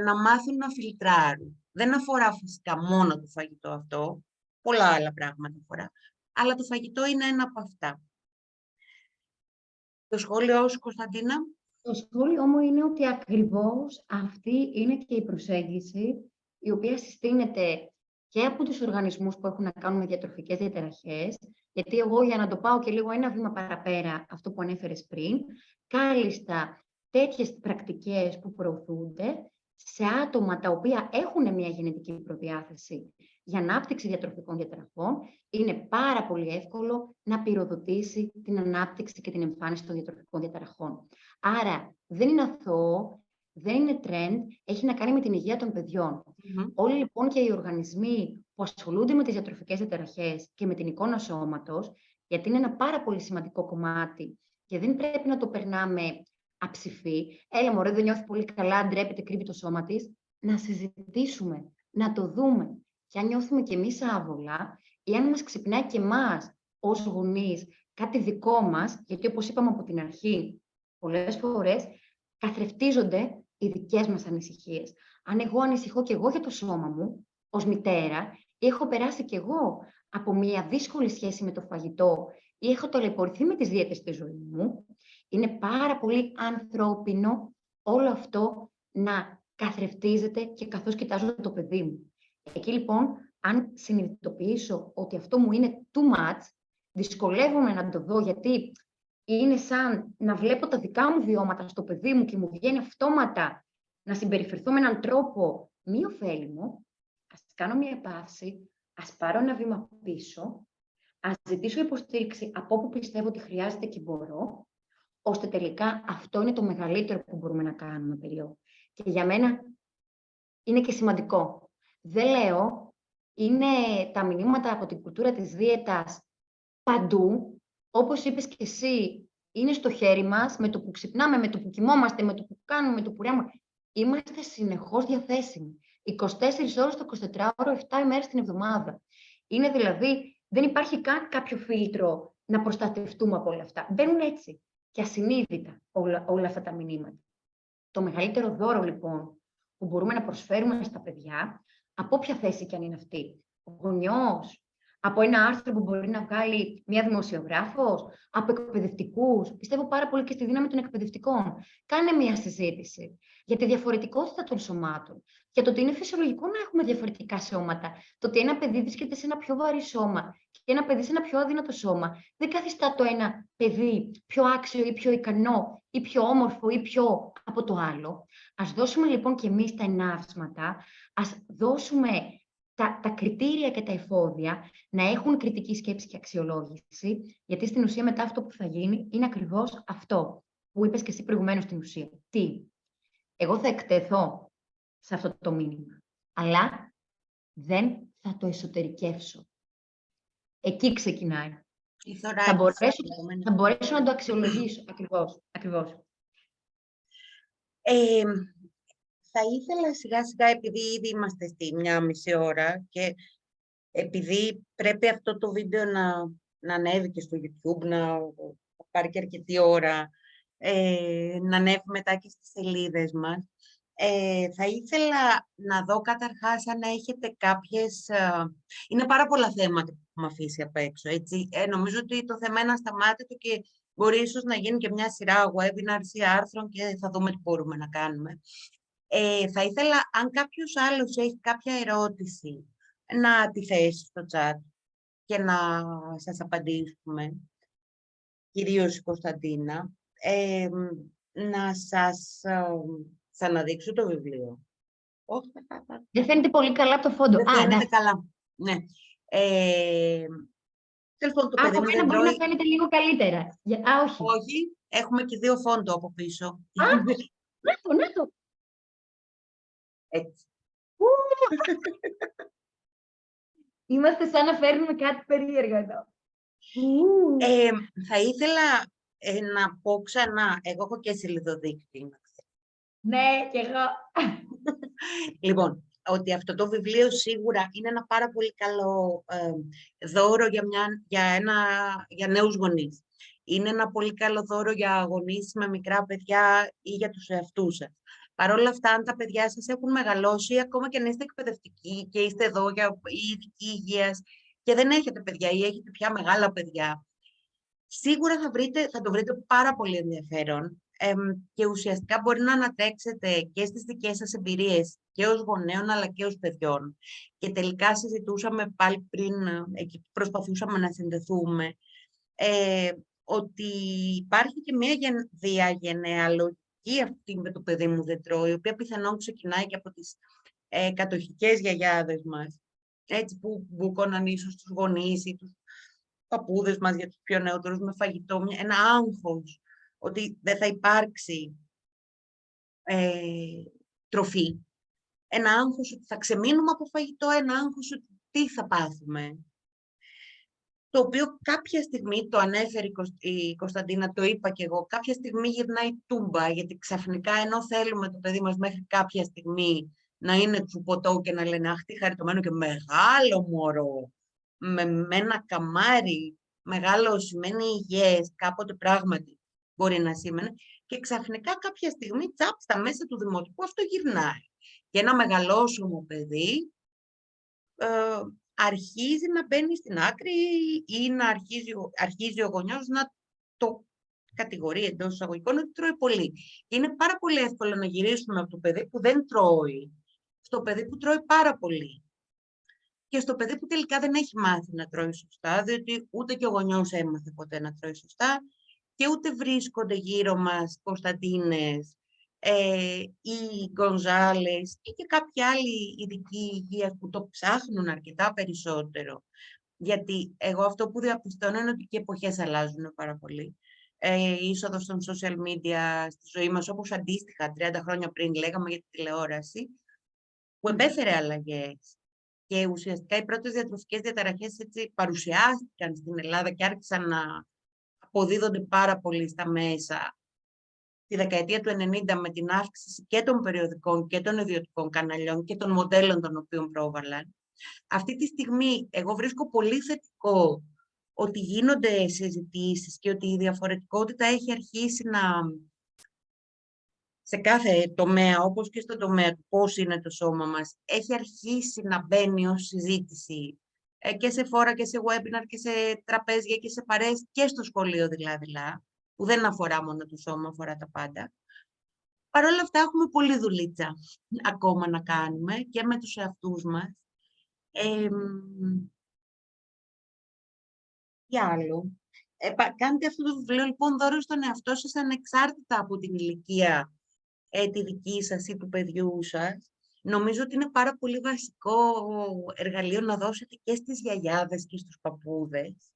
να μάθουν να φιλτράρουν. Δεν αφορά φυσικά μόνο το φαγητό αυτό, πολλά άλλα πράγματα αφορά, αλλά το φαγητό είναι ένα από αυτά. Το σχόλιο σου, Κωνσταντίνα? Το σχόλιο μου είναι ότι ακριβώς αυτή είναι και η προσέγγιση η οποία συστήνεται και από τους οργανισμούς που έχουν να κάνουν με διατροφικές διαταραχές, γιατί εγώ, για να το πάω και λίγο ένα βήμα παραπέρα, αυτό που ανέφερες πριν, κάλλιστα τέτοιες πρακτικές που προωθούνται σε άτομα τα οποία έχουν μια γενετική προδιάθεση για ανάπτυξη διατροφικών διαταραχών, είναι πάρα πολύ εύκολο να πυροδοτήσει την ανάπτυξη και την εμφάνιση των διατροφικών διαταραχών. Άρα δεν είναι αθώο, δεν είναι trend, έχει να κάνει με την υγεία των παιδιών. Όλοι λοιπόν και οι οργανισμοί που ασχολούνται με τις διατροφικές διαταραχές και με την εικόνα σώματος, γιατί είναι ένα πάρα πολύ σημαντικό κομμάτι και δεν πρέπει να το περνάμε αψηφί. Έλα μωρέ, δεν νιώθει πολύ καλά, ντρέπεται, κρύβει το σώμα της. Να συζητήσουμε, να το δούμε. Και αν νιώθουμε κι εμείς άβολα, ή αν μας ξυπνάει και εμάς ως γονείς κάτι δικό μας, γιατί όπως είπαμε από την αρχή, πολλές φορές καθρεφτίζονται οι δικές μας ανησυχίες. Αν εγώ ανησυχώ κι εγώ για το σώμα μου, ως μητέρα, ή έχω περάσει κι εγώ από μια δύσκολη σχέση με το φαγητό ή έχω ταλαιπωρηθεί με τις δίαιτες στη ζωή μου. Είναι πάρα πολύ ανθρώπινο όλο αυτό να καθρεφτίζεται και καθώς κοιτάζω το παιδί μου. Εκεί λοιπόν, αν συνειδητοποιήσω ότι αυτό μου είναι too much, δυσκολεύομαι να το δω, γιατί είναι σαν να βλέπω τα δικά μου βιώματα στο παιδί μου και μου βγαίνει αυτόματα να συμπεριφερθώ με έναν τρόπο μη ωφέλιμο, ας κάνω μια παύση, ας πάρω ένα βήμα πίσω, ας ζητήσω υποστήριξη από όπου πιστεύω ότι χρειάζεται και μπορώ, ώστε τελικά αυτό είναι το μεγαλύτερο που μπορούμε να κάνουμε, περιό. Και για μένα είναι και σημαντικό. Δεν λέω, είναι τα μηνύματα από την κουλτούρα της δίαιτας παντού, όπως είπες και εσύ, είναι στο χέρι μας, με το που ξυπνάμε, με το που κοιμόμαστε, με το που κάνουμε, με το που ρέουμε. Είμαστε συνεχώς διαθέσιμοι. 24 ώρες το 24ωρο, 7 ημέρες την εβδομάδα. Είναι δηλαδή, δεν υπάρχει καν κάποιο φίλτρο να προστατευτούμε από όλα αυτά. Μπαίνουν έτσι και ασυνείδητα όλα αυτά τα μηνύματα. Το μεγαλύτερο δώρο λοιπόν που μπορούμε να προσφέρουμε στα παιδιά, από όποια θέση κι αν είναι αυτή, ο γονιός, από ένα άρθρο που μπορεί να βγάλει μια δημοσιογράφος, από εκπαιδευτικούς. Πιστεύω πάρα πολύ και στη δύναμη των εκπαιδευτικών. Κάνε μια συζήτηση για τη διαφορετικότητα των σωμάτων. Για το ότι είναι φυσιολογικό να έχουμε διαφορετικά σώματα. Το ότι ένα παιδί βρίσκεται σε ένα πιο βαρύ σώμα και ένα παιδί σε ένα πιο αδύνατο σώμα, δεν καθιστά το ένα παιδί πιο άξιο ή πιο ικανό ή πιο όμορφο ή πιο από το άλλο. Ας δώσουμε λοιπόν και εμείς τα ενάυσματα, ας δώσουμε τα κριτήρια και τα εφόδια να έχουν κριτική σκέψη και αξιολόγηση, γιατί στην ουσία μετά αυτό που θα γίνει είναι ακριβώς αυτό που είπες και εσύ προηγουμένως στην ουσία. Τι? Εγώ θα εκτεθώ σε αυτό το μήνυμα, αλλά δεν θα το εσωτερικεύσω. Εκεί ξεκινάει. Θα μπορέσω να το αξιολογήσω. Ακριβώς. Θα ήθελα σιγά σιγά, επειδή ήδη είμαστε στη 1,5 ώρα και επειδή πρέπει αυτό το βίντεο να ανέβει και στο YouTube, να πάρει και αρκετή ώρα, να ανέβει μετά και στις σελίδες μας, θα ήθελα να δω καταρχάς αν έχετε κάποιες... είναι πάρα πολλά θέματα που έχουμε αφήσει απ' έξω, έτσι. Νομίζω ότι το θέμα είναι ασταμάτητο και μπορεί ίσως να γίνει και μια σειρά webinars ή άρθρων και θα δούμε τι μπορούμε να κάνουμε. Θα ήθελα, αν κάποιος άλλος έχει κάποια ερώτηση, να τη θέσει στο chat και να σας απαντήσουμε, κυρίως η Κωνσταντίνα. Να σας αναδείξω το βιβλίο. Δεν φαίνεται πολύ καλά από το φόντο. Δεν φαίνεται καλά. Ναι. Από μένα μπορεί να φαίνεται λίγο καλύτερα. Όχι. Όχι, έχουμε και 2 φόντο από πίσω. Να το. Έτσι. Είμαστε σαν να φέρνουμε κάτι περίεργο εδώ. Θα ήθελα να πω ξανά, εγώ έχω και σελιδοδείκτη. Ναι, κι εγώ. Λοιπόν, ότι αυτό το βιβλίο σίγουρα είναι ένα πάρα πολύ καλό δώρο για νέους γονείς. Είναι ένα πολύ καλό δώρο για γονείς με μικρά παιδιά ή για τους εαυτούς σας. Παρ' όλα αυτά, αν τα παιδιά σας έχουν μεγαλώσει, ακόμα και αν είστε εκπαιδευτικοί και είστε εδώ για ειδική υγείας και δεν έχετε παιδιά ή έχετε πια μεγάλα παιδιά, σίγουρα θα το βρείτε πάρα πολύ ενδιαφέρον και ουσιαστικά μπορεί να ανατρέξετε και στις δικές σας εμπειρίες και ως γονέων αλλά και ως παιδιών. Και τελικά συζητούσαμε πάλι πριν, εκεί που προσπαθούσαμε να συνδεθούμε, ότι υπάρχει και μια διαγενεαλογική αυτή με το παιδί μου δεν τρώει, η οποία πιθανόν ξεκινάει και από τις κατοχικές γιαγιάδες μας, έτσι που μπούκωναν ίσως τους γονείς ή τους παππούδες μας για τους πιο νεότερους με φαγητό, ένα άγχος ότι δεν θα υπάρξει τροφή. Ένα άγχος ότι θα ξεμείνουμε από φαγητό, ένα άγχος ότι τι θα πάθουμε. Το οποίο κάποια στιγμή, το ανέφερε η Κωνσταντίνα, το είπα και εγώ, κάποια στιγμή γυρνάει τούμπα, γιατί ξαφνικά ενώ θέλουμε το παιδί μας μέχρι κάποια στιγμή να είναι τσουποτό και να λένε αχ, τι χαριτωμένο και μεγάλο μωρό, με ένα καμάρι μεγάλο σημαίνει υγιές, κάποτε πράγματι μπορεί να σήμαινε, και ξαφνικά κάποια στιγμή τσάπ στα μέσα του δημοτικού αυτό γυρνάει. Και ένα μεγαλόσωμο παιδί αρχίζει να μπαίνει στην άκρη ή να αρχίζει ο γονιός να το κατηγορεί εντός εισαγωγικών ότι τρώει πολύ. Και είναι πάρα πολύ εύκολο να γυρίσουμε από το παιδί που δεν τρώει στο παιδί που τρώει πάρα πολύ. Και στο παιδί που τελικά δεν έχει μάθει να τρώει σωστά, διότι ούτε και ο γονιός έμαθε ποτέ να τρώει σωστά και ούτε βρίσκονται γύρω μας Κωνσταντίνες ή Γκονζάλες ή και κάποιοι άλλοι ειδικοί υγείας που το ψάχνουν αρκετά περισσότερο. Γιατί εγώ αυτό που διαπιστώνω είναι ότι και εποχές αλλάζουν πάρα πολύ. Η είσοδος των social media στη ζωή μας, όπως αντίστοιχα 30 χρόνια πριν λέγαμε για τη τηλεόραση, που επέφερε αλλαγές. Και ουσιαστικά οι πρώτες διατροφικές διαταραχές έτσι παρουσιάστηκαν στην Ελλάδα και άρχισαν να αποδίδονται πάρα πολύ στα μέσα τη δεκαετία του 90 με την αύξηση και των περιοδικών και των ιδιωτικών καναλιών και των μοντέλων των οποίων πρόβαλαν. Αυτή τη στιγμή εγώ βρίσκω πολύ θετικό ότι γίνονται συζητήσεις και ότι η διαφορετικότητα έχει αρχίσει να, σε κάθε τομέα, όπως και στον τομέα του πώς είναι το σώμα μας, έχει αρχίσει να μπαίνει ως συζήτηση και σε φόρα και σε webinar και σε τραπέζια και σε παρέες και στο σχολείο δηλαδή, που δεν αφορά μόνο το σώμα, αφορά τα πάντα. Παρ' όλα αυτά έχουμε πολλή δουλίτσα ακόμα να κάνουμε και με τους εαυτούς μας. Τι άλλο. Κάντε αυτό το βιβλίο λοιπόν δώρο στον εαυτό σας ανεξάρτητα από την ηλικία τη δική σας ή του παιδιού σας. Νομίζω ότι είναι πάρα πολύ βασικό εργαλείο να δώσετε και στις γιαγιάδες και στους παππούδες.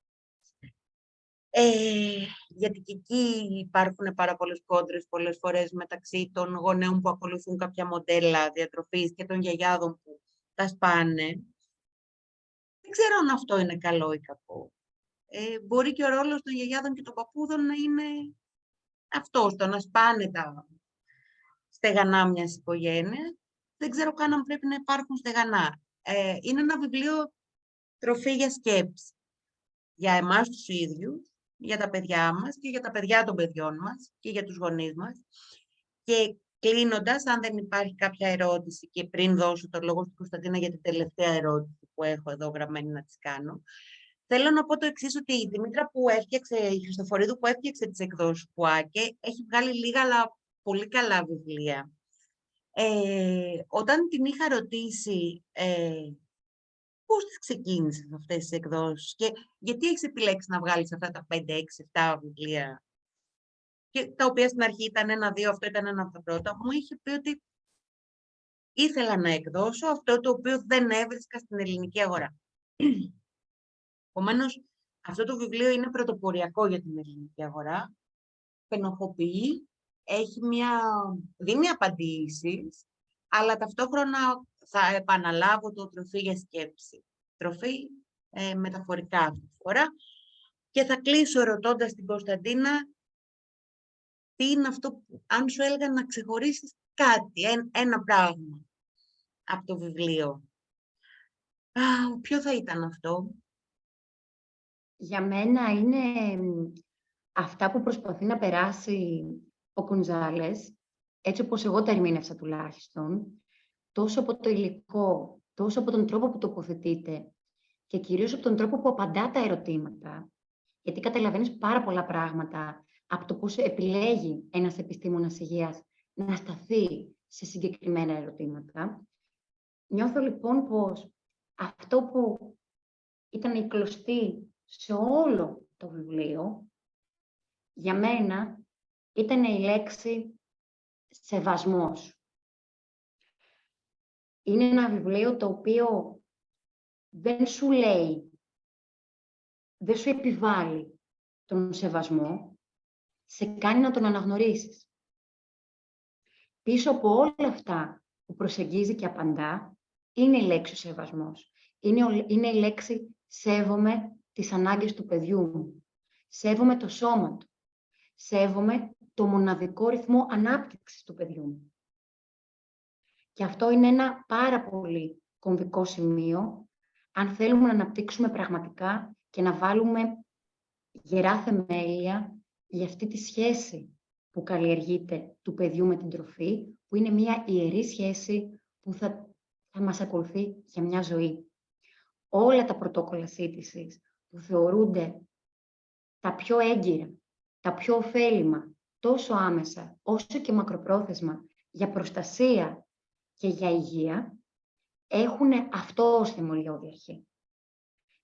Γιατί και εκεί υπάρχουν πάρα πολλές κόντρες πολλές φορές μεταξύ των γονέων που ακολουθούν κάποια μοντέλα διατροφής και των γιαγιάδων που τα σπάνε. Δεν ξέρω αν αυτό είναι καλό ή κακό. Μπορεί και ο ρόλος των γιαγιάδων και των παππούδων να είναι αυτός, το να σπάνε τα στεγανά μιας οικογένειας. Δεν ξέρω καν αν πρέπει να υπάρχουν στεγανά. Είναι ένα βιβλίο τροφή για σκέψη. Για εμάς τους ίδιους, για τα παιδιά μας και για τα παιδιά των παιδιών μας και για τους γονείς μας. Και κλείνοντας, αν δεν υπάρχει κάποια ερώτηση και πριν δώσω το λόγο στην Κωνσταντίνα για την τελευταία ερώτηση που έχω εδώ γραμμένη να της κάνω, θέλω να πω το εξής, ότι η Δημήτρα που έφτιαξε, η Χριστοφορίδου που έφτιαξε τις εκδόσεις Πουάκε, έχει βγάλει λίγα αλλά πολύ καλά βιβλία. Όταν την είχα ρωτήσει πώς τις ξεκίνησες αυτές τις εκδόσεις και γιατί έχεις επιλέξει να βγάλεις αυτά τα 5, 6, 7 βιβλία, και τα οποία στην αρχή ήταν 1-2, αυτό ήταν ένα από τα πρώτα, μου είχε πει ότι ήθελα να εκδώσω αυτό το οποίο δεν έβρισκα στην ελληνική αγορά. Επομένως, αυτό το βιβλίο είναι πρωτοποριακό για την ελληνική αγορά, πενοχοποιεί, δίνει απαντήσεις, αλλά ταυτόχρονα θα επαναλάβω το τροφή για σκέψη. Τροφή μεταφορικά αυτή τη φορά. Και θα κλείσω ρωτώντας την Κωνσταντίνα τι είναι αυτό που, αν σου έλεγα να ξεχωρίσεις κάτι, ένα πράγμα από το βιβλίο. Ποιο θα ήταν αυτό? Για μένα είναι αυτά που προσπαθεί να περάσει ο Γκονζάλες, έτσι όπως εγώ τα ερμήνευσα τουλάχιστον, τόσο από το υλικό, τόσο από τον τρόπο που τοποθετείται και κυρίως από τον τρόπο που απαντά τα ερωτήματα, γιατί καταλαβαίνεις πάρα πολλά πράγματα από το πώς επιλέγει ένας επιστήμονας υγείας να σταθεί σε συγκεκριμένα ερωτήματα. Νιώθω λοιπόν πως αυτό που ήταν η κλωστή σε όλο το βιβλίο, για μένα ήταν η λέξη σεβασμός. Είναι ένα βιβλίο το οποίο δεν σου λέει, δεν σου επιβάλλει τον σεβασμό, σε κάνει να τον αναγνωρίσεις. Πίσω από όλα αυτά που προσεγγίζει και απαντά, είναι η λέξη σεβασμός. Είναι η λέξη σέβομαι τις ανάγκες του παιδιού μου. Σέβομαι το σώμα του. Σέβομαι το μοναδικό ρυθμό ανάπτυξης του παιδιού μου. Και αυτό είναι ένα πάρα πολύ κομβικό σημείο, αν θέλουμε να αναπτύξουμε πραγματικά και να βάλουμε γερά θεμέλια για αυτή τη σχέση που καλλιεργείται του παιδιού με την τροφή, που είναι μια ιερή σχέση που θα μας ακολουθεί για μια ζωή. όλα τα πρωτόκολλα σύντησης που θεωρούνται τα πιο έγκυρα, τα πιο ωφέλιμα, τόσο άμεσα όσο και μακροπρόθεσμα για προστασία και για υγεία, έχουν αυτό ως θεμελιώδη αρχή.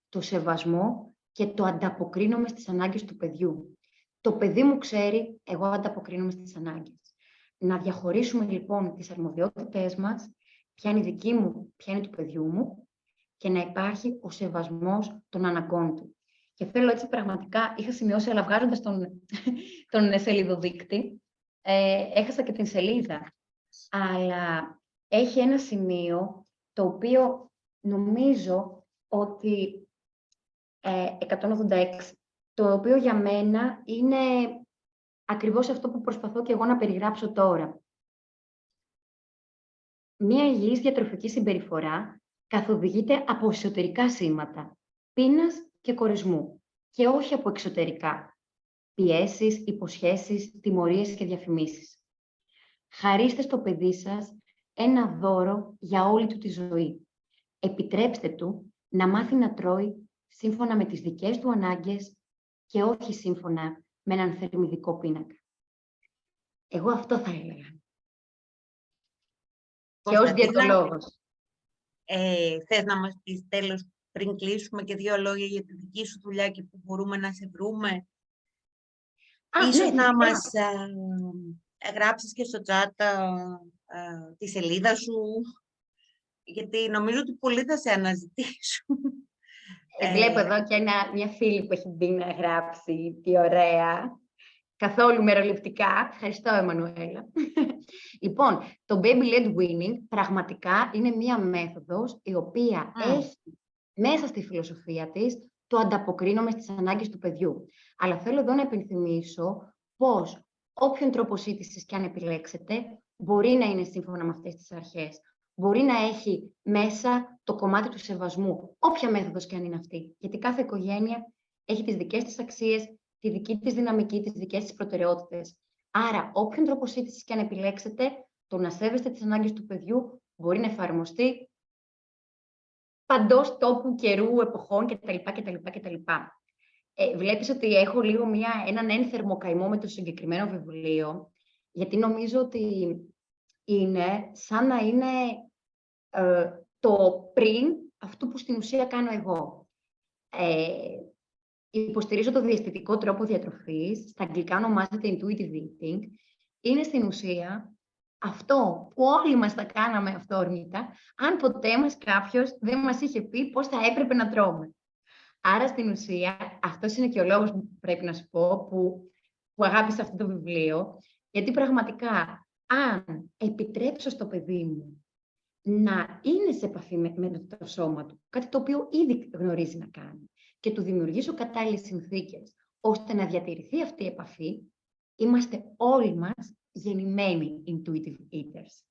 Το σεβασμό και το ανταποκρίνομαι στις ανάγκες του παιδιού. Το παιδί μου ξέρει, εγώ ανταποκρίνομαι στις ανάγκες. Να διαχωρίσουμε λοιπόν τις αρμοδιότητες μας, ποια είναι η δική μου, ποια είναι του παιδιού μου, και να υπάρχει ο σεβασμός των αναγκών του. Και θέλω έτσι πραγματικά, είχα σημειώσει, αλλά βγάζοντας τον σελίδοδείκτη, έχασα και την σελίδα. Αλλά έχει ένα σημείο το οποίο νομίζω ότι 186, το οποίο για μένα είναι ακριβώς αυτό που προσπαθώ και εγώ να περιγράψω τώρα. Μία υγιής διατροφική συμπεριφορά καθοδηγείται από εσωτερικά σήματα, πείνας και κορεσμού, και όχι από εξωτερικά, πιέσεις, υποσχέσεις, τιμωρίες και διαφημίσεις. Χαρίστε στο παιδί σας ένα δώρο για όλη του τη ζωή. Επιτρέψτε του να μάθει να τρώει σύμφωνα με τις δικές του ανάγκες και όχι σύμφωνα με έναν θερμιδικό πίνακα. Εγώ αυτό θα έλεγα. Και ως διαιτολόγος. Θες να μας πεις τέλος, πριν κλείσουμε, και 2 λόγια για τη δική σου δουλειά και που μπορούμε να σε βρούμε? Ίσως να μας γράψεις και στο chat τη σελίδα σου, γιατί νομίζω ότι πολλοί θα σε αναζητήσουν. Βλέπω εδώ και μια φίλη που έχει μπει να γράψει, τι ωραία. Καθόλου μεροληπτικά. Ευχαριστώ, Εμμανουέλα. Λοιπόν, το Baby-led weaning πραγματικά είναι μία μέθοδος η οποία έχει μέσα στη φιλοσοφία της το ανταποκρίνομαι στις ανάγκες του παιδιού. Αλλά θέλω εδώ να υπενθυμίσω πως όποιον τρόπο σύντησης και αν επιλέξετε, μπορεί να είναι σύμφωνα με αυτές τις αρχές. Μπορεί να έχει μέσα το κομμάτι του σεβασμού, όποια μέθοδος και αν είναι αυτή. Γιατί κάθε οικογένεια έχει τις δικές της αξίες, τη δική της δυναμική, τις δικές της προτεραιότητες. Άρα, όποιον τρόπο σύντησης και αν επιλέξετε, το να σέβεστε τις ανάγκες του παιδιού μπορεί να εφαρμοστεί παντός τόπου, καιρού, εποχών κτλ. Βλέπεις ότι έχω λίγο έναν ένθερμο καημό με το συγκεκριμένο βιβλίο, γιατί νομίζω ότι είναι σαν να είναι το πριν αυτού που στην ουσία κάνω εγώ. Υποστηρίζω το διαισθητικό τρόπο διατροφής, στα αγγλικά ονομάζεται intuitive eating. Είναι στην ουσία αυτό που όλοι μας τα κάναμε αυθόρμητα, αν ποτέ μας κάποιος δεν μας είχε πει πώς θα έπρεπε να τρώμε. Άρα, στην ουσία, αυτός είναι και ο λόγος που πρέπει να σου πω που αγάπησα αυτό το βιβλίο, γιατί πραγματικά, αν επιτρέψω στο παιδί μου να είναι σε επαφή με το σώμα του, κάτι το οποίο ήδη γνωρίζει να κάνει, και του δημιουργήσω κατάλληλες συνθήκες, ώστε να διατηρηθεί αυτή η επαφή, είμαστε όλοι μας γεννημένοι intuitive eaters.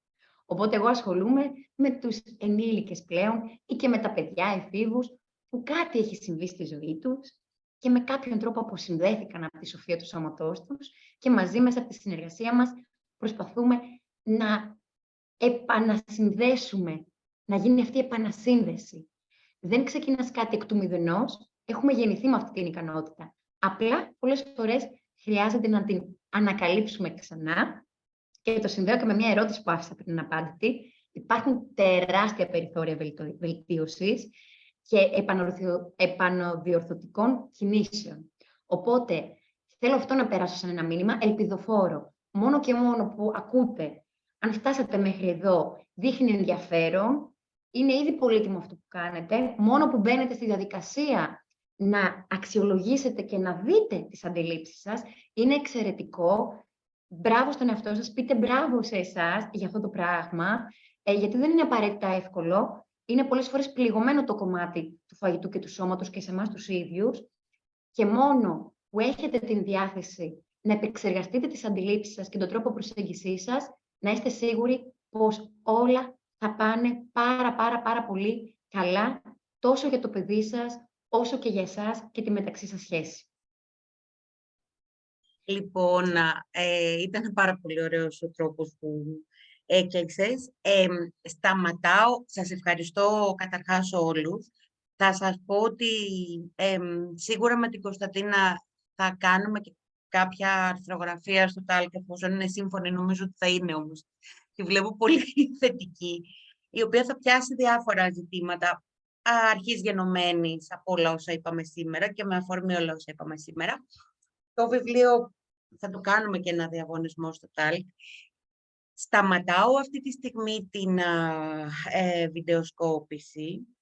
Οπότε εγώ ασχολούμαι με τους ενήλικες πλέον ή και με τα παιδιά εφήβους που κάτι έχει συμβεί στη ζωή τους και με κάποιον τρόπο αποσυνδέθηκαν από τη σοφία του σώματός τους και μαζί μέσα από τη συνεργασία μας προσπαθούμε να επανασυνδέσουμε, να γίνει αυτή η επανασύνδεση. Δεν ξεκινάς κάτι εκ του μηδενός, έχουμε γεννηθεί με αυτή την ικανότητα. Απλά πολλές φορές χρειάζεται να την ανακαλύψουμε ξανά, και το συνδέω και με μια ερώτηση που άφησα πριν απάντητη. Υπάρχουν τεράστια περιθώρια βελτίωσης και επανοδιορθωτικών κινήσεων. Οπότε, θέλω αυτό να περάσω σαν ένα μήνυμα ελπιδοφόρο. Μόνο και μόνο που ακούτε, αν φτάσατε μέχρι εδώ, δείχνει ενδιαφέρον, είναι ήδη πολύτιμο αυτό που κάνετε. Μόνο που μπαίνετε στη διαδικασία να αξιολογήσετε και να δείτε τις αντιλήψεις σας, είναι εξαιρετικό. Μπράβο στον εαυτό σας, πείτε μπράβο σε εσάς για αυτό το πράγμα, γιατί δεν είναι απαραίτητα εύκολο. Είναι πολλές φορές πληγωμένο το κομμάτι του φαγητού και του σώματος και σε εμάς τους ίδιους, και μόνο που έχετε την διάθεση να επεξεργαστείτε τις αντιλήψεις σας και τον τρόπο προσέγγισής σας, να είστε σίγουροι πως όλα θα πάνε πάρα πολύ καλά, τόσο για το παιδί σας, όσο και για εσάς και τη μεταξύ σας σχέση. Λοιπόν, ήταν πάρα πολύ ωραίος ο τρόπος που έκλεξες. Σταματάω. Σας ευχαριστώ καταρχάς όλους. Θα σας πω ότι σίγουρα με την Κωνσταντίνα θα κάνουμε και κάποια αρθρογραφία στο ΤΑΛΚ, εφόσον είναι σύμφωνη, νομίζω ότι θα είναι όμως. Τη βλέπω πολύ θετική, η οποία θα πιάσει διάφορα ζητήματα αρχής γενομένης από όλα όσα είπαμε σήμερα και με αφορμή όλα όσα είπαμε σήμερα. Το βιβλίο θα το κάνουμε και ένα διαγωνισμό στο ΤΑΛΚ. Σταματάω αυτή τη στιγμή την βιντεοσκόπηση